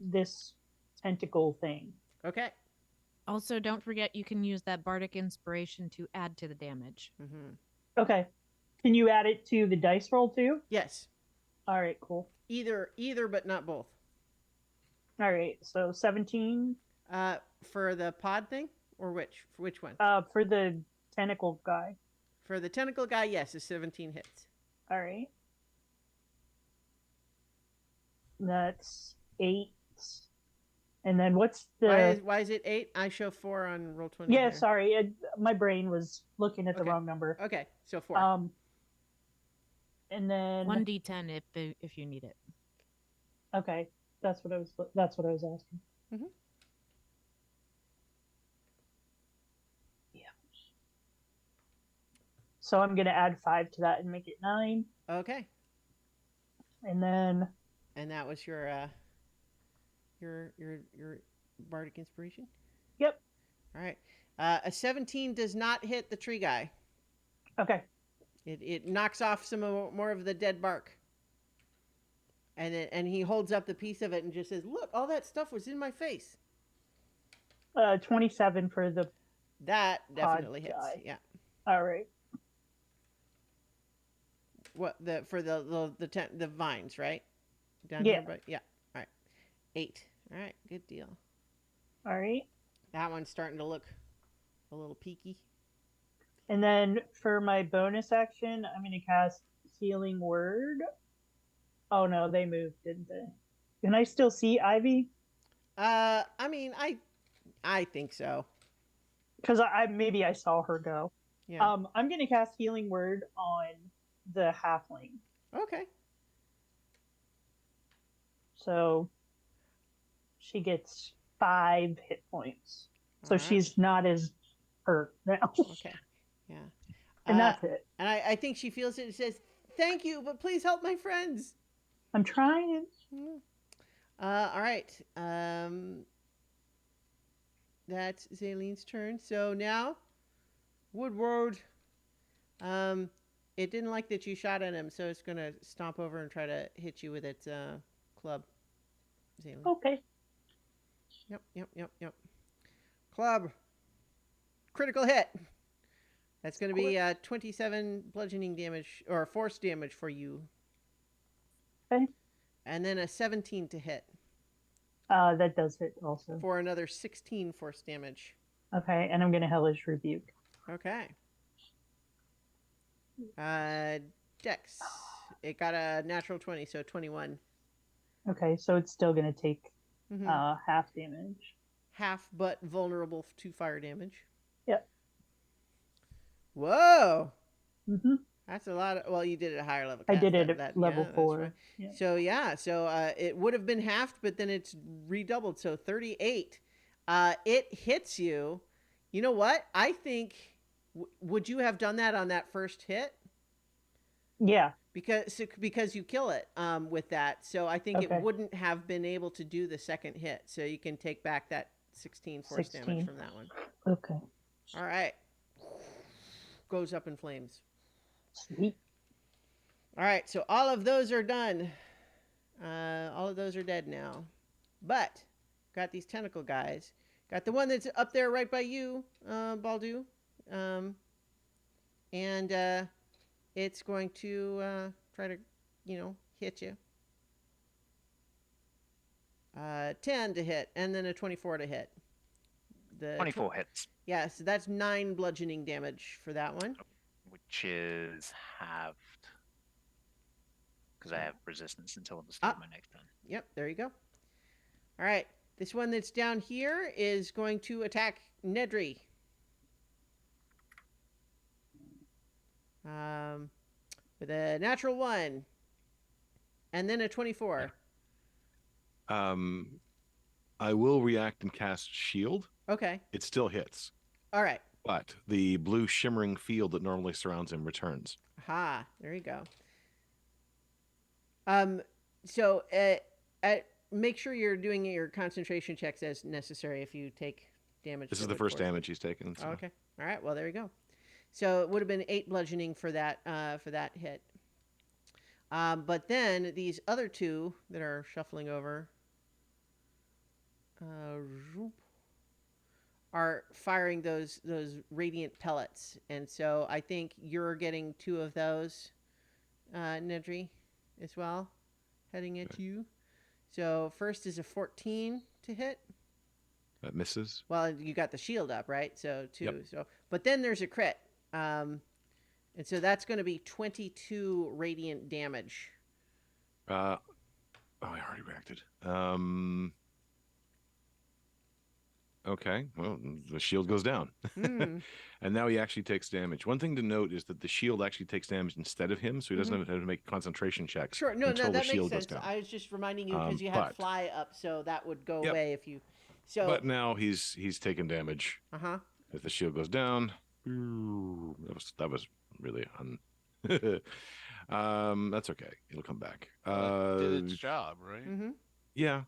this tentacle thing.
Okay.
Also, don't forget you can use that bardic inspiration to add to the damage.
Mm-hmm.
Okay. Can you add it to the dice roll too?
Yes.
All right, cool.
Either, but not both.
All right, so 17
For the pod thing, or which one?
for the tentacle guy.
For the tentacle guy, yes, it's 17 hits.
All right. That's 8. And then what's the
Why is it 8? I show 4 on Roll20.
Yeah,
here.
sorry. My brain was looking at the
Okay.
wrong number.
Okay, so 4.
And then
1d10 if you need it.
okay, that's what I was asking.
Mhm.
Yeah. So I'm gonna add 5 to that and make it 9,
Okay.
and then
And that was your bardic inspiration.
yep.
All right. A 17 does not hit the tree guy.
Okay.
It knocks off some more of the dead bark. And he holds up the piece of it and just says, "Look, all that stuff was in my face."
27 for the.
That definitely
Pod
hits.
guy.
Yeah.
All right.
What the vines, right? Down
Yeah.
here, but yeah. All right. 8. All right, good deal.
All right.
That one's starting to look a little peaky.
And then for my bonus action, I'm gonna cast Healing Word. Oh no, they moved, didn't they? Can I still see Ivy?
I mean, I think so.
Because I maybe I saw her go.
Yeah.
I'm gonna cast Healing Word on the halfling.
Okay.
So she gets 5 hit points. So
All right.
she's not as hurt now.
Okay. Yeah.
And that's it.
And I think she feels it and says, "Thank you, but please help my friends."
I'm trying.
All right. That's Zaleen's turn. So now, Woodward. It didn't like that you shot at him, so it's gonna stomp over and try to hit you with its club. Zaleen.
Okay.
Yep. Club. Critical hit. That's going to be 27 bludgeoning damage or force damage for you.
Okay.
And then a 17 to hit
That does hit also.
for another 16 force damage.
Okay, and I'm gonna Hellish Rebuke.
Okay. Dex. It got a natural 20, so 21.
Okay, so it's still gonna take
Mhm.
half damage.
Half, but vulnerable to fire damage.
Yep.
Whoa!
Mm-hmm.
That's a lot of. Well, you did it at a higher level.
I
cast,
did it
that-
at
that-
level
yeah, that's
4.
right.
Yeah.
So it would have been halved, but then it's redoubled. So 38. It hits you. You know what? I think. Would you have done that on that first hit?
Yeah.
Because you kill it with that. So I think it
Okay.
wouldn't have been able to do the second hit. So you can take back that 16 force damage
16.
from that one.
Okay.
All right. Goes up in flames.
Sweet.
All right. So all of those are done. All of those are dead now. But got these tentacle guys. Got the one that's up there right by you, Baldu. Um, and it's going to try to, hit you. 10 to hit, and then a 24 to hit. The
24 hits,
Yeah, so that's 9 bludgeoning damage for that one.
which is halved. Because I have resistance until the start of my next turn.
Yep, there you go. All right, this one that's down here is going to attack Nedry. With a natural 1, and then a 24.
I will react and cast shield.
Okay.
It still hits,
All right.
but the blue shimmering field that normally surrounds him returns.
Aha, there you go. So make sure you're doing your concentration checks as necessary if you take damage.
This is the first damage he's taken. So.
Okay. All right. Well, there you go. So it would have been 8 bludgeoning for that hit. But then these other two that are shuffling over are firing those radiant pellets, and so I think you're getting 2 of those, Nedry, as well, heading at you. So first is a 14 to hit.
That misses.
Well, you got the shield up, right? So 2.
Yep.
So, but then there's a crit, and so that's going to be 22 radiant damage.
I already reacted. Okay, well, the shield goes down. And now he actually takes damage. One thing to note is that the shield actually takes damage instead of him, so he doesn't have to make concentration checks.
Sure, no,
until
that
the
makes
shield
sense.
goes down.
I was just reminding you because you had
but-
fly up, so that would go
Yep.
away if you. So.
But now he's taken damage.
Uh-huh.
As the shield goes down. Ooh, that was really that's okay. It'll come back.
It did its job, right?
Mm-hmm.
Yeah.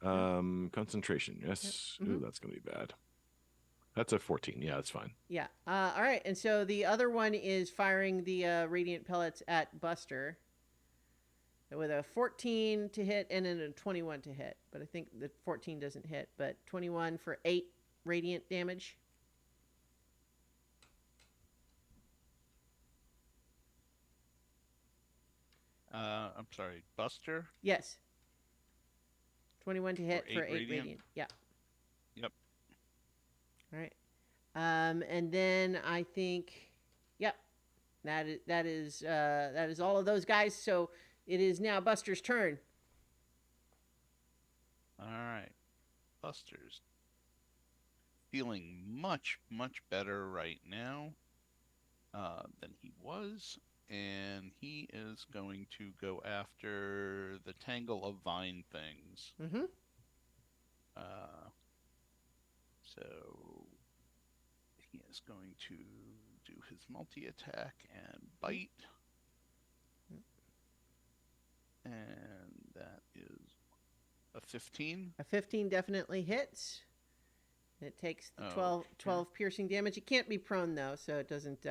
Concentration. Yes.
Yep.
Ooh, that's gonna be bad. That's a 14. Yeah, that's fine.
Yeah. All right. And so the other one is firing the radiant pellets at Buster with a 14 to hit and then a 21 to hit. But I think the 14 doesn't hit, but 21 for 8 radiant damage.
I'm sorry, Buster?
Yes. 21 to hit for 8
radiant?
radiant. Yeah.
Yep.
All right. And then I think, yep, that is all of those guys. So it is now Buster's turn.
All right. Buster's feeling much, much better right now than he was. And he is going to go after the tangle of vine things.
Mm-hmm.
So he is going to do his multi-attack and bite. And that is a 15.
A 15 definitely hits. It takes the 12 piercing damage. It can't be prone though, so it doesn't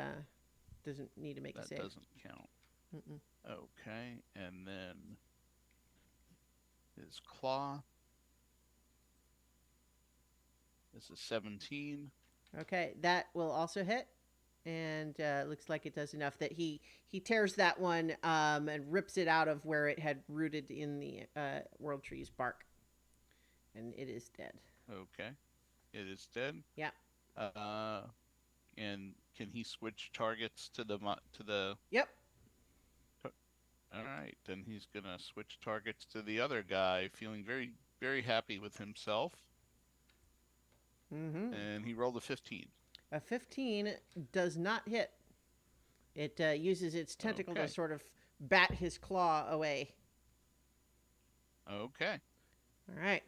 need to make a save.
That doesn't count.
Mm-mm.
Okay, and then his claw is a 17.
Okay, that will also hit, and looks like it does enough that he tears that one and rips it out of where it had rooted in the world tree's bark, and it is dead.
Okay, it is dead.
Yeah.
And can he switch targets to the?
Yep.
All right, then he's gonna switch targets to the other guy, feeling very, very happy with himself.
Mm-hmm.
And he rolled a 15.
A 15 does not hit. It uses its tentacle to
Okay.
sort of bat his claw away.
Okay.
All right.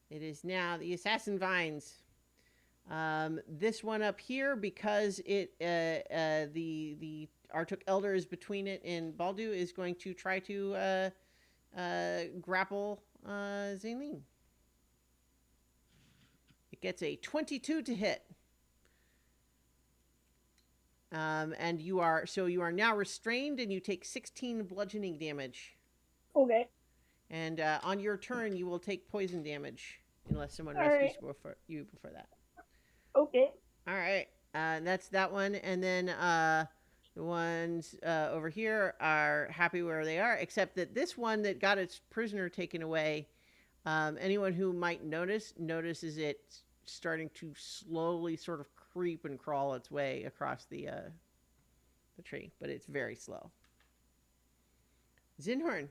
It is now the assassin vines. This one up here, because the Artuk Elder is between it and Baldu, is going to try to grapple Zaleen. It gets a 22 to hit. And you are now restrained, and you take 16 bludgeoning damage.
Okay.
And on your turn, you will take poison damage unless someone
All
rescues
right.
you before that.
Okay.
All right. That's that one. And then the ones over here are happy where they are, except that this one that got its prisoner taken away, anyone who might notices it starting to slowly sort of creep and crawl its way across the tree, but it's very slow. Zinhorn.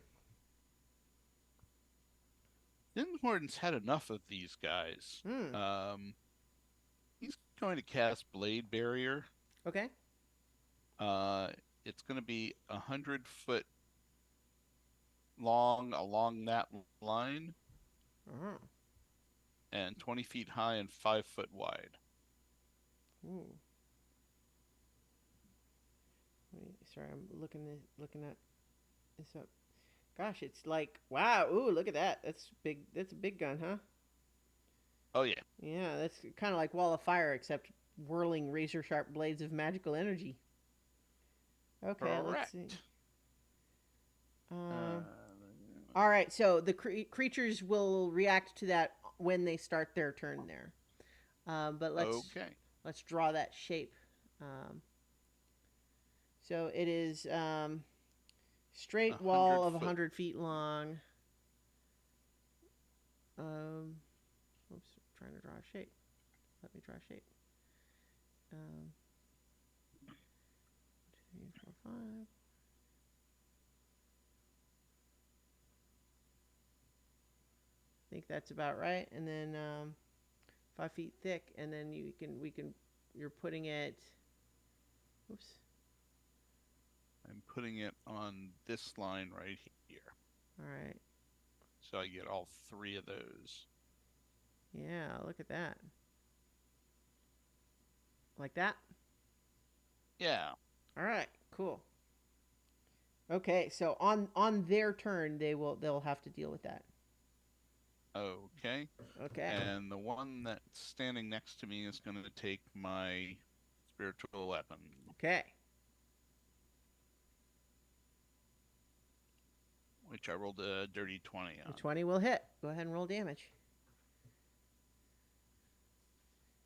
Zinhorn's had enough of these guys. He's going to cast Blade Barrier.
Okay.
It's going to be 100-foot long along that line, and 20 feet high and 5 foot wide.
Ooh. Sorry, I'm looking at this up. Gosh, it's like, wow. Ooh, look at that. That's big. That's a big gun, huh?
Oh yeah.
Yeah, that's kind of like Wall of Fire, except whirling razor sharp blades of magical energy. Okay, let's see. All right, so the creatures will react to that when they start their turn there. But let's draw that shape. So it is straight wall of 100 feet long. Oops, trying to draw a shape. Let me draw a shape. 2, 3, 4, 5. I think that's about right. And then 5 feet thick, and then you're putting it. Oops.
I'm putting it on this line right here.
All right.
So I get all 3 of those.
Yeah, look at that. Like that?
Yeah.
All right, cool. Okay, so on their turn, they'll have to deal with that.
Okay.
Okay.
And the one that's standing next to me is going to take my spiritual weapon.
Okay.
Which I rolled a dirty 20 on.
The 20 will hit. Go ahead and roll damage.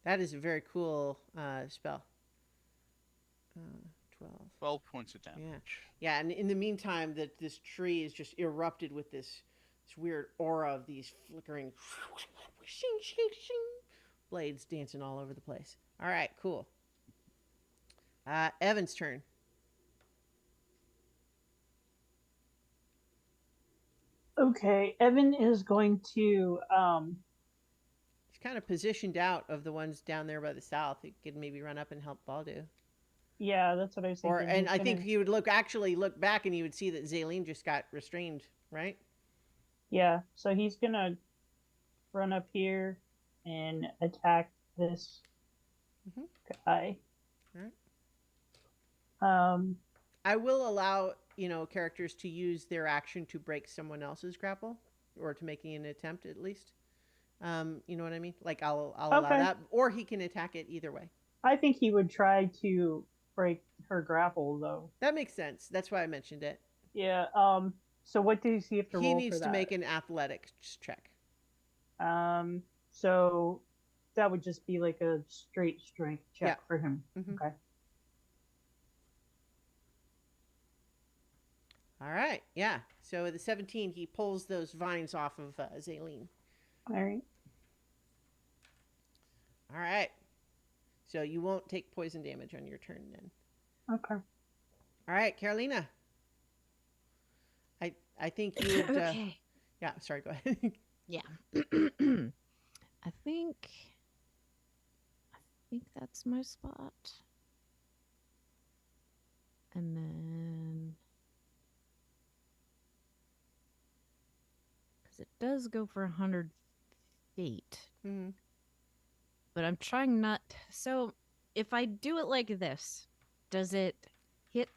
That is a very cool spell. 12.
12 points of damage.
Yeah, and in the meantime, this tree is just erupted with this weird aura of these flickering blades dancing all over the place. All right, cool. Evan's turn.
Okay, Evan is going to
He's kind of positioned out of the ones down there by the south. He could maybe run up and help Baldu.
Yeah, that's what I was thinking.
And I think he would look back, and he would see that Zaleen just got restrained, right?
Yeah, so he's gonna run up here and attack this guy.
All right. I will allow characters to use their action to break someone else's grapple, or to making an attempt at least. You know what I mean? Like I'll allow that, or he can attack it either way.
I think he would try to break her grapple, though.
That makes sense. That's why I mentioned it.
Yeah. So what does he have to roll for that?
He needs to make an athletics check.
So that would just be like a straight strength check for him.
Mm-hmm.
Okay.
All right. Yeah. So with the 17, he pulls those vines off of Zaleen.
All right.
All right. So you won't take poison damage on your turn then.
Okay.
All right, Carolina. I think you would.
Okay.
Yeah. Sorry. Go ahead.
Yeah. I think that's my spot. And then, because it does go for 100 feet.
Mhm.
But I'm trying not. So if I do it like this, does it hit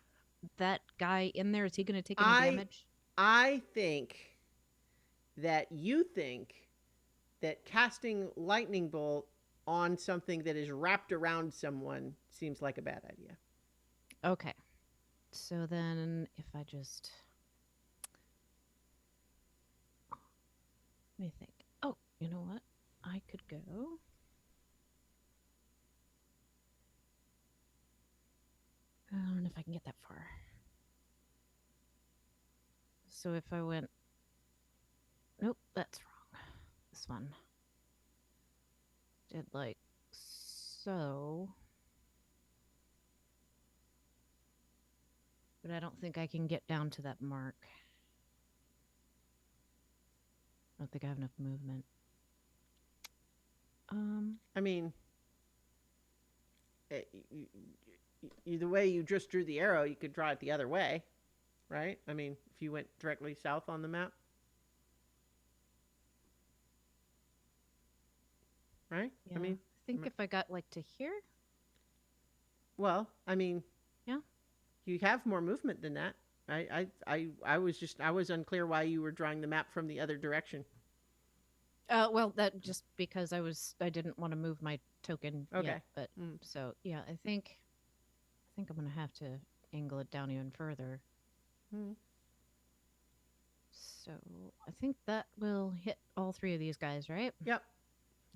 that guy in there? Is he going to take any damage?
I think that you think that casting lightning bolt on something that is wrapped around someone seems like a bad idea.
Okay. So then if I just. Let me think. Oh, you know what? I could go. I don't know if I can get that far. So if I went. Nope, that's wrong. This one. Did like so. But I don't think I can get down to that mark. I don't think I have enough movement.
I mean, the way you just drew the arrow, you could draw it the other way, right? I mean, if you went directly south on the map, right?
Yeah.
I mean,
I think if I got like to here.
well, I mean,
Yeah.
you have more movement than that. I was unclear why you were drawing the map from the other direction.
Well, that just because I didn't want to move my token
Okay.
yet, but
Mm.
so yeah, I think I'm gonna have to angle it down even further.
Mm.
So I think that will hit all three of these guys, right?
Yep.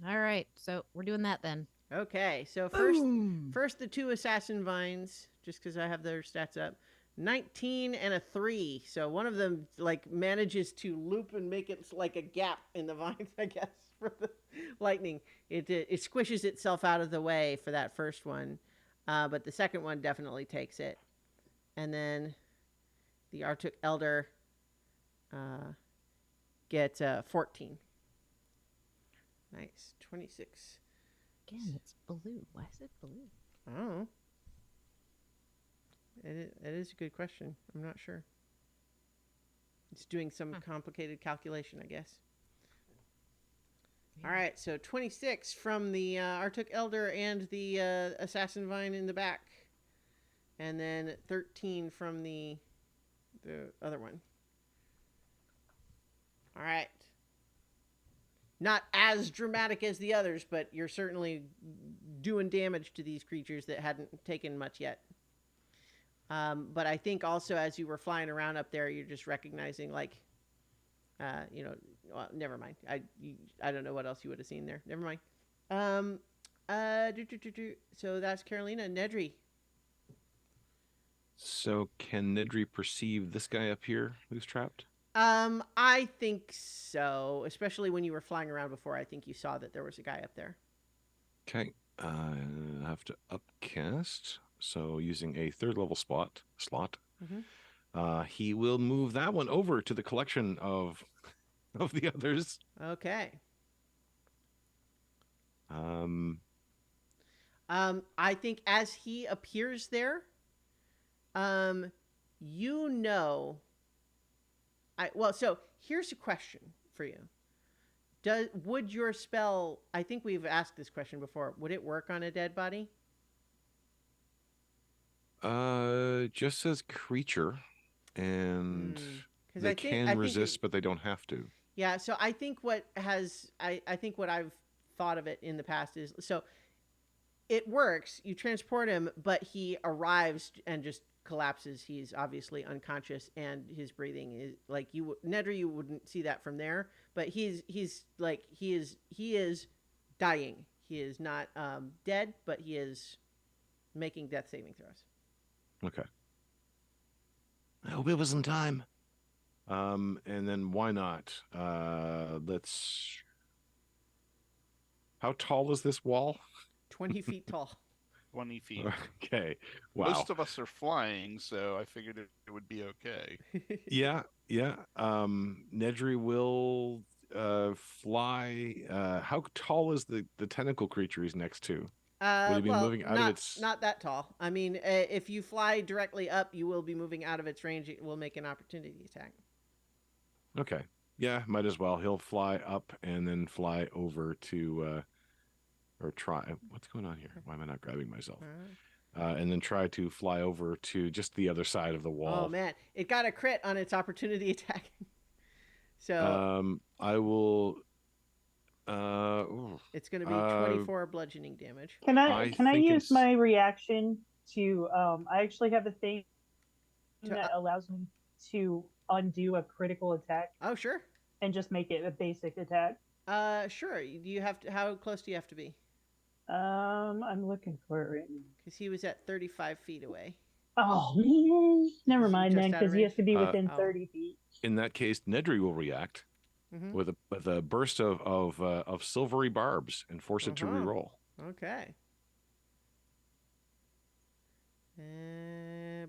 All right, so we're doing that then.
Okay, so
Boom!
first the two assassin vines, just because I have their stats up. 19 and a 3. So one of them like manages to loop and make it like a gap in the vines, I guess, for the lightning. It squishes itself out of the way for that first one, but the second one definitely takes it. And then the Arctic Elder gets 14. Nice. 26.
Again, it's blue. Why is it blue?
I don't know. It is a good question. I'm not sure. It's doing some complicated calculation, I guess.
Yeah.
All right, so 26 from the Arctic Elder and the Assassin Vine in the back. And then 13 from the other one. All right. Not as dramatic as the others, but you're certainly doing damage to these creatures that hadn't taken much yet. But I think also as you were flying around up there, you're just recognizing like, well, never mind. I don't know what else you would have seen there. Never mind. So that's Carolina. Nedry.
So can Nedry perceive this guy up here who's trapped?
I think so. Especially when you were flying around before, I think you saw that there was a guy up there.
Okay, I have to upcast. So using a third level slot, he will move that one over to the collection of the others.
Okay.
I
think as he appears there, so here's a question for you. Would your spell, I think we've asked this question before, would it work on a dead body?
just says creature, and they can resist, but they don't have to.
Yeah, so I think I think what I've thought of it in the past is, so it works, you transport him, but he arrives and just collapses. He's obviously unconscious, and his breathing is like Nedry, you wouldn't see that from there, but he is dying. He is not dead, but he is making death saving throws.
Okay. I hope it was in time. And then why not? Let's. How tall is this wall?
20 feet tall.
20 feet.
Okay. Wow.
Most of us are flying, so I figured it would be okay.
Yeah. Nedry will fly. How tall is the tentacle creature he's next to? Will he be moving out of its...
Not that tall. I mean, if you fly directly up, you will be moving out of its range. It will make an opportunity attack.
Okay. Yeah, might as well. He'll fly up and then fly over to, or try. What's going on here? Why am I not grabbing myself? And then try to fly over to just the other side of the wall.
Oh man, it got a crit on its opportunity attack. So
I will.
it's going to be 24 bludgeoning damage.
Can I
think
use my reaction to I actually have a thing that
To,
allows me to undo a critical attack
oh sure.
and just make it a basic attack.
Sure. Do you have to? How close do you have to be?
I'm looking for it right now.
Because he was at 35 feet away.
Oh man, never
Is he
mind
just
then,
out of
because he has to be
range?
within
Oh.
30 feet.
In that case, Nedry will react with a burst of silvery barbs and force it to reroll.
Okay.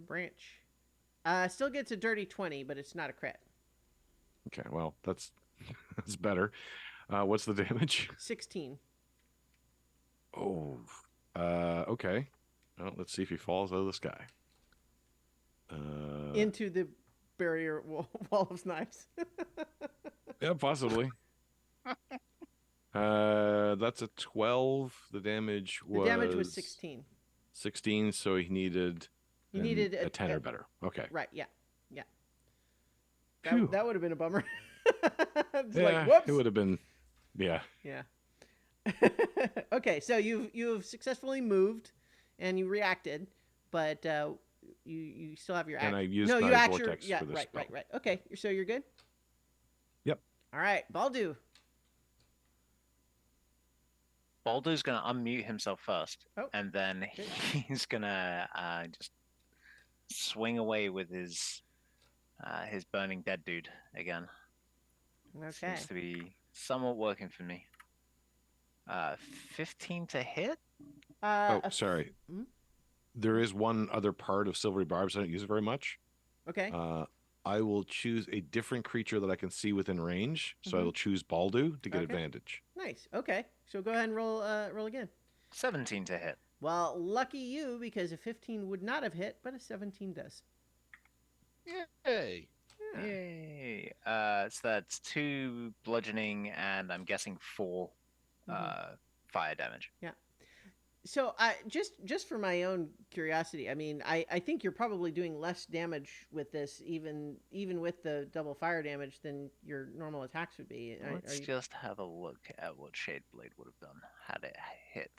Branch. Still gets a dirty 20, but it's not a crit.
Okay, well that's better. What's the damage?
16.
Oh, okay. Well, let's see if he falls out of the sky.
Into the barrier wall of knives.
Yeah, possibly. That's a 12. The damage was
16.
16, so he needed a 10 or better. Okay.
Right, yeah.
Phew.
That would have been a bummer. It's
Yeah,
like, whoops.
it would have been. Yeah.
Yeah. Okay, so you've successfely moved, and you reacted, but you still have your action.
And I used
no,
my
you actually
vortex
yeah
for this spell.
right. Okay, so you're good.
Yep.
All right, Baldu.
Baldu's gonna unmute himself first,
Oh,
and then
good.
he's gonna just swing away with his burning dead dude again.
Okay.
Seems to be somewhat working for me. 15 to hit?
Sorry.
Hmm?
There is one other part of silvery barbs I don't use it very much.
Okay.
I will choose a different creature that I can see within range. So I will choose Baldu to get advantage.
Nice. Okay. So go ahead and roll again.
17 to hit.
Well, lucky you, because a 15 would not have hit, but a 17 does.
Yay!
Yeah.
Yay! So that's 2 bludgeoning and I'm guessing 4 fire damage.
Yeah. So just for my own curiosity, I mean, I think you're probably doing less damage with this, even with the double fire damage, than your normal attacks would be.
Let's just have a look at what Shade Blade would have done had it hit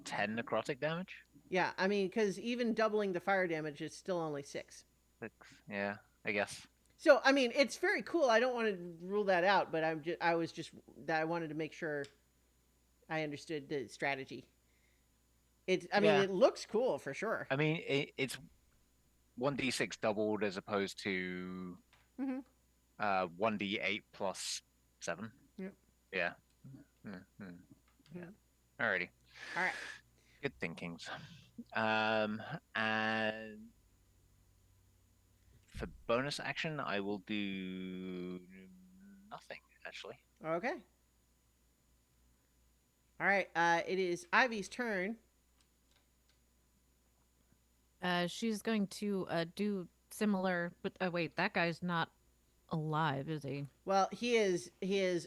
10 necrotic damage.
Yeah, I mean, because even doubling the fire damage is still only 6.
6, yeah, I guess.
So I mean, it's very cool. I don't want to rule that out, but I wanted to make sure I understood the strategy. I mean, it looks cool for sure.
I mean, it's 1d6 doubled as opposed to 1d8 plus 7.
Yep.
Yeah. Yeah. Alrighty.
All right.
Good thinkings. And for bonus action, I will do nothing, actually.
Okay. All right. It is Ivy's turn.
She's going to do similar, but wait, that guy's not alive, is he?
Well, he is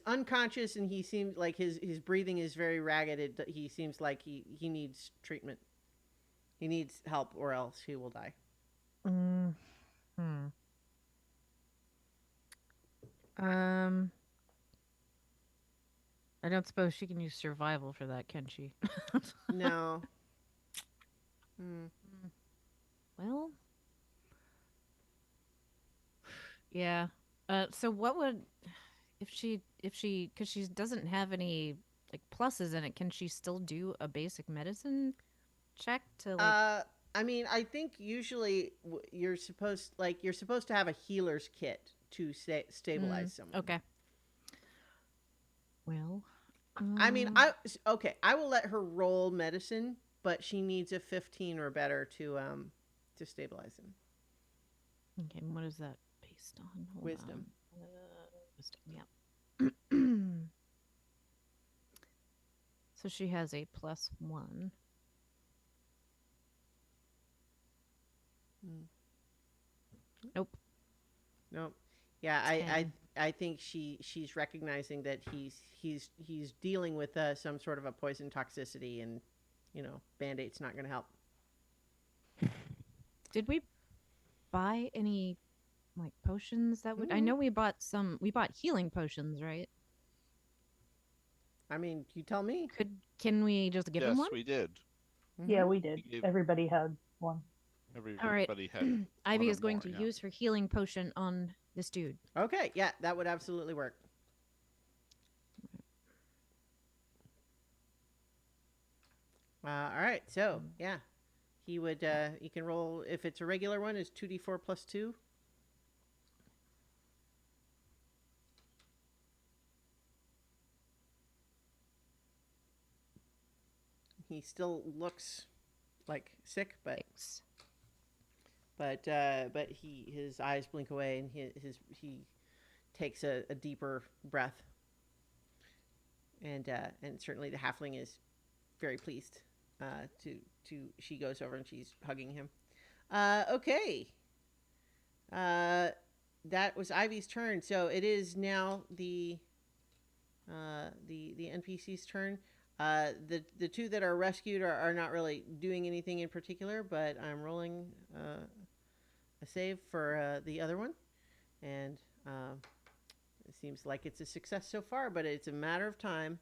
unconscious, and he seems like his breathing is very ragged. He seems like he needs treatment. He needs help, or else he will die.
I don't suppose she can use survival for that, can she?
No.
Well, yeah. So what would if she because she doesn't have any like pluses in it? Can she still do a basic medicine check to like?
I mean, I think usually you're supposed to have a healer's kit to stabilize someone.
Okay. Well,
I mean, I will let her roll medicine, but she needs a 15 or better to stabilize him.
Okay, and what is that based on? Hold
Wisdom.
on. Wisdom, yeah. So she has a +1.
Nope. Yeah, I think she's recognizing that he's dealing with some sort of a poison toxicity, and Band-Aid's not going to help.
Did we buy any like potions that would? I
Mhm.
know we bought some. We bought healing potions, right?
I mean, you tell me.
Can we just give him
Yes,
one?
we did.
Yeah,
Mhm.
we did.
We gave-
Everybody had one.
All right.
Everybody had one
Ivy
or
is going
more,
to
yeah.
use her healing potion on this dude.
Okay, yeah, that would absolutely work. All right, so yeah, he can roll if it's a regular one is 2d4 plus 2. He still looks like sick, but
Thanks.
his eyes blink away, and he takes a deeper breath, and certainly the halfling is very pleased. She goes over and she's hugging him. Okay. That was Ivy's turn, so it is now the NPC's turn. The two that are rescued are not really doing anything in particular, but I'm rolling a save for the other one, and it seems like it's a success so far, but it's a matter of time.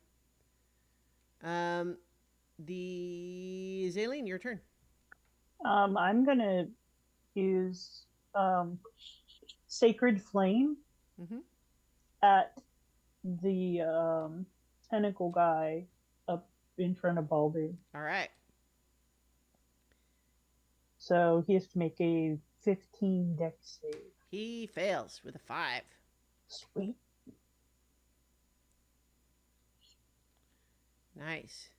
The Zaleen, your turn.
I'm gonna use Sacred Flame
Mm-hmm.
at the tentacle guy up in front of Baldur.
All right.
So he has to make a 15 dex save.
He fails with a 5.
Sweet.
Nice.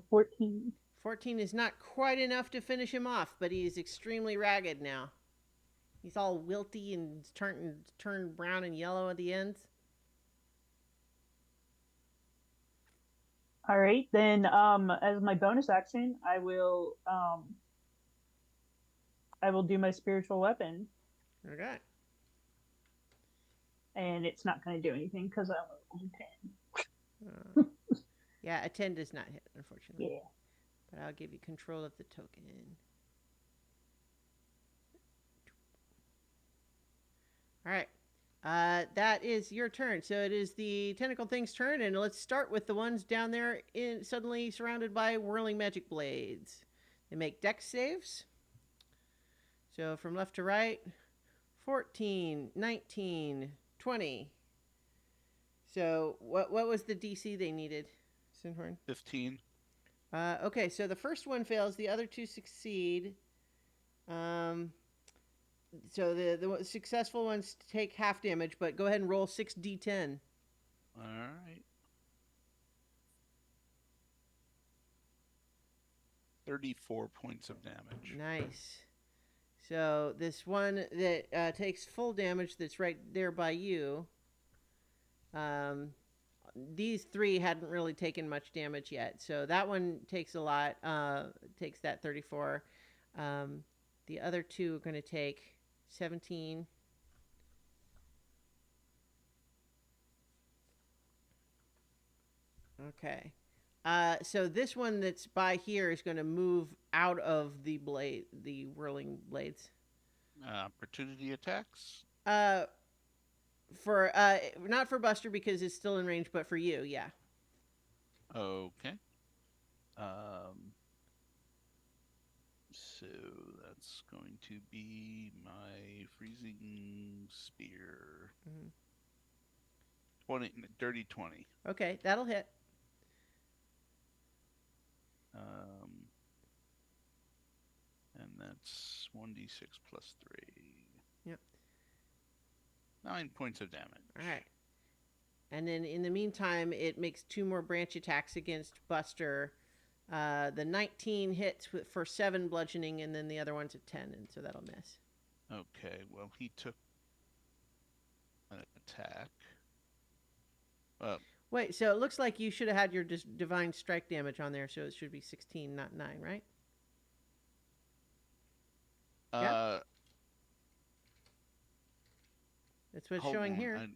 14.
14 is not quite enough to finish him off, but he's extremely ragged now. He's all wilty and turned brown and yellow at the ends.
All right, then as my bonus action, I will do my spiritual weapon,
Okay.
and it's not going to do anything because I'm level 10.
Yeah, a 10 does not hit, unfortunately.
Yeah.
But I'll give you control of the token. All right. That is your turn. So it is the tentacle thing's turn, and let's start with the ones down there suddenly surrounded by whirling magic blades. They make dex saves. So from left to right, 14, 19, 20. So what was the DC they needed, Sinhorn?
15.
Okay, so the first one fails, the other two succeed. So the successful ones take half damage, but go ahead and roll 6d10.
All right. 34 points of damage.
Nice. So this one that takes full damage that's right there by you. These three hadn't really taken much damage yet, so that one takes a lot. Takes that 34. The other two are going to take 17. Okay. So this one that's by here is going to move out of the whirling blades.
Opportunity attacks.
For not for Buster because it's still in range, but for you, yeah.
Okay. So that's going to be my freezing spear.
Mm-hmm.
20, dirty 20.
Okay, that'll hit.
And that's 1d6 plus 3.
Yep.
9 points of damage.
All right. And then in the meantime, it makes 2 more branch attacks against Buster. The 19 hits for 7 bludgeoning, and then the other one's a 10, and so that'll miss.
Okay, well, he took an attack.
Wait, so it looks like you should have had your divine strike damage on there, so it should be 16, not 9, right? That's what's
hold
showing
on,
here.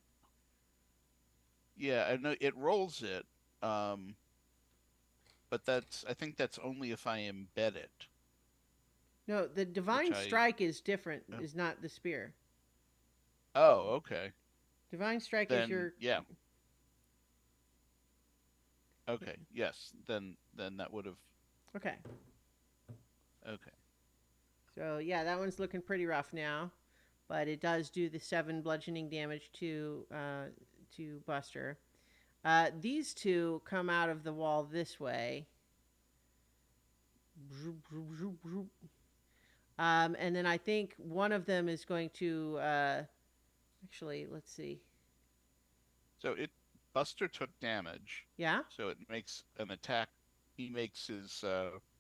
Yeah, I know it rolls it. Um, but I think that's only if I embed it.
No, the divine
Which I
strike is different.
oh.
Is not the spear.
Oh, okay.
Divine strike is
Then
your.
yeah. Okay. Yes. Then that would have.
Okay.
Okay.
So yeah, that one's looking pretty rough now, but it does do the 7 bludgeoning damage to Buster. These two come out of the wall this way. And then I think one of them is going to actually, let's see.
So Buster took damage.
Yeah?
So it makes an attack. He makes his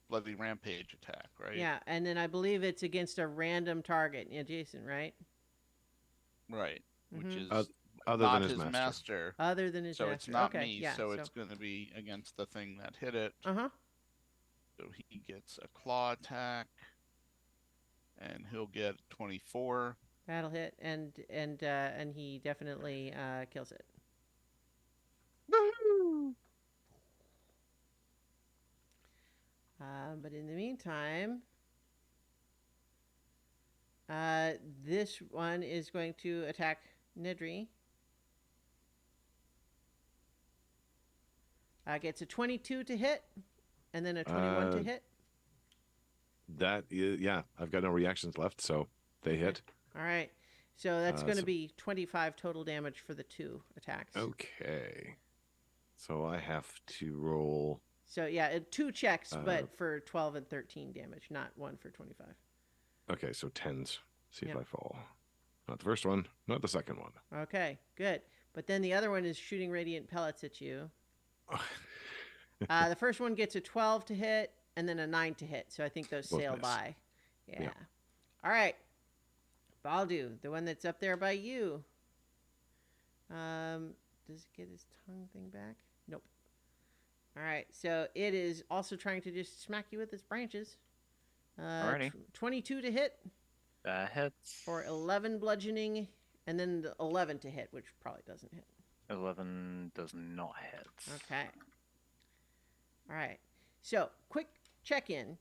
bloody rampage attack, right?
Yeah, and then I believe it's against a random target. Yeah, Jason, right?
Right. Which
Mhm.
is
Other
not
than his
his master.
Other than his
So
master.
it's not
Okay,
me.
yeah.
So it's going to be against the thing that hit it.
Uh-huh.
So he gets a claw attack, and he'll get 24.
That'll hit, and he definitely kills it. But in the meantime, this one is going to attack Nedry. Gets a 22 to hit, and then a 21 to hit.
That is, yeah, I've got no reactions left, so they hit.
All right. So that's going to
so-
be 25 total damage for the 2 attacks.
Okay. So I have to roll.
So yeah, 2 checks, but for 12 and 13 damage, not 1 for 25.
Okay, so 10s. See
Yep.
if I fall. Not the first one, not the second one.
Okay, good. But then the other one is shooting radiant pellets at you. The first one gets a 12 to hit, and then a 9 to hit. So I think those
Both
sail
miss.
by. Yeah.
Yeah.
All right. Baldu, the one that's up there by you. Does it get his tongue thing back? Nope. All right. So it is also trying to just smack you with its branches.
Alrighty.
22 to hit
That hits.
for 11 bludgeoning, and then the 11 to hit, which probably doesn't hit.
11 does not hit.
Okay. All right. So, quick check-in.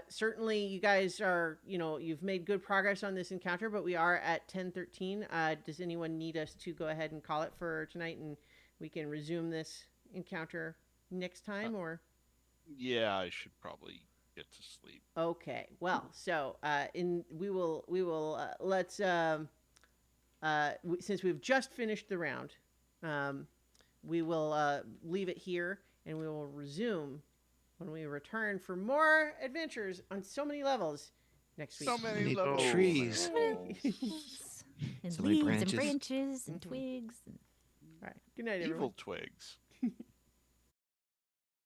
Certainly, you guys are, you've made good progress on this encounter, but we are at 10:13. Does anyone need us to go ahead and call it for tonight, and we can resume this encounter next time, or?
Yeah, I should probably get to sleep.
Okay. Well, so let's since we've just finished the round, we will leave it here, and we will resume when we return for more adventures on so many levels next week.
So many
Many
levels.
trees.
And
So many
leaves and
branches.
branches and
Mhm.
twigs. And...
All right. Good night, everyone.
Evil twigs.